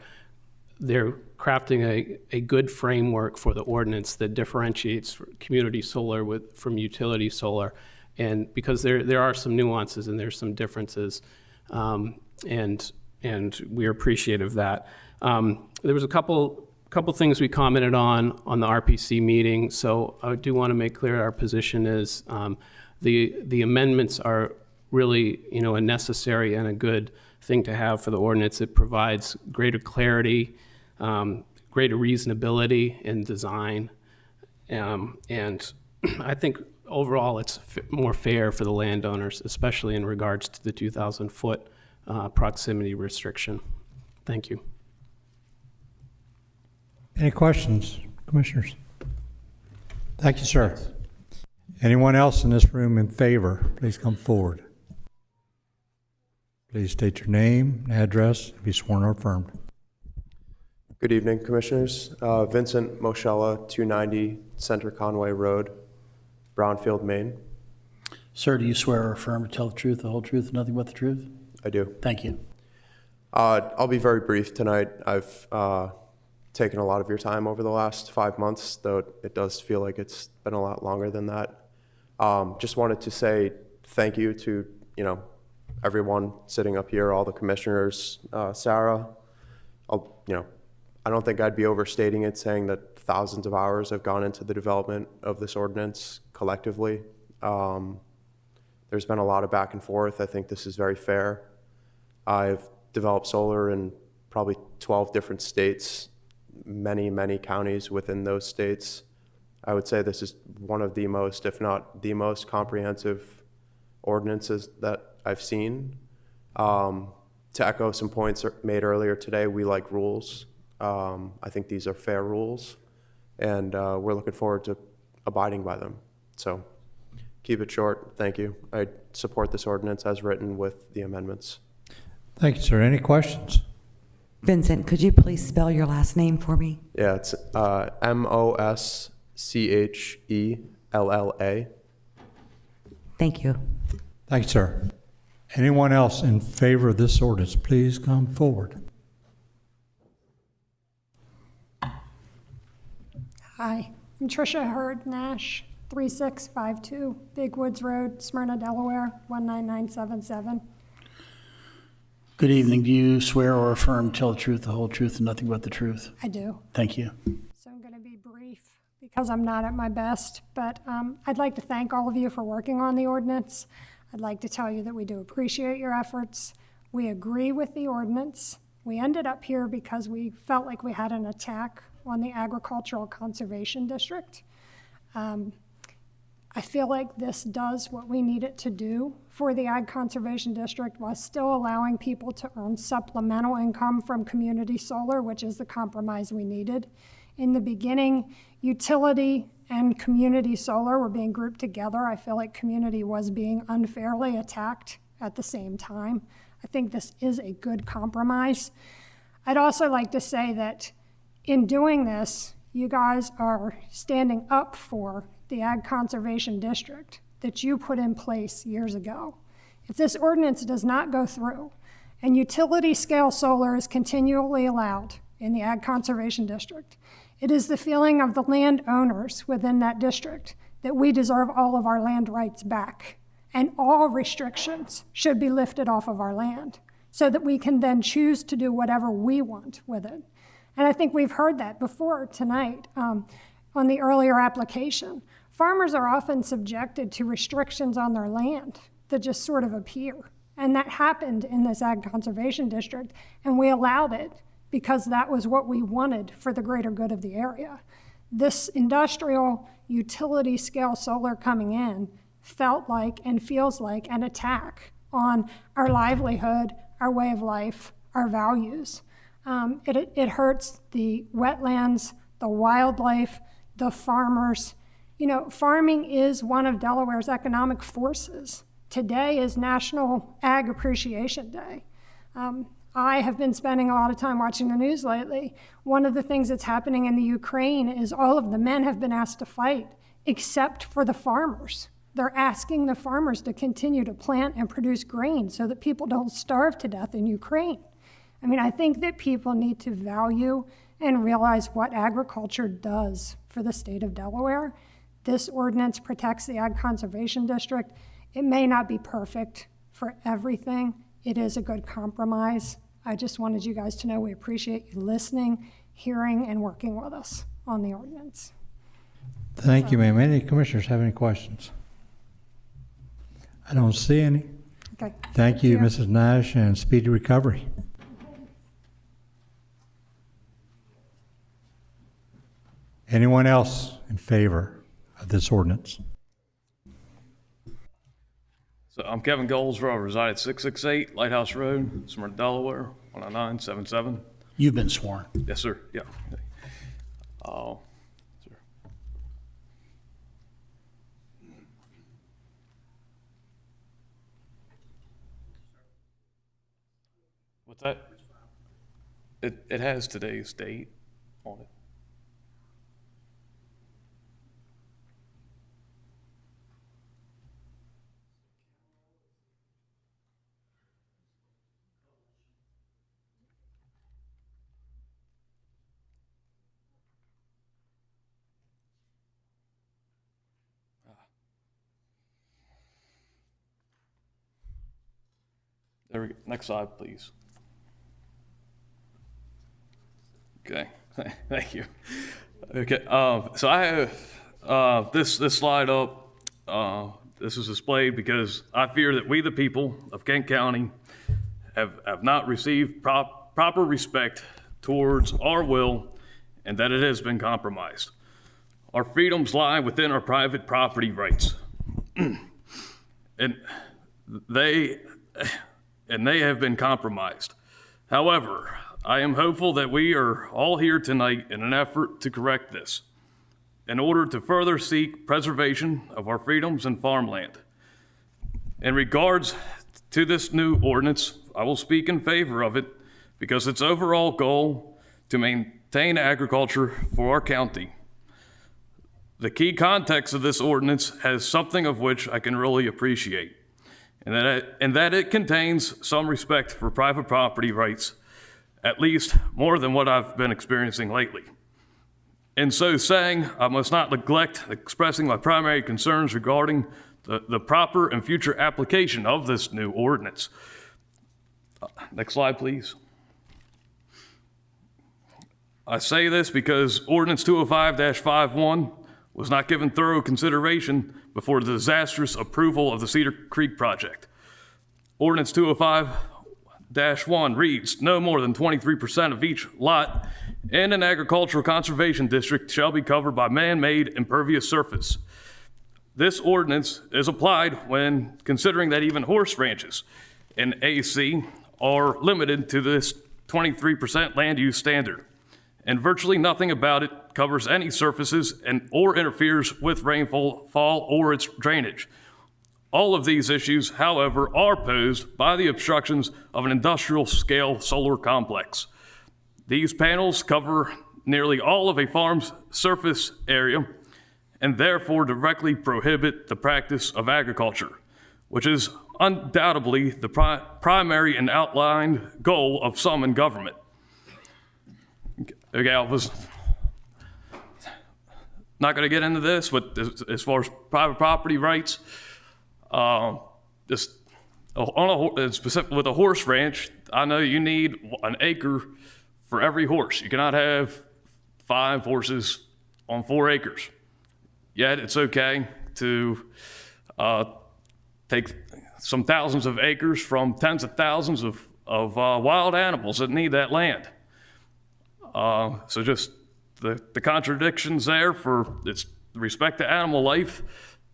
Speaker 11: their crafting a good framework for the ordinance that differentiates community solar from utility solar, and because there are some nuances and there's some differences, and we're appreciative of that. There was a couple things we commented on the RPC meeting, so I do want to make clear our position is the amendments are really, a necessary and a good thing to have for the ordinance. It provides greater clarity, greater reasonability in design, and I think overall it's more fair for the landowners, especially in regards to the 2,000-foot proximity restriction. Thank you.
Speaker 3: Any questions, commissioners? Thank you, sir. Anyone else in this room in favor, please come forward. Please state your name, address, and be sworn or affirmed.
Speaker 21: Good evening, Commissioners. Vincent Moschella, 290 Center Conway Road, Brownfield, Maine.
Speaker 20: Sir, do you swear or affirm to tell the truth, the whole truth, and nothing but the truth?
Speaker 21: I do.
Speaker 20: Thank you.
Speaker 21: I'll be very brief tonight. I've taken a lot of your time over the last 5 months, though it does feel like it's been a lot longer than that. Just wanted to say thank you to, everyone sitting up here, all the commissioners, Sarah. I don't think I'd be overstating it saying that thousands of hours have gone into the development of this ordinance collectively. There's been a lot of back and forth. I think this is very fair. I've developed solar in probably 12 different states, many counties within those states. I would say this is one of the most, if not the most comprehensive ordinances that I've seen. To echo some points made earlier today, we like rules. I think these are fair rules, and we're looking forward to abiding by them. So keep it short. Thank you. I support this ordinance as written with the amendments.
Speaker 3: Thank you, sir. Any questions?
Speaker 19: Vincent, could you please spell your last name for me?
Speaker 21: Yeah, it's Moschella.
Speaker 19: Thank you.
Speaker 3: Thank you, sir. Anyone else in favor of this ordinance, please come forward.
Speaker 23: Hi, I'm Tricia Hurd Nash, 3652 Big Woods Road, Smyrna, Delaware, 19977.
Speaker 20: Good evening. Do you swear or affirm to tell the truth, the whole truth, and nothing but the truth?
Speaker 23: I do.
Speaker 20: Thank you.
Speaker 23: So I'm going to be brief because I'm not at my best, but I'd like to thank all of you for working on the ordinance. I'd like to tell you that we do appreciate your efforts. We agree with the ordinance. We ended up here because we felt like we had an attack on the Agricultural Conservation District. I I feel like this does what we need it to do for the Ag Conservation District while still allowing people to earn supplemental income from community solar, which is the compromise we needed. In the beginning, utility and community solar were being grouped together. I feel like community was being unfairly attacked at the same time. I think this is a good compromise. I'd also like to say that in doing this, you guys are standing up for the Ag Conservation District that you put in place years ago. If this ordinance does not go through and utility scale solar is continually allowed in the Ag Conservation District, it is the feeling of the landowners within that district that we deserve all of our land rights back, and all restrictions should be lifted off of our land so that we can then choose to do whatever we want with it. And I think we've heard that before tonight on the earlier application. Farmers are often subjected to restrictions on their land that just sort of appear. And that happened in this Ag Conservation District, and we allowed it because that was what we wanted for the greater good of the area. This industrial utility scale solar coming in felt like and feels like an attack on our livelihood, our way of life, our values. It hurts the wetlands, the wildlife, the farmers. You know, farming is one of Delaware's economic forces. Today is National Ag Appreciation Day. I have been spending a lot of time watching the news lately. One of the things that's happening in the Ukraine is all of the men have been asked to fight, except for the farmers. They're asking the farmers to continue to plant and produce grain so that people don't starve to death in Ukraine. I mean, I think that people need to value and realize what agriculture does for the state of Delaware. This ordinance protects the Ag Conservation District. It may not be perfect for everything. It is a good compromise. I just wanted you guys to know we appreciate you listening, hearing, and working with us on the ordinance.
Speaker 3: Thank you, ma'am. Any commissioners have any questions? I don't see any.
Speaker 23: Okay.
Speaker 3: Thank you, Mrs. Nash, and speedy recovery. Anyone else in favor of this ordinance?
Speaker 7: So I'm Kevin Goldsborough. I reside at 668 Lighthouse Road, Smyrna, Delaware, 10977.
Speaker 20: You've been sworn.
Speaker 7: Yes, sir. Yeah. Sir. What's that? It has today's date on it. There we go. Next slide, please. Okay, thank you. Okay, so I have this slide up. This is displayed because I fear that we, the people of Kent County, have not received proper respect towards our will, and that it has been compromised. Our freedoms lie within our private property rights, and they have been compromised. However, I am hopeful that we are all here tonight in an effort to correct this, in order to further seek preservation of our freedoms and farmland. In regards to this new ordinance, I will speak in favor of it because its overall goal to maintain agriculture for our county. The key context of this ordinance has something of which I can really appreciate, and that it contains some respect for private property rights, at least more than what I've been experiencing lately. In so saying, I must not neglect expressing my primary concerns regarding the proper and future application of this new ordinance. Next slide, please. I say this because Ordinance 205-51 was not given thorough consideration before the disastrous approval of the Cedar Creek project. Ordinance 205-1 reads, no more than 23% of each lot in an agricultural conservation district shall be covered by man-made impervious surface. This ordinance is applied when considering that even horse ranches in AC are limited to this 23% land use standard, and virtually nothing about it covers any surfaces or interferes with rainfall or its drainage. All of these issues, however, are posed by the obstructions of an industrial-scale solar complex. These panels cover nearly all of a farm's surface area and therefore directly prohibit the practice of agriculture, which is undoubtedly the primary and outlined goal of some in government. Okay, I was not going to get into this, but as far as private property rights, just specific with a horse ranch, I know you need an acre for every horse. You cannot have 5 horses on 4 acres. Yet it's okay to take some thousands of acres from tens of thousands of wild animals that need that land. So just the contradictions there for its respect to animal life,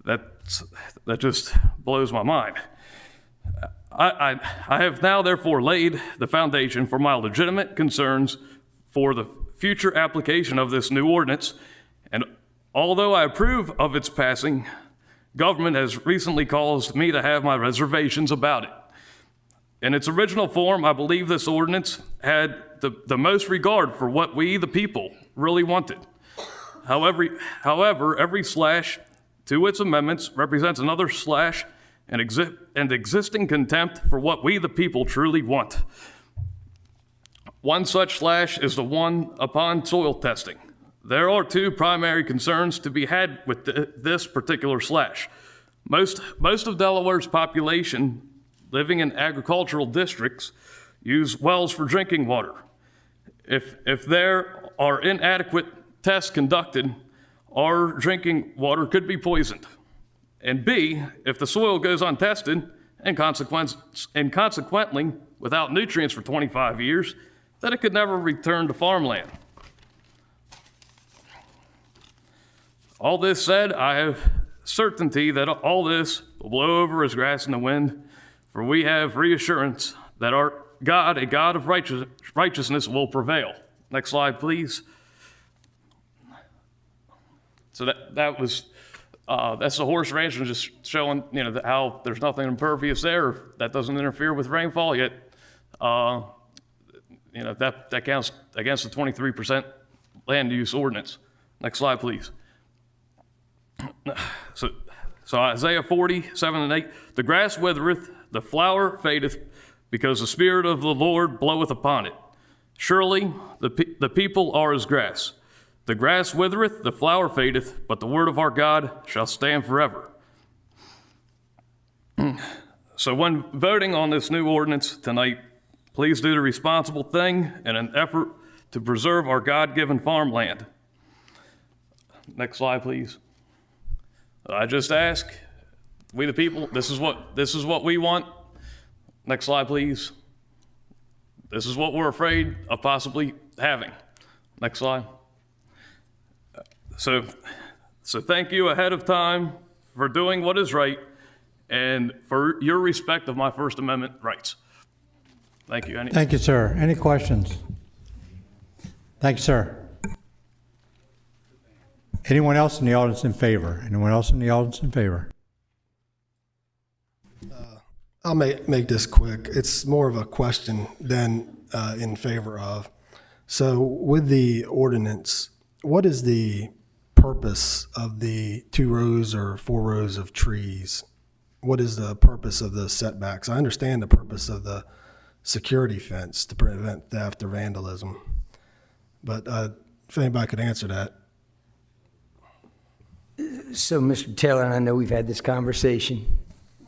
Speaker 7: that just blows my mind. I have now therefore laid the foundation for my legitimate concerns for the future application of this new ordinance, and although I approve of its passing, government has recently caused me to have my reservations about it. In its original form, I believe this ordinance had the most regard for what we, the people, really wanted. However, every slash to its amendments represents another slash and existing contempt for what we, the people, truly want. One such slash is the one upon soil testing. There are 2 primary concerns to be had with this particular slash. Most of Delaware's population living in agricultural districts use wells for drinking water. If there are inadequate tests conducted, our drinking water could be poisoned. And B, if the soil goes untested and consequently without nutrients for 25 years, then it could never return to farmland. All this said, I have certainty that all this will blow over as grass in the wind, for we have reassurance that our God, a God of righteousness, will prevail. Next slide, please. So that was that's the horse ranch, and just showing how there's nothing impervious there that doesn't interfere with rainfall. Yet that counts against the 23% land use ordinance. Next slide, please. So Isaiah 40:7-8, the grass withereth, the flower fadeth, because the Spirit of the Lord bloweth upon it. Surely the people are as grass. The grass withereth, the flower fadeth, but the word of our God shall stand forever. So when voting on this new ordinance tonight, please do the responsible thing in an effort to preserve our God-given farmland. Next slide, please. I just ask, we the people, this is what we want. Next slide, please. This is what we're afraid of possibly having. Next slide. So thank you ahead of time for doing what is right and for your respect of my First Amendment rights. Thank you.
Speaker 3: Thank you, sir. Any questions? Thank you, sir. Anyone else in the audience in favor? Anyone else in the audience in favor?
Speaker 12: I'll make this quick. It's more of a question than in favor of. So with the ordinance, what is the purpose of the 2 rows or 4 rows of trees? What is the purpose of the setbacks? I understand the purpose of the security fence to prevent theft or vandalism, but if anybody could answer that.
Speaker 10: So, Mr. Taylor, and I know we've had this conversation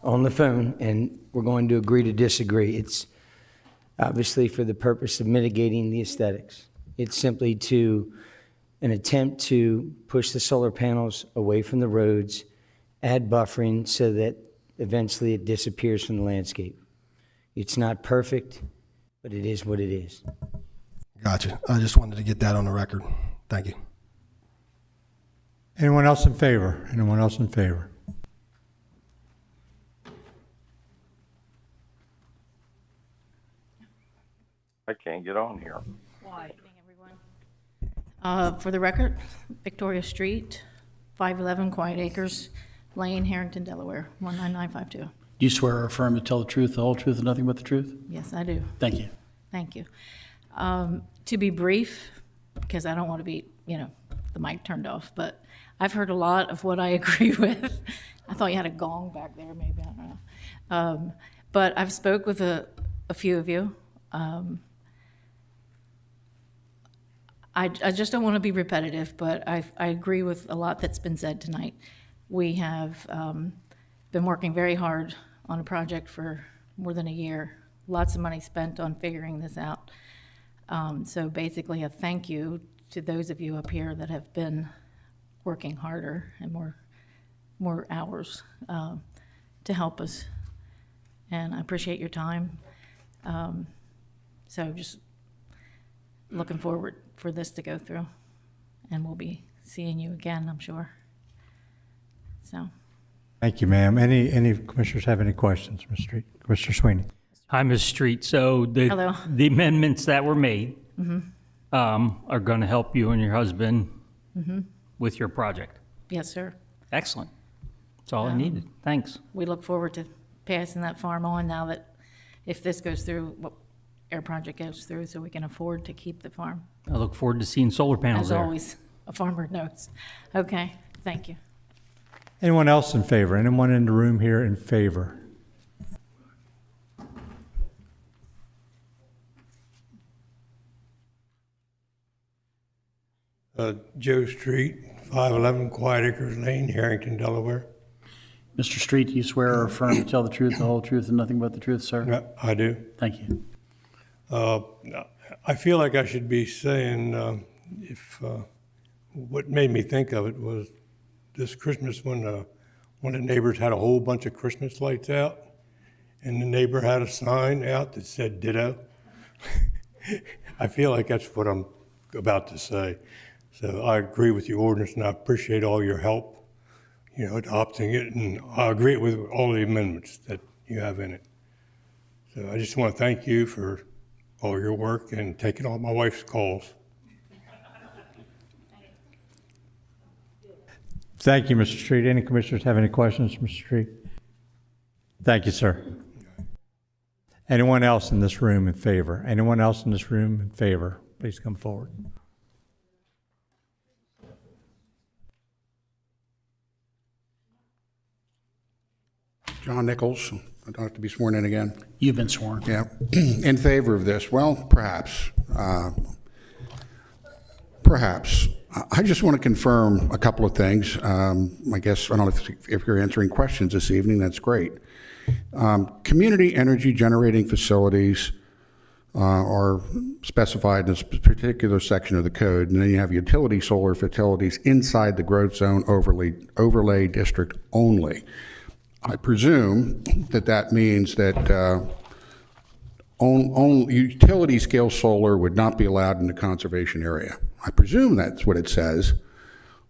Speaker 10: on the phone, and we're going to agree to disagree. It's obviously for the purpose of mitigating the aesthetics. It's simply an attempt to push the solar panels away from the roads, add buffering so that eventually it disappears from the landscape. It's not perfect, but it is what it is.
Speaker 12: Gotcha. I just wanted to get that on the record. Thank you.
Speaker 3: Anyone else in favor? Anyone else in favor?
Speaker 4: I can't get on here.
Speaker 13: Why? For the record, Victoria Street, 511 Quiet Acres Lane, Harrington, Delaware, 19952.
Speaker 20: Do you swear or affirm to tell the truth, the whole truth, and nothing but the truth?
Speaker 13: Yes, I do.
Speaker 20: Thank you.
Speaker 13: Thank you. To be brief, because I don't want to be, the mic turned off, but I've heard a lot of what I agree with. I thought you had a gong back there, maybe, I don't know. But I've spoke with a few of you. I just don't want to be repetitive, but I agree with a lot that's been said tonight. We have been working very hard on a project for more than a year. Lots of money spent on figuring this out. So basically a thank you to those of you up here that have been working harder and more hours to help us. And I appreciate your time. So just looking forward for this to go through, and we'll be seeing you again, I'm sure. So.
Speaker 3: Thank you, ma'am. Any commissioners have any questions, Ms. Street? Commissioner Sweeney.
Speaker 6: Hi, Ms. Street. So
Speaker 13: Hello.
Speaker 6: the amendments that were made
Speaker 13: Mhm.
Speaker 6: Are going to help you and your husband
Speaker 13: Mhm.
Speaker 6: with your project.
Speaker 13: Yes, sir.
Speaker 6: Excellent. That's all I needed. Thanks.
Speaker 13: We look forward to passing that farm on now that if this goes through, our project goes through, so we can afford to keep the farm.
Speaker 6: I look forward to seeing solar panels
Speaker 13: As
Speaker 6: there.
Speaker 13: always, a farmer knows. Okay, thank you.
Speaker 3: Anyone else in favor? Anyone in the room here in favor?
Speaker 22: Joe Street, 511 Quiet Acres Lane, Harrington, Delaware.
Speaker 20: Mr. Street, do you swear or affirm to tell the truth, the whole truth, and nothing but the truth, sir?
Speaker 22: Yeah, I do.
Speaker 20: Thank you.
Speaker 22: I feel like I should be saying what made me think of it was this Christmas when one of the neighbors had a whole bunch of Christmas lights out, and the neighbor had a sign out that said ditto. I feel like that's what I'm about to say. So I agree with the ordinance, and I appreciate all your help, adopting it, and I agree with all the amendments that you have in it. So I just want to thank you for all your work and taking all my wife's calls.
Speaker 3: Thank you, Mr. Street. Any commissioners have any questions, Mr. Street? Thank you, sir. Anyone else in this room in favor? Anyone else in this room in favor? Please come forward.
Speaker 24: John Nichols. I don't have to be sworn in again.
Speaker 20: You've been sworn.
Speaker 24: Yeah. In favor of this? Well, perhaps. Perhaps. I just want to confirm a couple of things. I guess, I don't know if you're answering questions this evening, that's great. Community energy generating facilities are specified in this particular section of the code, and then you have utility solar facilities inside the growth zone overlay district only. I presume that means that only utility scale solar would not be allowed in the conservation area. I presume that's what it says,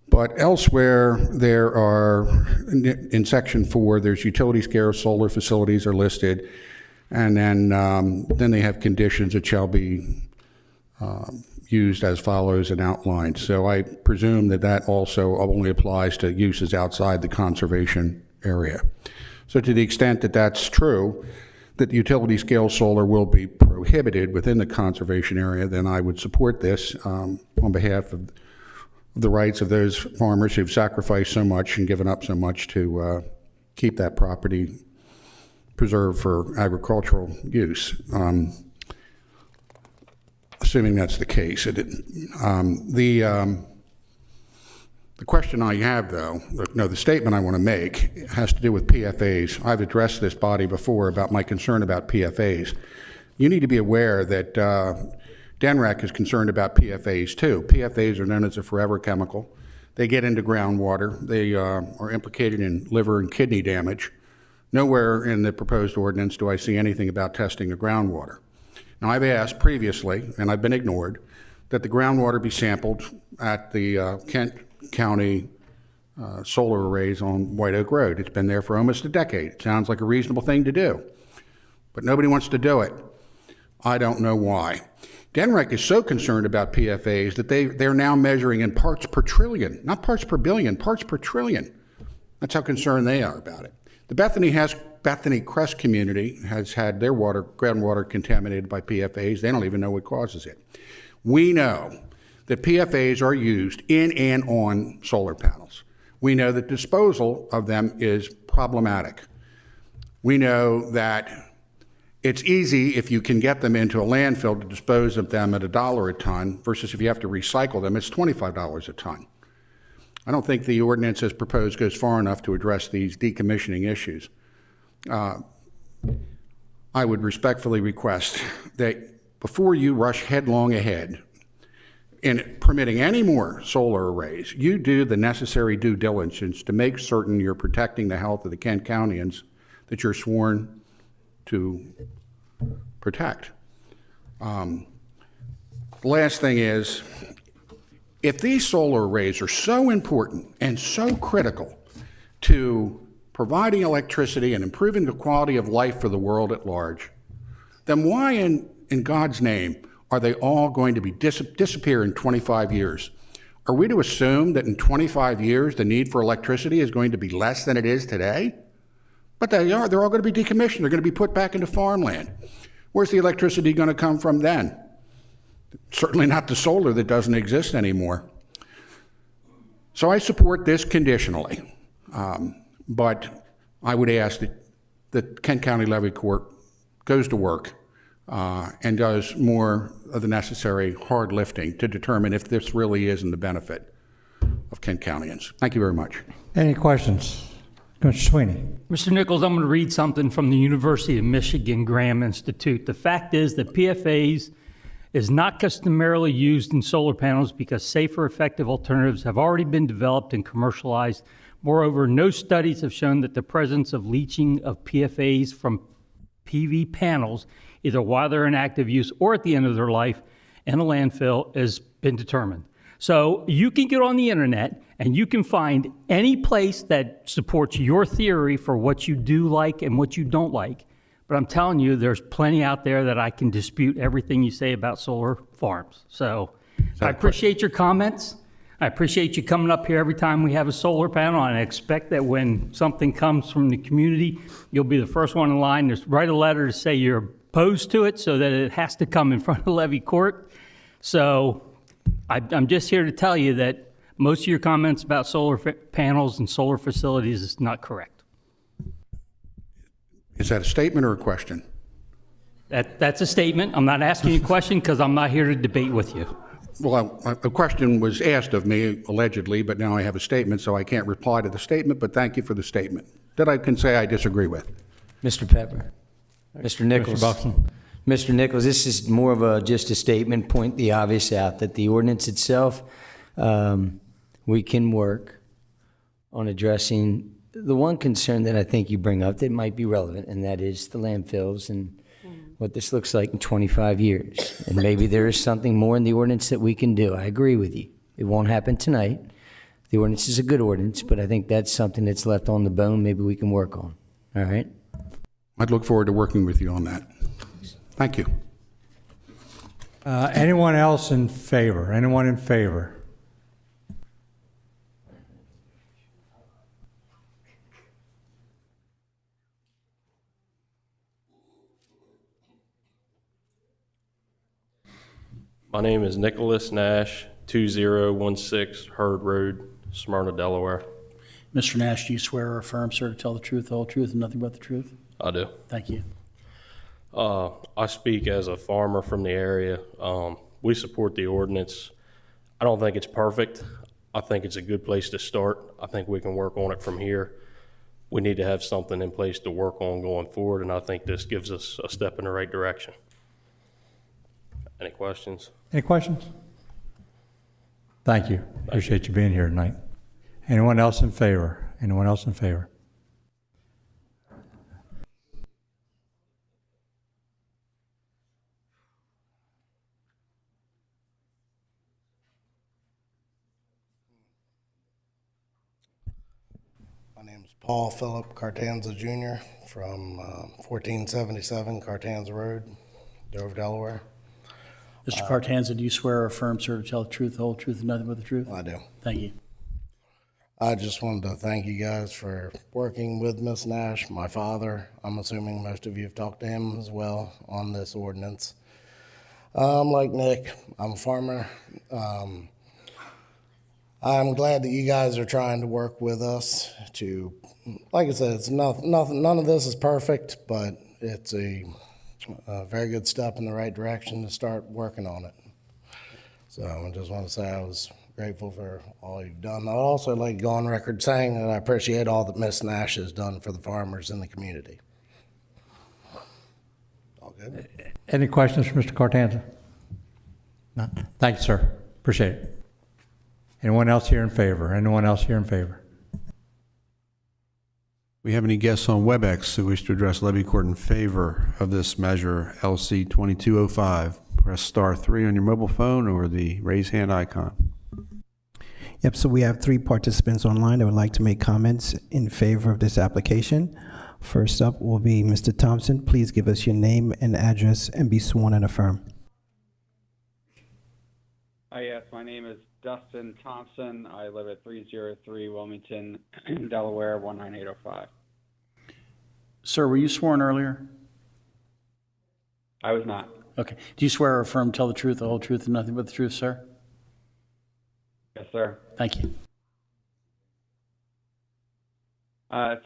Speaker 24: but elsewhere there are, in section 4, there's utility scale solar facilities are listed, and then they have conditions that shall be used as follows and outlined. So I presume that also only applies to uses outside the conservation area. So to the extent that that's true, that utility scale solar will be prohibited within the conservation area, then I would support this on behalf of the rights of those farmers who've sacrificed so much and given up so much to keep that property preserved for agricultural use. Assuming that's the case. The question I have, though, the statement I want to make has to do with PFAs. I've addressed this body before about my concern about PFAs. You need to be aware that DNREC is concerned about PFAs too. PFAs are known as a forever chemical. They get into groundwater. They are implicated in liver and kidney damage. Nowhere in the proposed ordinance do I see anything about testing the groundwater. Now, I've asked previously, and I've been ignored, that the groundwater be sampled at the Kent County solar arrays on White Oak Road. It's been there for almost a decade. It sounds like a reasonable thing to do, but nobody wants to do it. I don't know why. DENREC is so concerned about PFAs that they're now measuring in parts per trillion, not parts per billion, parts per trillion. That's how concerned they are about it. The Bethany Crest community has had their groundwater contaminated by PFAs. They don't even know what causes it. We know that PFAs are used in and on solar panels. We know that disposal of them is problematic. We know that it's easy if you can get them into a landfill to dispose of them at $1 a ton versus if you have to recycle them, it's $25 a ton. I don't think the ordinance as proposed goes far enough to address these decommissioning issues. I would respectfully request that before you rush headlong ahead in permitting any more solar arrays, you do the necessary due diligence to make certain you're protecting the health of the Kent Countyans that you're sworn to protect. The last thing is, if these solar arrays are so important and so critical to providing electricity and improving the quality of life for the world at large, then why in God's name are they all going to be disappear in 25 years? Are we to assume that in 25 years the need for electricity is going to be less than it is today? But they're all going to be decommissioned. They're going to be put back into farmland. Where's the electricity going to come from then? Certainly not the solar that doesn't exist anymore. So I support this conditionally, but I would ask that the Kent County Levy Court goes to work and does more of the necessary hard lifting to determine if this really is in the benefit of Kent Countyans. Thank you very much.
Speaker 3: Any questions? Commissioner Sweeney.
Speaker 6: Mr. Nichols, I'm going to read something from the University of Michigan Graham Institute. The fact is that PFAS is not customarily used in solar panels because safer, effective alternatives have already been developed and commercialized. Moreover, no studies have shown that the presence of leaching of PFAS from PV panels, either while they're in active use or at the end of their life in a landfill, has been determined. So you can get on the internet and you can find any place that supports your theory for what you do like and what you don't like. But I'm telling you, there's plenty out there that I can dispute everything you say about solar farms. So I appreciate your comments. I appreciate you coming up here every time we have a solar panel, and I expect that when something comes from the community, you'll be the first one in line to write a letter to say you're opposed to it so that it has to come in front of Levy Court. So I'm just here to tell you that most of your comments about solar panels and solar facilities is not correct.
Speaker 24: Is that a statement or a question?
Speaker 6: That's a statement. I'm not asking you a question because I'm not here to debate with you.
Speaker 24: Well, a question was asked of me, allegedly, but now I have a statement, so I can't reply to the statement, but thank you for the statement that I can say I disagree with.
Speaker 10: Mr. Pepper. Mr. Nichols. Mr. Nichols, this is more of just a statement, point the obvious out, that the ordinance itself, we can work on addressing the one concern that I think you bring up that might be relevant, and that is the landfills and what this looks like in 25 years. And maybe there is something more in the ordinance that we can do. I agree with you. It won't happen tonight. The ordinance is a good ordinance, but I think that's something that's left on the bone maybe we can work on. All right?
Speaker 24: I'd look forward to working with you on that. Thank you.
Speaker 3: Anyone else in favor? Anyone in favor?
Speaker 2: My name is Nicholas Nash, 2016 Hurd Road, Smyrna, Delaware.
Speaker 20: Mr. Nash, do you swear or affirm, sir, to tell the truth, the whole truth, and nothing but the truth?
Speaker 2: I do.
Speaker 20: Thank you.
Speaker 2: I speak as a farmer from the area. We support the ordinance. I don't think it's perfect. I think it's a good place to start. I think we can work on it from here. We need to have something in place to work on going forward, and I think this gives us a step in the right direction. Any questions?
Speaker 3: Any questions? Thank you. Appreciate you being here tonight. Anyone else in favor? Anyone else in favor?
Speaker 4: My name is Paul Philip Cartanza Jr. from 1477 Cartanza Road, Dover, Delaware.
Speaker 20: Mr. Cartanza, do you swear or affirm, sir, to tell the truth, the whole truth, and nothing but the truth?
Speaker 4: I do.
Speaker 20: Thank you.
Speaker 4: I just wanted to thank you guys for working with Ms. Nash, my father. I'm assuming most of you have talked to him as well on this ordinance. Like Nick, I'm a farmer. I'm glad that you guys are trying to work with us to, like I said, it's nothing, none of this is perfect, but it's a very good step in the right direction to start working on it. So I just want to say I was grateful for all you've done. I'd also like to go on record saying that I appreciate all that Ms. Nash has done for the farmers in the community. All good?
Speaker 3: Any questions for Mr. Cartanza? No? Thank you, sir. Appreciate it. Anyone else here in favor? Anyone else here in favor?
Speaker 8: We have any guests on WebEx who wish to address Levy Court in favor of this measure, LC 2205? Press *3 on your mobile phone or the raise hand icon.
Speaker 9: Yep, so we have 3 participants online that would like to make comments in favor of this application. First up will be Mr. Thompson. Please give us your name and address and be sworn and affirm.
Speaker 14: Yes, my name is Dustin Thompson. I live at 303 Wilmington, Delaware, 19805.
Speaker 20: Sir, were you sworn earlier?
Speaker 14: I was not.
Speaker 20: Okay. Do you swear or affirm to tell the truth, the whole truth, and nothing but the truth, sir?
Speaker 14: Yes, sir.
Speaker 20: Thank you.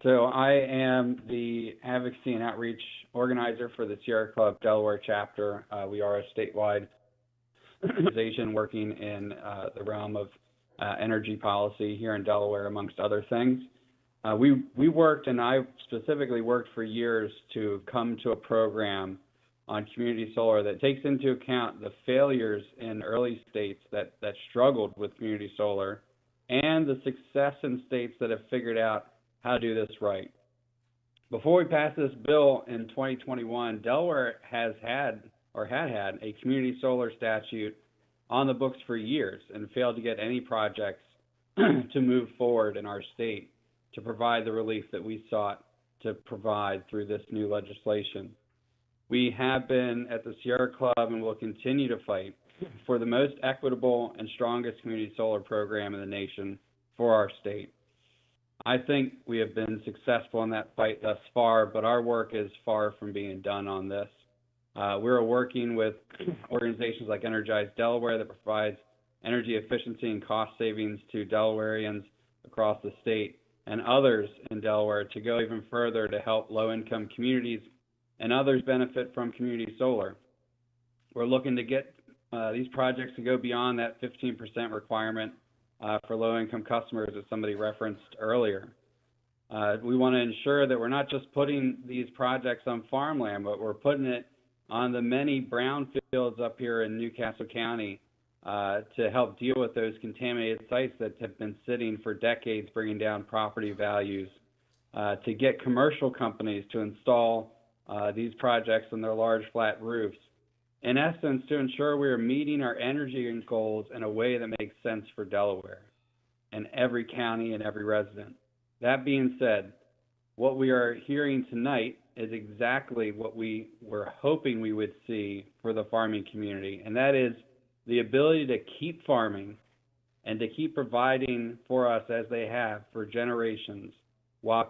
Speaker 14: So I am the advocacy and outreach organizer for the Sierra Club Delaware chapter. We are a statewide organization working in the realm of energy policy here in Delaware, amongst other things. We worked, and I specifically worked for years to come to a program on community solar that takes into account the failures in early states that struggled with community solar and the success in states that have figured out how to do this right. Before we passed this bill in 2021, Delaware had had a community solar statute on the books for years and failed to get any projects to move forward in our state to provide the relief that we sought to provide through this new legislation. We have been at the Sierra Club and will continue to fight for the most equitable and strongest community solar program in the nation for our state. I think we have been successful in that fight thus far, but our work is far from being done on this. We're working with organizations like Energize Delaware that provides energy efficiency and cost savings to Delawareans across the state and others in Delaware to go even further to help low-income communities and others benefit from community solar. We're looking to get these projects to go beyond that 15% requirement for low-income customers that somebody referenced earlier. We want to ensure that we're not just putting these projects on farmland, but we're putting it on the many brownfields up here in Newcastle County to help deal with those contaminated sites that have been sitting for decades, bringing down property values, to get commercial companies to install these projects on their large flat roofs. In essence, to ensure we are meeting our energy goals in a way that makes sense for Delaware and every county and every resident. That being said, what we are hearing tonight is exactly what we were hoping we would see for the farming community, and that is the ability to keep farming and to keep providing for us as they have for generations while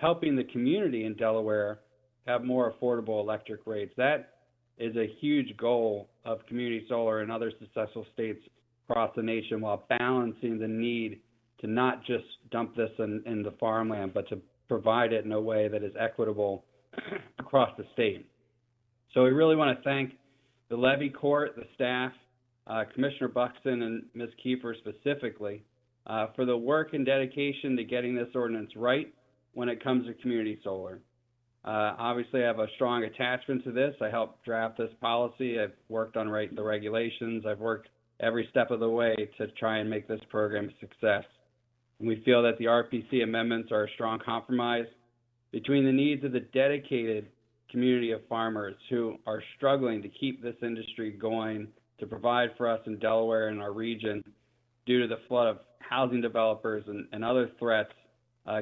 Speaker 14: helping the community in Delaware have more affordable electric rates. That is a huge goal of community solar and other successful states across the nation, while balancing the need to not just dump this in the farmland, but to provide it in a way that is equitable across the state. So we really want to thank the Levy Court, the staff, Commissioner Buxton and Ms. Kiefer specifically, for the work and dedication to getting this ordinance right when it comes to community solar. Obviously, I have a strong attachment to this. I helped draft this policy. I've worked on the regulations. I've worked every step of the way to try and make this program a success. And we feel that the RPC amendments are a strong compromise between the needs of the dedicated community of farmers who are struggling to keep this industry going, to provide for us in Delaware and our region due to the flood of housing developers and other threats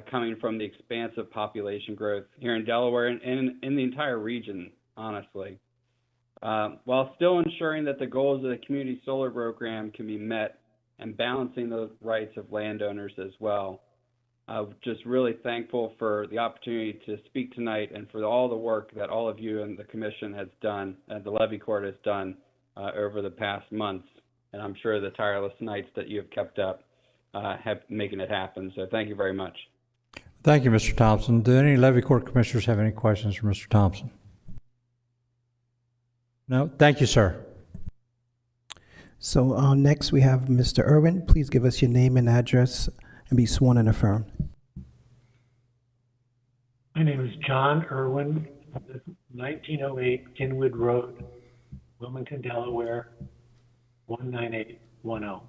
Speaker 14: coming from the expansive population growth here in Delaware and in the entire region, honestly. while still ensuring that the goals of the community solar program can be met and balancing the rights of landowners as well. I'm just really thankful for the opportunity to speak tonight and for all the work that all of you and the commission has done, and the Levy Court has done over the past months. And I'm sure the tireless nights that you have kept up have making it happen. So thank you very much.
Speaker 3: Thank you, Mr. Thompson. Do any Levy Court commissioners have any questions for Mr. Thompson? No? Thank you, sir.
Speaker 9: So next we have Mr. Irwin. Please give us your name and address and be sworn and affirmed.
Speaker 1: My name is John Irwin, 1908 Kinwood Road, Wilmington, Delaware, 19810.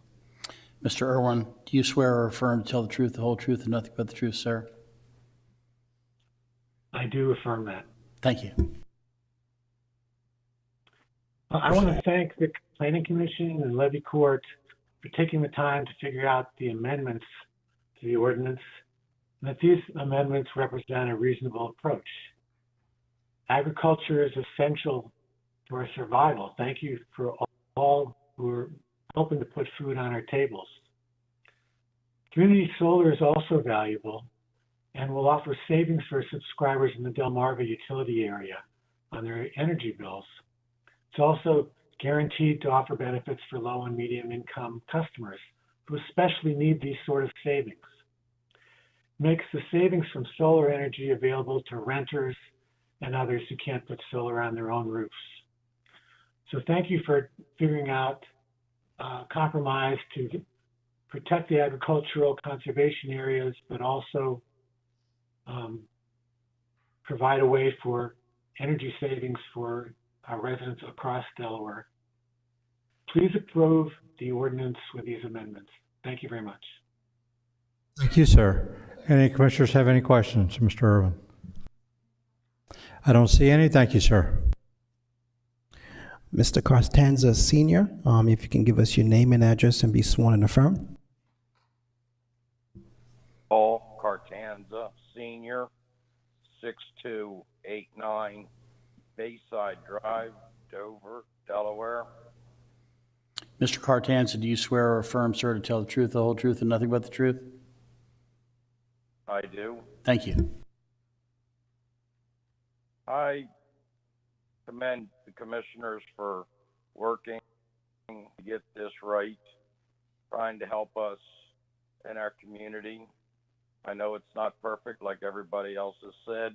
Speaker 20: Mr. Irwin, do you swear or affirm to tell the truth, the whole truth, and nothing but the truth, sir?
Speaker 1: I do affirm that.
Speaker 20: Thank you.
Speaker 1: I want to thank the Planning Commission and Levy Court for taking the time to figure out the amendments to the ordinance, and that these amendments represent a reasonable approach. Agriculture is essential to our survival. Thank you for all who are helping to put food on our tables. Community solar is also valuable and will offer savings for subscribers in the Delmarva utility area on their energy bills. It's also guaranteed to offer benefits for low and medium income customers who especially need these sort of savings. It makes the savings from solar energy available to renters and others who can't put solar on their own roofs. So thank you for figuring out a compromise to protect the agricultural conservation areas, but also provide a way for energy savings for our residents across Delaware. Please approve the ordinance with these amendments. Thank you very much.
Speaker 3: Thank you, sir. Any commissioners have any questions, Mr. Irwin? I don't see any. Thank you, sir.
Speaker 9: Mr. Costanza Sr., if you can give us your name and address and be sworn and affirmed.
Speaker 5: Paul Cartanza Sr., 6289 Bayside Drive, Dover, Delaware.
Speaker 20: Mr. Cartanza, do you swear or affirm, sir, to tell the truth, the whole truth, and nothing but the truth?
Speaker 5: I do.
Speaker 20: Thank you.
Speaker 5: I commend the commissioners for working to get this right, trying to help us in our community. I know it's not perfect, like everybody else has said,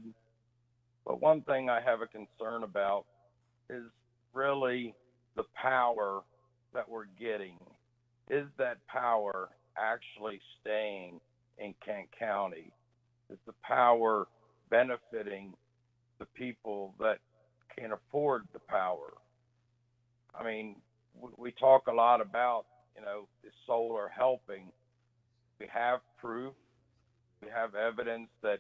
Speaker 5: but one thing I have a concern about is really the power that we're getting. Is that power actually staying in Kent County? Is the power benefiting the people that can afford the power? I mean, we talk a lot about, the solar helping. We have proof. We have evidence that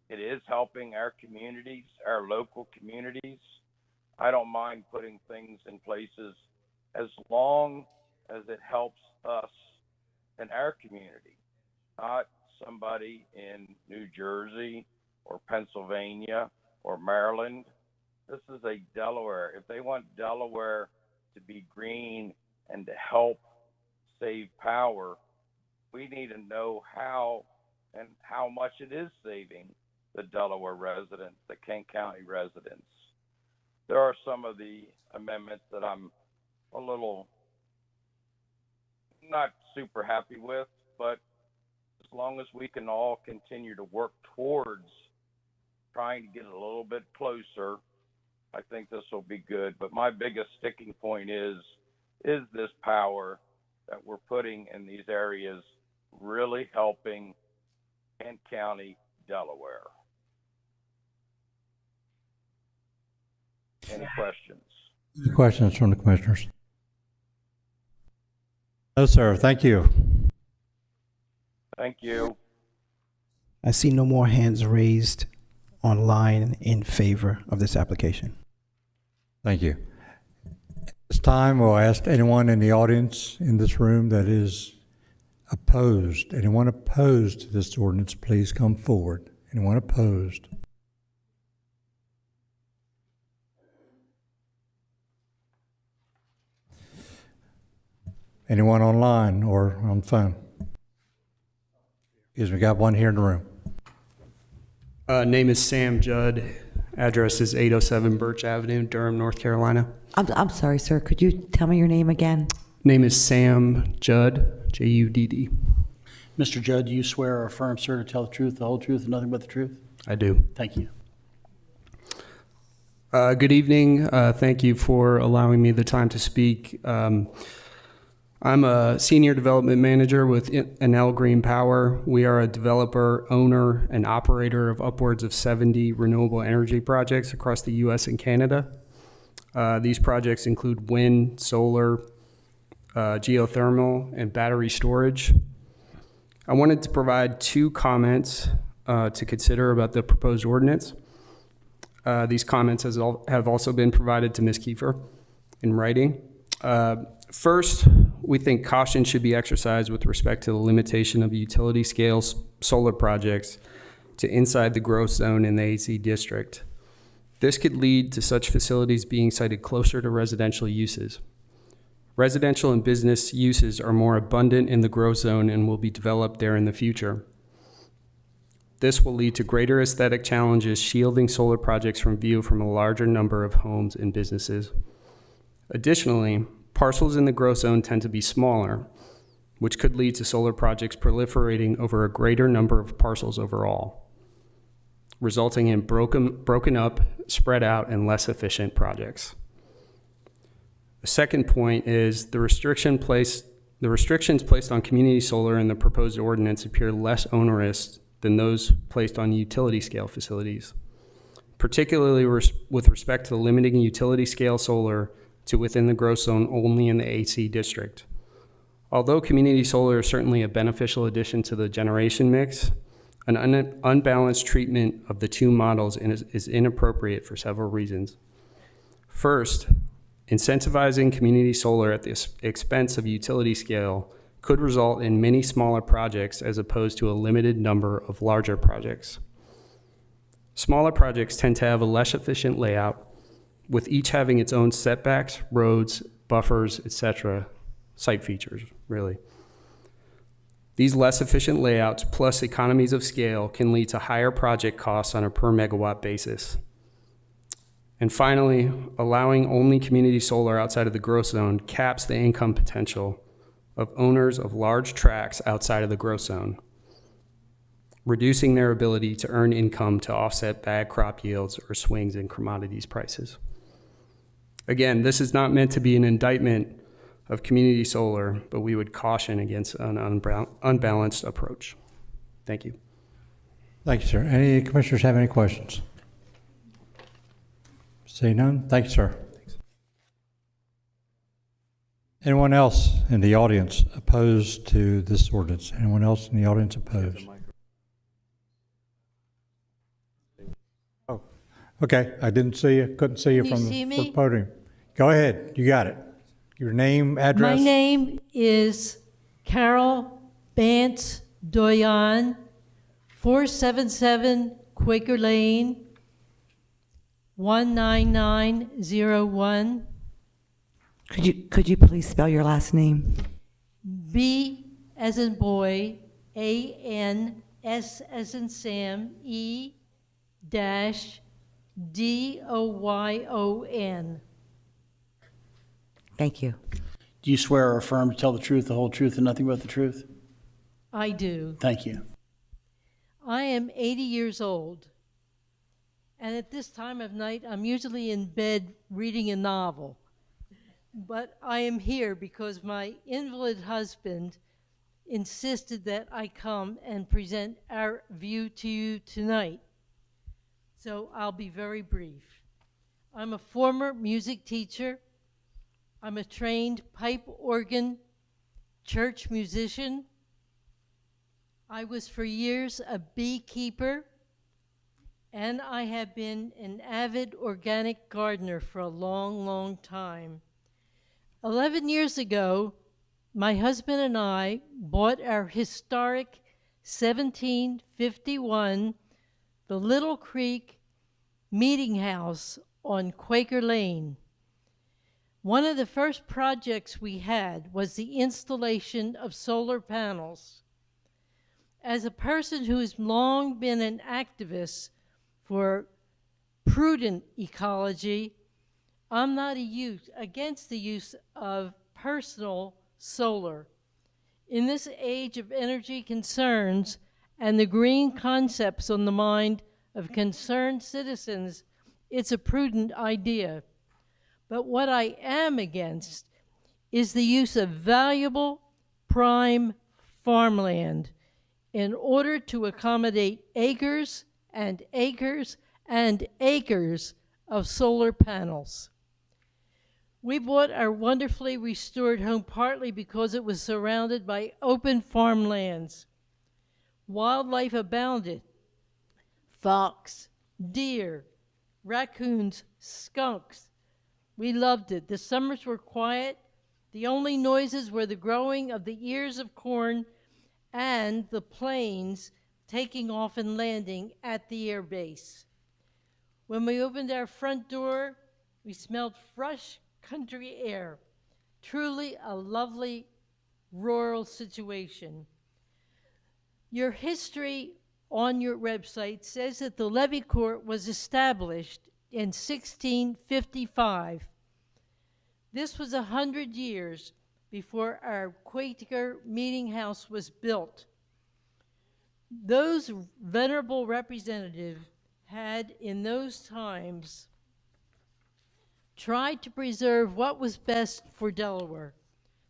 Speaker 5: it is helping our communities, our local communities. I don't mind putting things in places as long as it helps us in our community, not somebody in New Jersey or Pennsylvania or Maryland. This is a Delaware. If they want Delaware to be green and to help save power, we need to know how and how much it is saving the Delaware residents, the Kent County residents. There are some of the amendments that I'm a little not super happy with, but as long as we can all continue to work towards trying to get a little bit closer, I think this will be good. But my biggest sticking point is this power that we're putting in these areas really helping Kent County, Delaware? Any questions?
Speaker 3: Any questions from the commissioners? No, sir. Thank you.
Speaker 5: Thank you.
Speaker 9: I see no more hands raised online in favor of this application.
Speaker 3: Thank you. This time, we'll ask anyone in the audience in this room that is opposed. Anyone opposed to this ordinance, please come forward. Anyone opposed? Anyone online or on the phone? Excuse me, got one here in the room.
Speaker 15: Name is Sam Judd. Address is 807 Birch Avenue, Durham, North Carolina.
Speaker 19: I'm sorry, sir. Could you tell me your name again?
Speaker 15: Name is Sam Judd, Judd.
Speaker 20: Mr. Judd, do you swear or affirm, sir, to tell the truth, the whole truth, and nothing but the truth?
Speaker 15: I do.
Speaker 20: Thank you.
Speaker 15: Good evening. Thank you for allowing me the time to speak. I'm a senior development manager with Enel Green Power. We are a developer, owner, and operator of upwards of 70 renewable energy projects across the U.S. and Canada. These projects include wind, solar, geothermal, and battery storage. I wanted to provide 2 comments to consider about the proposed ordinance. These comments have also been provided to Ms. Kiefer in writing. First, we think caution should be exercised with respect to the limitation of utility scale solar projects to inside the growth zone in the AC district. This could lead to such facilities being sited closer to residential uses. Residential and business uses are more abundant in the growth zone and will be developed there in the future. This will lead to greater aesthetic challenges, shielding solar projects from view from a larger number of homes and businesses. Additionally, parcels in the growth zone tend to be smaller, which could lead to solar projects proliferating over a greater number of parcels overall, resulting in broken up, spread out, and less efficient projects. The second point is the restrictions placed on community solar in the proposed ordinance appear less onerous than those placed on utility scale facilities, particularly with respect to limiting utility scale solar to within the growth zone only in the AC district. Although community solar is certainly a beneficial addition to the generation mix, an unbalanced treatment of the 2 models is inappropriate for several reasons. First, incentivizing community solar at the expense of utility scale could result in many smaller projects as opposed to a limited number of larger projects. Smaller projects tend to have a less efficient layout, with each having its own setbacks, roads, buffers, etc., site features, really. These less efficient layouts plus economies of scale can lead to higher project costs on a per megawatt basis. And finally, allowing only community solar outside of the growth zone caps the income potential of owners of large tracts outside of the growth zone, reducing their ability to earn income to offset bad crop yields or swings in commodities prices. Again, this is not meant to be an indictment of community solar, but we would caution against an unbalanced approach. Thank you.
Speaker 3: Thank you, sir. Any commissioners have any questions? Seeing none, thank you, sir. Thanks. Anyone else in the audience opposed to this ordinance? Anyone else in the audience opposed? Oh, okay. I didn't see you. Couldn't see you from the podium. Go ahead. You got it. Your name, address?
Speaker 16: My name is Carol Bance Doyon, 477 Quaker Lane, 19901.
Speaker 19: Could you please spell your last name?
Speaker 16: B as in boy, A-N, S as in Sam, E dash D-O-Y-O-N.
Speaker 19: Thank you.
Speaker 20: Do you swear or affirm to tell the truth, the whole truth, and nothing but the truth?
Speaker 16: I do.
Speaker 20: Thank you.
Speaker 16: I am 80 years old, and at this time of night, I'm usually in bed reading a novel. But I am here because my invalid husband insisted that I come and present our view to you tonight. So I'll be very brief. I'm a former music teacher. I'm a trained pipe organ church musician. I was for years a beekeeper, and I have been an avid organic gardener for a long, long time. 11 years ago, my husband and I bought our historic 1751 The Little Creek Meeting House on Quaker Lane. One of the first projects we had was the installation of solar panels. As a person who has long been an activist for prudent ecology, I'm not against the use of personal solar. In this age of energy concerns and the green concepts on the mind of concerned citizens, it's a prudent idea. But what I am against is the use of valuable prime farmland in order to accommodate acres and acres and acres of solar panels. We bought our wonderfully restored home partly because it was surrounded by open farmlands. Wildlife abounded: fox, deer, raccoons, skunks. We loved it. The summers were quiet. The only noises were the growing of the ears of corn and the planes taking off and landing at the air base. When we opened our front door, we smelled fresh country air. Truly a lovely rural situation. Your history on your website says that the Levy Court was established in 1655. This was 100 years before our Quaker meeting house was built. Those venerable representatives had, in those times, tried to preserve what was best for Delaware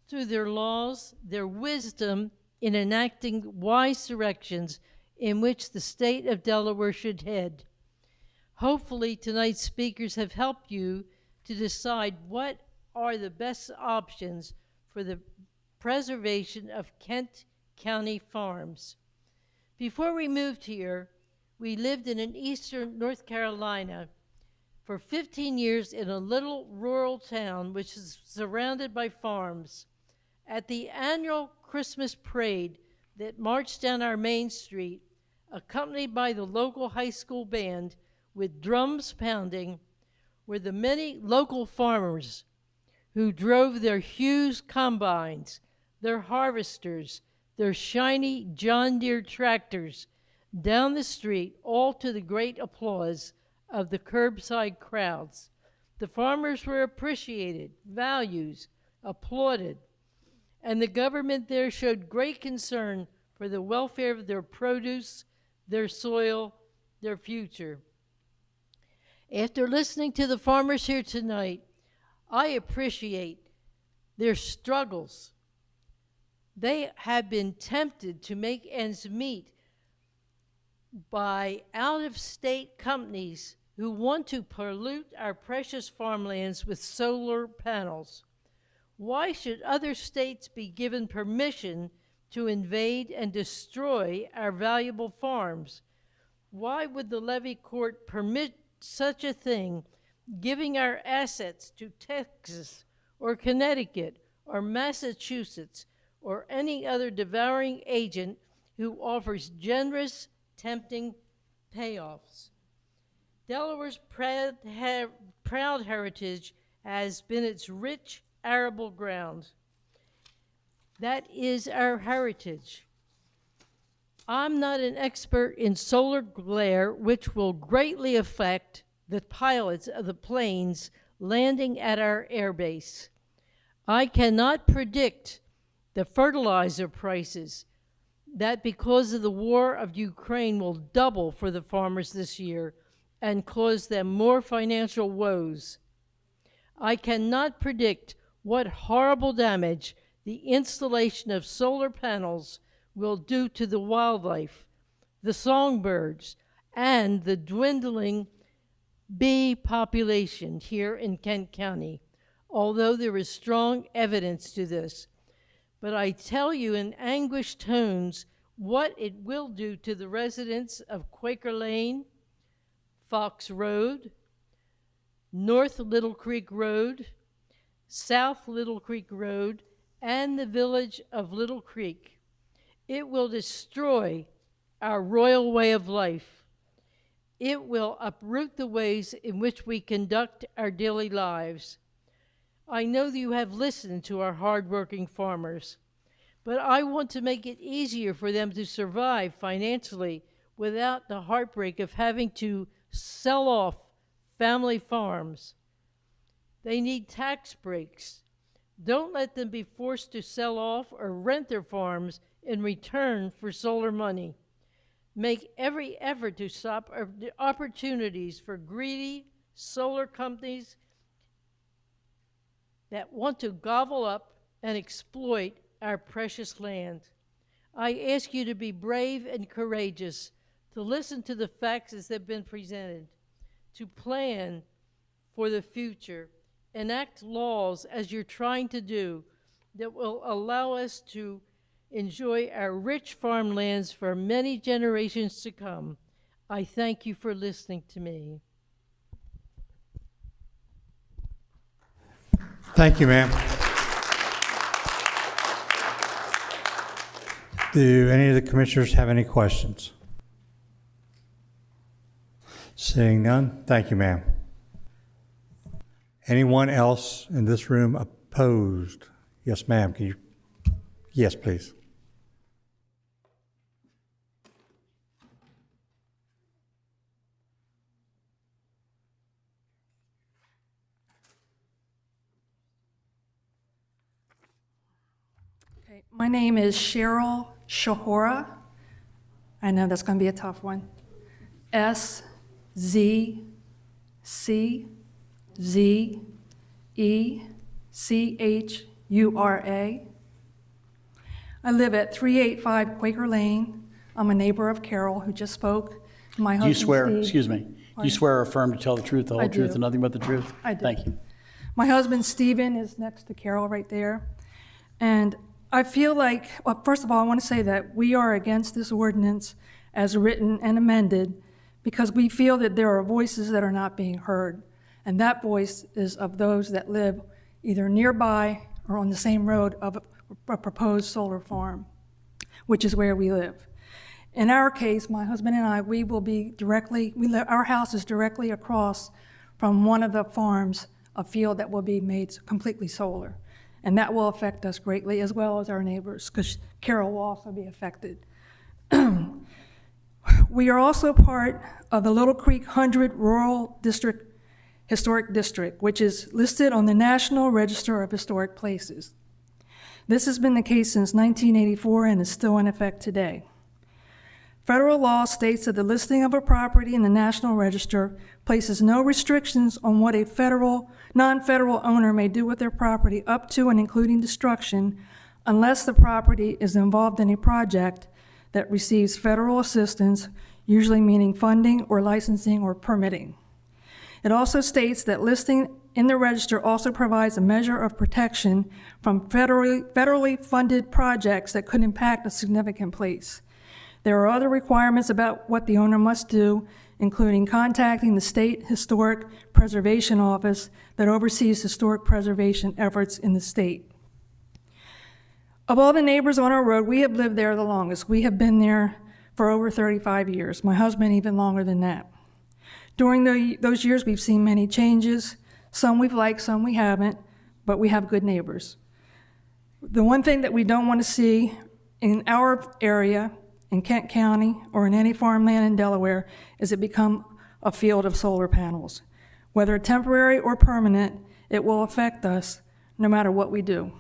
Speaker 16: through their laws, their wisdom in enacting wise directions in which the state of Delaware should head. Hopefully, tonight's speakers have helped you to decide what are the best options for the preservation of Kent County farms. Before we moved here, we lived in an eastern North Carolina for 15 years in a little rural town which is surrounded by farms. At the annual Christmas parade that marched down our main street, accompanied by the local high school band with drums pounding, were the many local farmers who drove their Hughes combines, their harvesters, their shiny John Deere tractors down the street, all to the great applause of the curbside crowds. The farmers were appreciated, valued, applauded, and the government there showed great concern for the welfare of their produce, their soil, their future. After listening to the farmers here tonight, I appreciate their struggles. They have been tempted to make ends meet by out-of-state companies who want to pollute our precious farmlands with solar panels. Why should other states be given permission to invade and destroy our valuable farms? Why would the Levy Court permit such a thing, giving our assets to Texas or Connecticut or Massachusetts or any other devouring agent who offers generous, tempting payoffs? Delaware's proud heritage has been its rich arable ground. That is our heritage. I'm not an expert in solar glare, which will greatly affect the pilots of the planes landing at our airbase. I cannot predict the fertilizer prices that, because of the war of Ukraine, will double for the farmers this year and cause them more financial woes. I cannot predict what horrible damage the installation of solar panels will do to the wildlife, the songbirds, and the dwindling bee population here in Kent County, although there is strong evidence to this. But I tell you in anguished tones what it will do to the residents of Quaker Lane, Fox Road, North Little Creek Road, South Little Creek Road, and the village of Little Creek. It will destroy our royal way of life. It will uproot the ways in which we conduct our daily lives. I know that you have listened to our hardworking farmers, but I want to make it easier for them to survive financially without the heartbreak of having to sell off family farms. They need tax breaks. Don't let them be forced to sell off or rent their farms in return for solar money. Make every effort to stop opportunities for greedy solar companies that want to gobble up and exploit our precious land. I ask you to be brave and courageous, to listen to the facts as they've been presented, to plan for the future, enact laws as you're trying to do that will allow us to enjoy our rich farmlands for many generations to come. I thank you for listening to me.
Speaker 3: Thank you, ma'am. Do any of the commissioners have any questions? Seeing none, thank you, ma'am. Anyone else in this room opposed? Yes, ma'am. Can you? Yes, please.
Speaker 11: Okay, my name is Cheryl Shahora. I know that's going to be a tough one. SZCZECHURA. I live at 385 Quaker Lane. I'm a neighbor of Carol, who just spoke. My husband,
Speaker 20: Do you swear,
Speaker 11: Steve.
Speaker 20: excuse me, do
Speaker 11: Pardon?
Speaker 20: you swear or affirm to tell the truth, the whole
Speaker 11: I
Speaker 20: truth,
Speaker 11: do.
Speaker 20: and nothing but the truth?
Speaker 11: I do.
Speaker 20: Thank you.
Speaker 11: My husband, Stephen, is next to Carol right there. And I feel like, well, first of all, I want to say that we are against this ordinance as written and amended because we feel that there are voices that are not being heard. And that voice is of those that live either nearby or on the same road of a proposed solar farm, which is where we live. In our case, my husband and I, we will be directly, our house is directly across from one of the farms, a field that will be made completely solar. And that will affect us greatly, as well as our neighbors, because Carol will also be affected. We are also part of the Little Creek 100 Rural District Historic District, which is listed on the National Register of Historic Places. This has been the case since 1984 and is still in effect today. Federal law states that the listing of a property in the National Register places no restrictions on what a non-federal owner may do with their property up to and including destruction, unless the property is involved in a project that receives federal assistance, usually meaning funding or licensing or permitting. It also states that listing in the register also provides a measure of protection from federally funded projects that could impact a significant place. There are other requirements about what the owner must do, including contacting the State Historic Preservation Office that oversees historic preservation efforts in the state. Of all the neighbors on our road, we have lived there the longest. We have been there for over 35 years. My husband even longer than that. During those years, we've seen many changes. Some we've liked, some we haven't, but we have good neighbors. The one thing that we don't want to see in our area, in Kent County, or in any farmland in Delaware, is it become a field of solar panels. Whether temporary or permanent, it will affect us no matter what we do.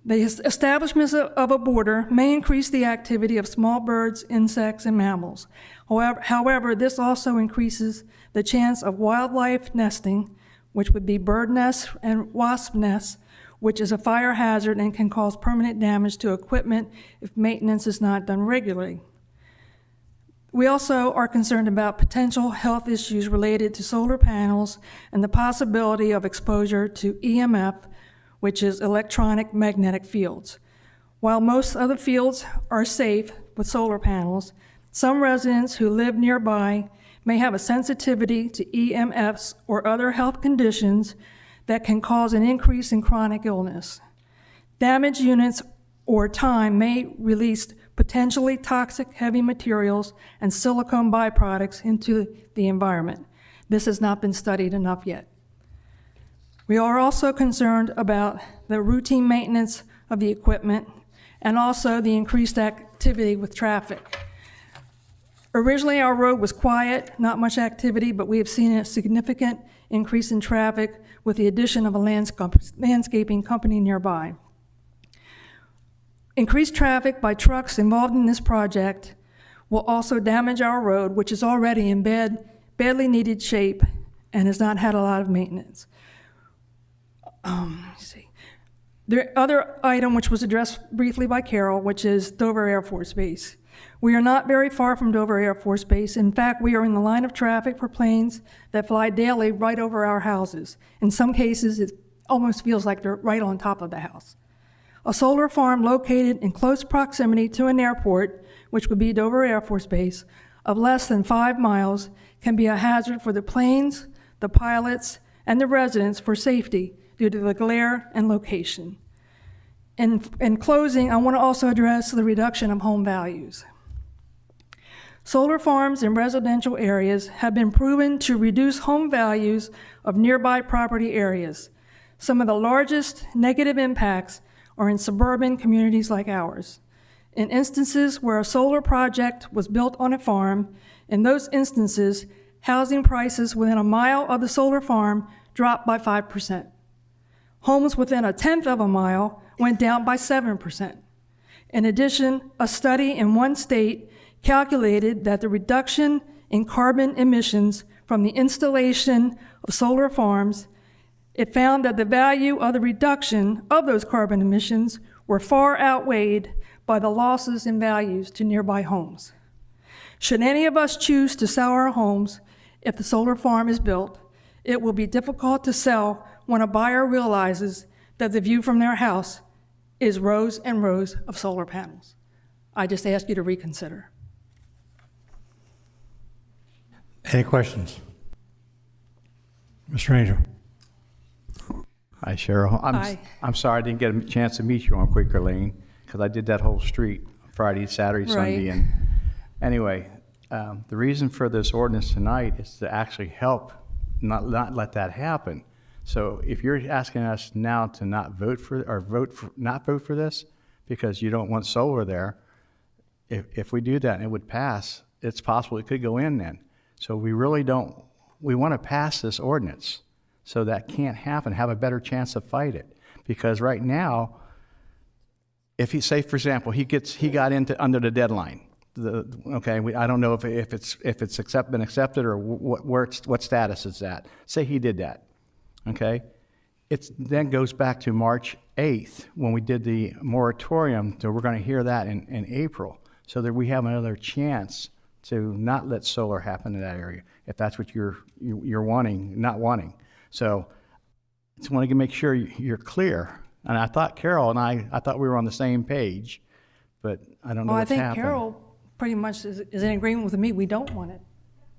Speaker 11: The establishment of a border may increase the activity of small birds, insects, and mammals. However, this also increases the chance of wildlife nesting, which would be bird nests and wasp nests, which is a fire hazard and can cause permanent damage to equipment if maintenance is not done regularly. We also are concerned about potential health issues related to solar panels and the possibility of exposure to EMF, which is electronic magnetic fields. While most other fields are safe with solar panels, some residents who live nearby may have a sensitivity to EMFs or other health conditions that can cause an increase in chronic illness. Damaged units or time may release potentially toxic heavy materials and silicone byproducts into the environment. This has not been studied enough yet. We are also concerned about the routine maintenance of the equipment and also the increased activity with traffic. Originally, our road was quiet, not much activity, but we have seen a significant increase in traffic with the addition of a landscaping company nearby. Increased traffic by trucks involved in this project will also damage our road, which is already in badly needed shape and has not had a lot of maintenance. Let me see. The other item which was addressed briefly by Carol, which is Dover Air Force Base. We are not very far from Dover Air Force Base. In fact, we are in the line of traffic for planes that fly daily right over our houses. In some cases, it almost feels like they're right on top of the house. A solar farm located in close proximity to an airport, which would be Dover Air Force Base, of less than 5 miles can be a hazard for the planes, the pilots, and the residents for safety due to the glare and location. In closing, I want to also address the reduction of home values. Solar farms in residential areas have been proven to reduce home values of nearby property areas. Some of the largest negative impacts are in suburban communities like ours. In instances where a solar project was built on a farm, in those instances, housing prices within a mile of the solar farm dropped by 5%. Homes within a tenth of a mile went down by 7%. In addition, a study in one state calculated that the reduction in carbon emissions from the installation of solar farms, it found that the value of the reduction of those carbon emissions were far outweighed by the losses in values to nearby homes. Should any of us choose to sell our homes if the solar farm is built, it will be difficult to sell when a buyer realizes that the view from their house is rows and rows of solar panels. I just ask you to reconsider.
Speaker 3: Any questions? Mr. Angel.
Speaker 17: Hi, Cheryl.
Speaker 11: Hi.
Speaker 17: I'm sorry I didn't get a chance to meet you on Quaker Lane because I did that whole street Friday, Saturday, Sunday.
Speaker 11: Right.
Speaker 17: And anyway, the reason for this ordinance tonight is to actually help not let that happen. So if you're asking us now to not vote for not vote for this because you don't want solar there, if we do that and it would pass, it's possible it could go in then. So we really don't. We want to pass this ordinance so that can't happen. Have a better chance to fight it because right now, if he say for example he got into under the deadline. I don't know if it's been accepted or what status is that. Say he did that. Okay, it then goes back to March 8th when we did the moratorium. So we're going to hear that in April, so that we have another chance to not let solar happen in that area if that's what you're not wanting. So I just want to make sure you're clear. And I thought Carol and I thought we were on the same page, but I don't know what's happened.
Speaker 11: I think Carol pretty much is in agreement with me. We don't want it.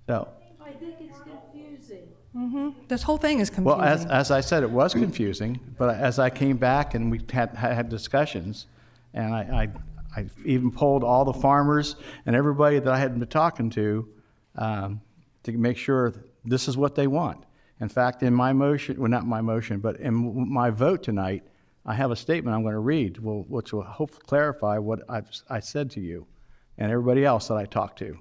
Speaker 17: So.
Speaker 16: I think it's confusing.
Speaker 11: Mm-hmm. This whole thing is confusing.
Speaker 17: Well, as I said, it was confusing, but as I came back and we had discussions, and I even polled all the farmers and everybody that I had been talking to make sure this is what they want. In fact, in my motion, well, not my motion, but in my vote tonight, I have a statement I'm going to read, which will hopefully clarify what I said to you and everybody else that I talked to.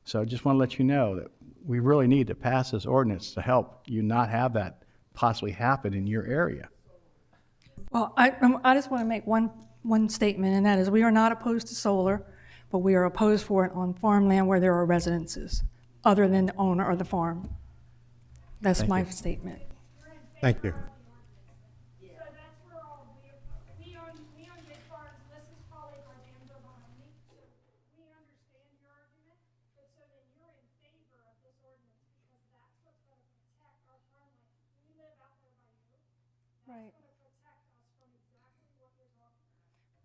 Speaker 17: So I just want to let you know that we really need to pass this ordinance to help you not have that possibly happen in your area.
Speaker 11: Well, I just want to make one statement, and that is we are not opposed to solar, but we are opposed for it on farmland where there are residences other than the owner of the farm. That's my statement.
Speaker 3: Thank you.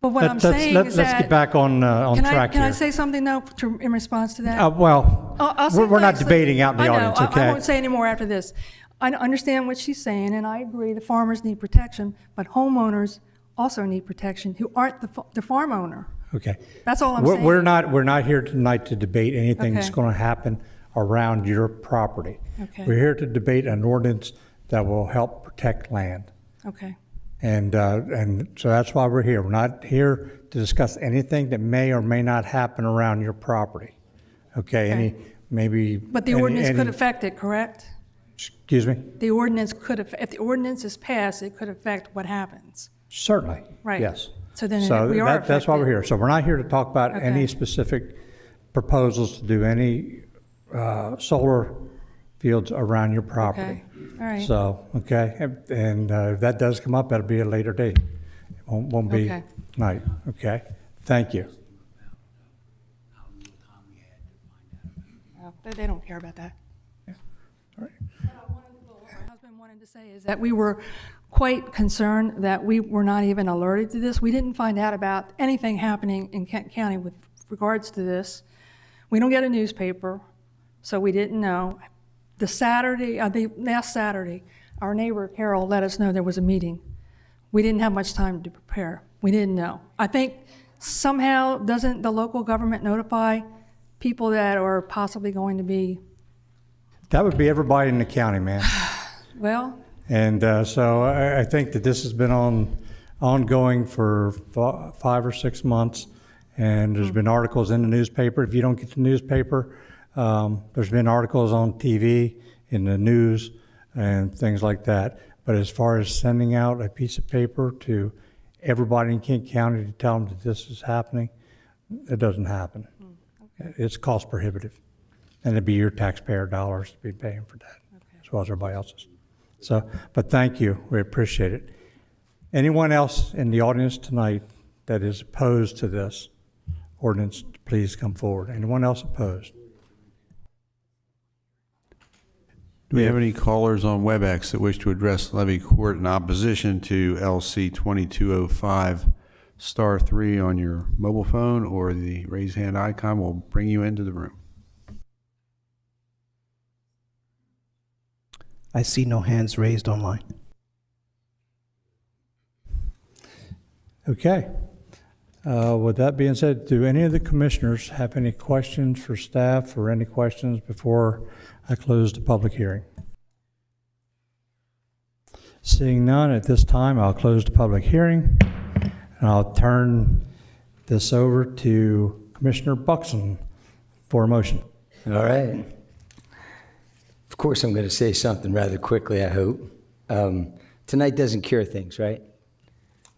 Speaker 11: But what I'm saying is
Speaker 3: let's get back on track
Speaker 11: Can
Speaker 3: here.
Speaker 11: I say something, though, in response to that?
Speaker 3: I'll say we're not debating out in the audience, okay?
Speaker 11: I won't say any more after this. I understand what she's saying, and I agree the farmers need protection, but homeowners also need protection who aren't the farm owner.
Speaker 3: Okay.
Speaker 11: That's all I'm saying.
Speaker 3: We're not here tonight to debate anything that's
Speaker 11: Okay.
Speaker 3: going to happen around your property.
Speaker 11: Okay.
Speaker 3: We're here to debate an ordinance that will help protect land.
Speaker 11: Okay.
Speaker 3: And so that's why we're here. We're not here to discuss anything that may or may not happen around your property. Okay,
Speaker 11: But the ordinance could affect it, correct?
Speaker 3: Excuse me?
Speaker 11: The ordinance could, if the ordinance is passed, it could affect what happens.
Speaker 3: Certainly.
Speaker 11: Right.
Speaker 3: Yes.
Speaker 11: So then we are
Speaker 3: that's why we're
Speaker 11: affected.
Speaker 3: here. So we're not here to talk about
Speaker 11: Okay.
Speaker 3: any specific proposals to do any solar fields around your property.
Speaker 11: Okay. All right.
Speaker 3: So, okay, and if that does come up, that'll be a later date. It won't be
Speaker 11: Okay.
Speaker 3: tonight, okay? Thank you.
Speaker 11: They don't care about that.
Speaker 3: All right.
Speaker 11: What my husband wanted to say is that we were quite concerned that we were not even alerted to this. We didn't find out about anything happening in Kent County with regards to this. We don't get a newspaper, so we didn't know. The last Saturday, our neighbor Carol let us know there was a meeting. We didn't have much time to prepare. We didn't know. I think somehow doesn't the local government notify people that are possibly going to be,
Speaker 3: That would be everybody in the county, man.
Speaker 11: well,
Speaker 3: And so I think that this has been ongoing for 5 or 6 months, and there's been articles in the newspaper. If you don't get the newspaper, there's been articles on TV, in the news, and things like that. But as far as sending out a piece of paper to everybody in Kent County to tell them that this is happening, it doesn't happen. It's cost prohibitive. And it'd be your taxpayer dollars to be paying for that, as well as everybody else's. So, but thank you, we appreciate it. Anyone else in the audience tonight that is opposed to this ordinance, please come forward. Anyone else opposed?
Speaker 8: Do we have any callers on WebEx that wish to address Levy Court in opposition to LC 2205? Star 3 on your mobile phone or the raise hand icon will bring you into the room.
Speaker 9: I see no hands raised online.
Speaker 3: Okay. With that being said, do any of the commissioners have any questions for staff or any questions before I close the public hearing? Seeing none, at this time, I'll close the public hearing, and I'll turn this over to Commissioner Buxton for a motion.
Speaker 10: All right. Of course, I'm going to say something rather quickly, I hope. Tonight doesn't cure things, right?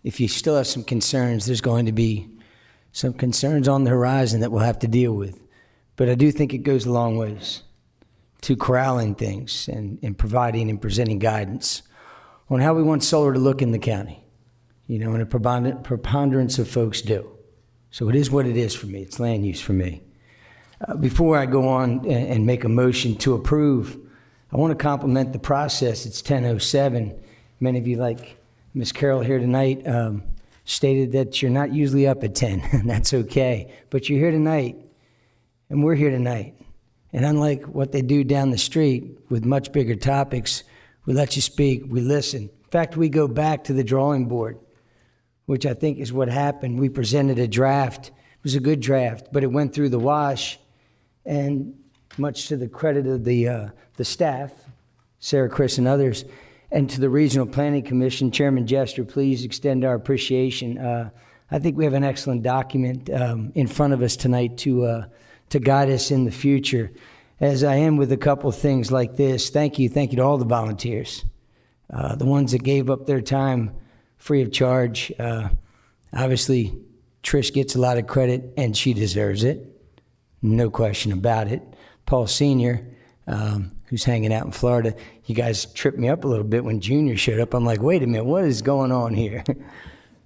Speaker 10: If you still have some concerns, there's going to be some concerns on the horizon that we'll have to deal with. But I do think it goes a long ways to corralling things and providing and presenting guidance on how we want solar to look in the county. You know, and a preponderance of folks do. So it is what it is for me. It's land use for me. Before I go on and make a motion to approve, I want to compliment the process. It's 10:07. Many of you, like Ms. Carroll here tonight, stated that you're not usually up at 10, and that's okay. But you're here tonight, and we're here tonight. And unlike what they do down the street with much bigger topics, we let you speak, we listen. In fact, we go back to the drawing board, which I think is what happened. We presented a draft. It was a good draft, but it went through the wash, and much to the credit of the staff, Sarah, Chris, and others, and to the Regional Planning Commission, Chairman Jester, please extend our appreciation. I think we have an excellent document in front of us tonight to guide us in the future. As I am with a couple of things like this, thank you to all the volunteers, the ones that gave up their time free of charge. Obviously, Trish gets a lot of credit, and she deserves it. No question about it. Paul Sr., who's hanging out in Florida, you guys tripped me up a little bit when Junior showed up. I'm like, wait a minute, what is going on here?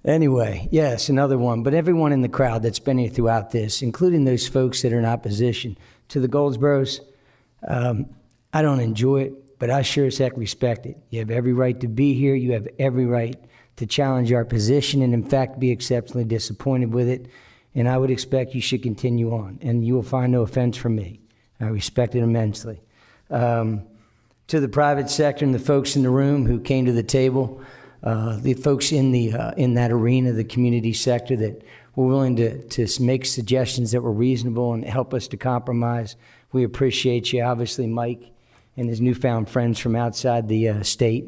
Speaker 10: Anyway, yes, another one. But everyone in the crowd that's been here throughout this, including those folks that are in opposition to the Goldsboros, I don't enjoy it, but I sure as heck respect it. You have every right to be here. You have every right to challenge our position and, in fact, be exceptionally disappointed with it. And I would expect you should continue on, and you will find no offense from me. I respect it immensely. To the private sector and the folks in the room who came to the table, the folks in that arena, the community sector that were willing to make suggestions that were reasonable and help us to compromise, we appreciate you. Obviously, Mike and his newfound friends from outside the state,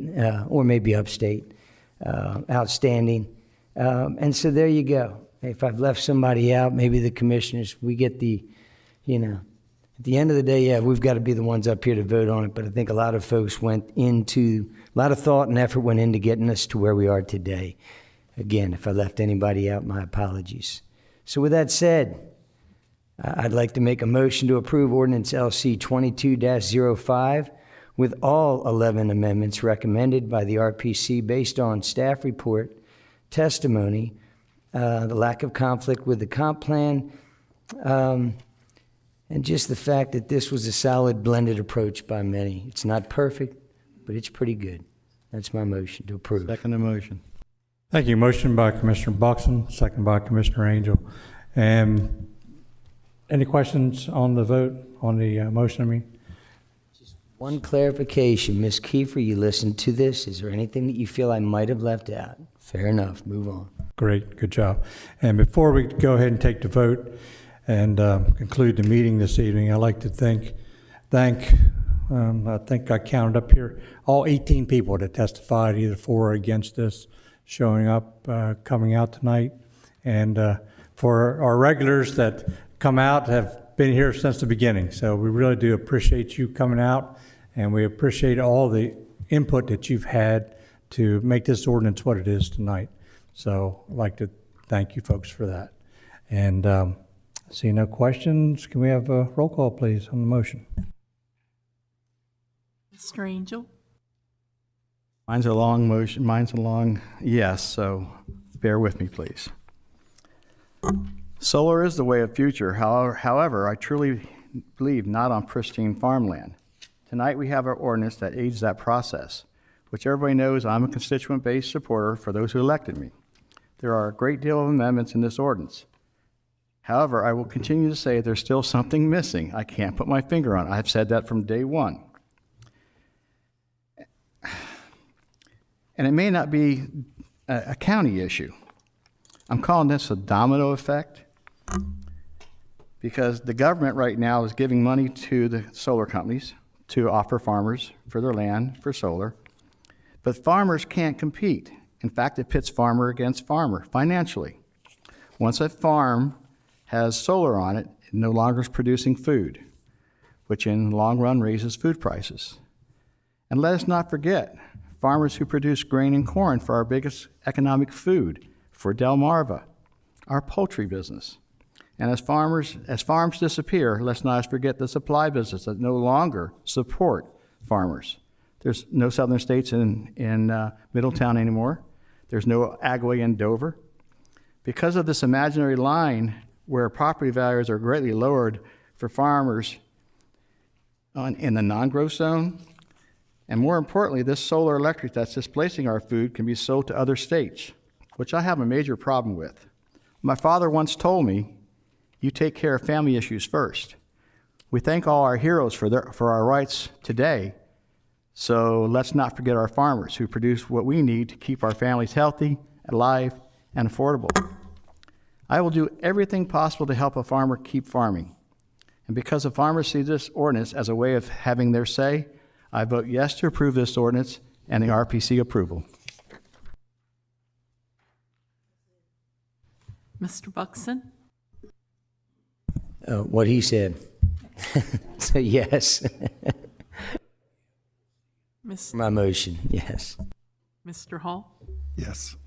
Speaker 10: or maybe upstate. Outstanding. And so there you go. If I've left somebody out, maybe the commissioners, we get the, at the end of the day, yeah, we've got to be the ones up here to vote on it. But I think a lot of folks a lot of thought and effort went into getting us to where we are today. Again, if I left anybody out, my apologies. So with that said, I'd like to make a motion to approve ordinance LC 22-05 with all 11 amendments recommended by the RPC based on staff report, testimony, the lack of conflict with the comp plan, and just the fact that this was a solid blended approach by many. It's not perfect, but it's pretty good. That's my motion to approve.
Speaker 17: Second the motion.
Speaker 3: Thank you. Motion by Commissioner Buxton, second by Commissioner Angel. Any questions on the vote, on the motion,
Speaker 10: One clarification, Ms. Kiefer, you listened to this. Is there anything that you feel I might have left out? Fair enough. Move on.
Speaker 3: Great, good job. And before we go ahead and take the vote and conclude the meeting this evening, I'd like to thank I think I counted up here, all 18 people that testified either for or against this, showing up, coming out tonight. And for our regulars that come out, have been here since the beginning. So we really do appreciate you coming out, and we appreciate all the input that you've had to make this ordinance what it is tonight. So I'd like to thank you folks for that. And see no questions. Can we have a roll call, please, on the motion?
Speaker 7: Mr. Angel?
Speaker 17: Mine's a long motion. Mine's a long yes, so bear with me, please. Solar is the way of future. However, I truly believe not on pristine farmland. Tonight we have our ordinance that aids that process, which everybody knows I'm a constituent-based supporter for those who elected me. There are a great deal of amendments in this ordinance. However, I will continue to say there's still something missing. I can't put my finger on it. I've said that from day one. And it may not be a county issue. I'm calling this a domino effect because the government right now is giving money to the solar companies to offer farmers for their land for solar. But farmers can't compete. In fact, it pits farmer against farmer financially. Once a farm has solar on it, it no longer is producing food, which in the long run raises food prices. And let us not forget, farmers who produce grain and corn for our biggest economic food, for Delmarva, our poultry business. And as farms disappear, let's not forget the supply business that no longer support farmers. There's no southern states in Middletown anymore. There's no Agaway in Dover. Because of this imaginary line where property values are greatly lowered for farmers in the non-growth zone, and more importantly, this solar electric that's displacing our food can be sold to other states, which I have a major problem with. My father once told me, you take care of family issues first. We thank all our heroes for our rights today, so let's not forget our farmers who produce what we need to keep our families healthy, alive, and affordable. I will do everything possible to help a farmer keep farming. And because the farmers see this ordinance as a way of having their say, I vote yes to approve this ordinance and the RPC approval.
Speaker 7: Mr. Buxton?
Speaker 10: What he said. So yes. My motion, yes.
Speaker 7: Mr. Hall?
Speaker 12: Yes.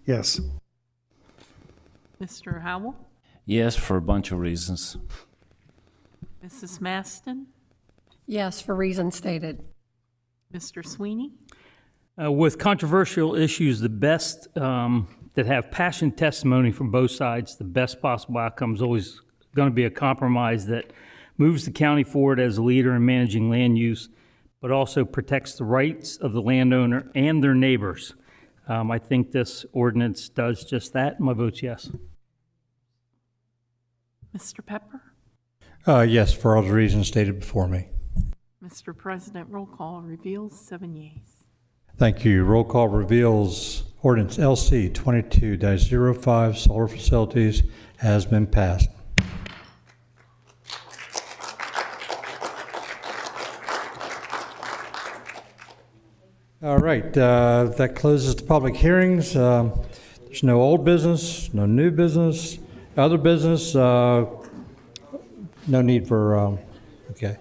Speaker 12: Yes.
Speaker 7: Mr. Howell?
Speaker 18: Yes, for a bunch of reasons.
Speaker 7: Mrs. Maston?
Speaker 21: Yes, for reasons stated.
Speaker 7: Mr. Sweeney?
Speaker 6: With controversial issues, the best that have passionate testimony from both sides, the best possible outcome is always going to be a compromise that moves the county forward as a leader in managing land use, but also protects the rights of the landowner and their neighbors. I think this ordinance does just that. My vote's yes.
Speaker 7: Mr. Pepper?
Speaker 3: Yes, for all the reasons stated before me.
Speaker 7: Mr. President, roll call reveals 7 yeas.
Speaker 3: Thank you. Roll call reveals ordinance LC 22-05 solar facilities has been passed. All right, that closes the public hearings. There's no old business, no new business, other business, no need for, okay.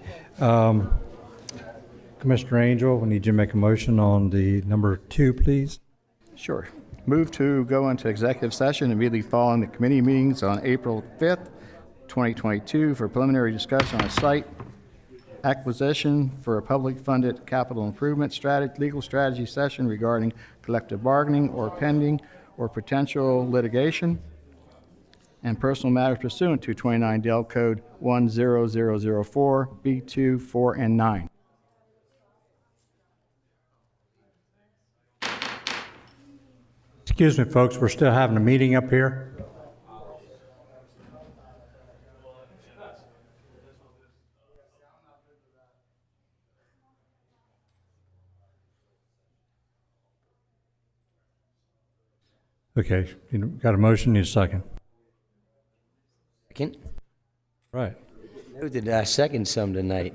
Speaker 3: Commissioner Angel, we need you to make a motion on the number 2, please.
Speaker 17: Sure. Move to go into executive session immediately following the committee meetings on April 5th, 2022 for preliminary discussion on a site acquisition for a public funded capital improvement legal strategy session regarding collective bargaining or pending or potential litigation and personal matters pursuant to 29 Del Code 10004 B2, 4, and 9.
Speaker 3: Excuse me, folks, we're still having a meeting up here. Okay, you got a motion, need a second.
Speaker 10: Second.
Speaker 3: Right.
Speaker 10: Who did I second some tonight?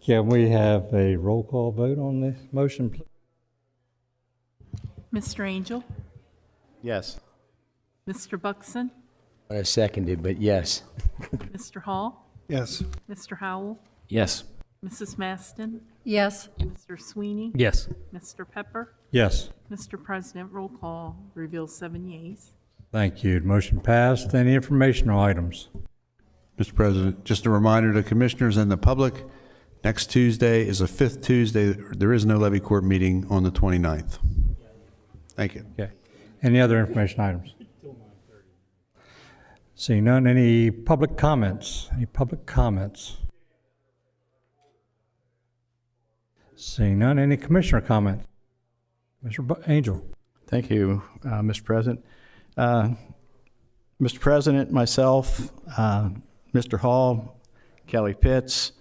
Speaker 3: Can we have a roll call vote on this motion, please?
Speaker 7: Mr. Angel?
Speaker 17: Yes.
Speaker 7: Mr. Buxton?
Speaker 10: I seconded, but yes.
Speaker 7: Mr. Hall?
Speaker 12: Yes.
Speaker 7: Mr. Howell?
Speaker 18: Yes.
Speaker 7: Mrs. Maston?
Speaker 21: Yes.
Speaker 7: Mr. Sweeney?
Speaker 6: Yes.
Speaker 7: Mr. Pepper?
Speaker 3: Yes.
Speaker 7: Mr. President, roll call reveals 7 yeas.
Speaker 3: Thank you. Motion passed. Any informational items?
Speaker 8: Mr. President, just a reminder to commissioners and the public, next Tuesday is the 5th Tuesday. There is no levy court meeting on the 29th. Thank you.
Speaker 3: Okay. Any other information items? Seeing none, any public comments? Any public comments? Seeing none, any commissioner comments? Mr. Angel.
Speaker 17: Thank you, Mr. President. Mr. President, myself, Mr. Hall, Kelly Pitts,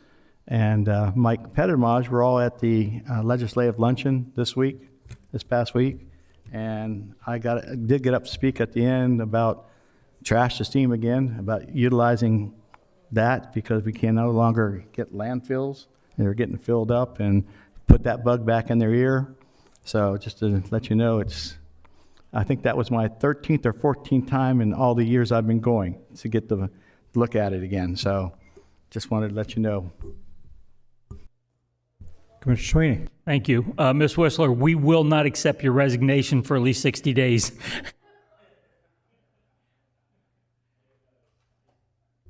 Speaker 17: and Mike Pettermage were all at the legislative luncheon this past week, and I did get up to speak at the end about trash to steam again, about utilizing that because we can no longer get landfills. They're getting filled up, and put that bug back in their ear. So just to let you know, I think that was my 13th or 14th time in all the years I've been going to get to look at it again. So just wanted to let you know.
Speaker 3: Commissioner Sweeney.
Speaker 6: Thank you. Ms. Whistler, we will not accept your resignation for at least 60 days.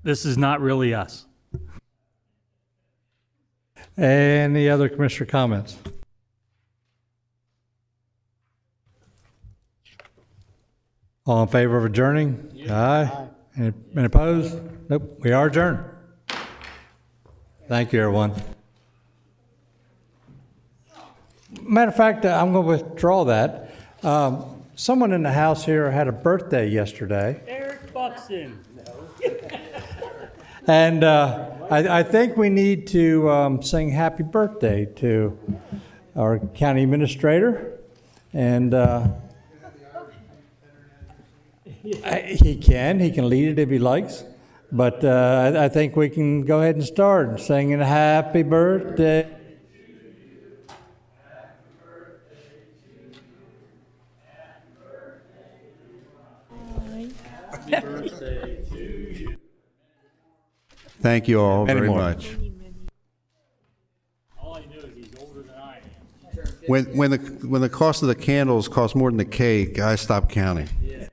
Speaker 6: This is not really us.
Speaker 3: Any other commissioner comments? All in favor of adjourning? Aye. Any opposed? Nope. We are adjourned. Thank you, everyone. Matter of fact, I'm going to withdraw that. Someone in the house here had a birthday yesterday.
Speaker 6: Eric Buxton.
Speaker 3: And I think we need to sing happy birthday to our county administrator. And he can lead it if he likes. But I think we can go ahead and start singing happy birthday.
Speaker 6: Happy birthday to you.
Speaker 8: Thank you all very much.
Speaker 6: All I know is he's older than I am.
Speaker 8: When the cost of the candles costs more than the cake, I stopped counting.
Speaker 6: Yeah.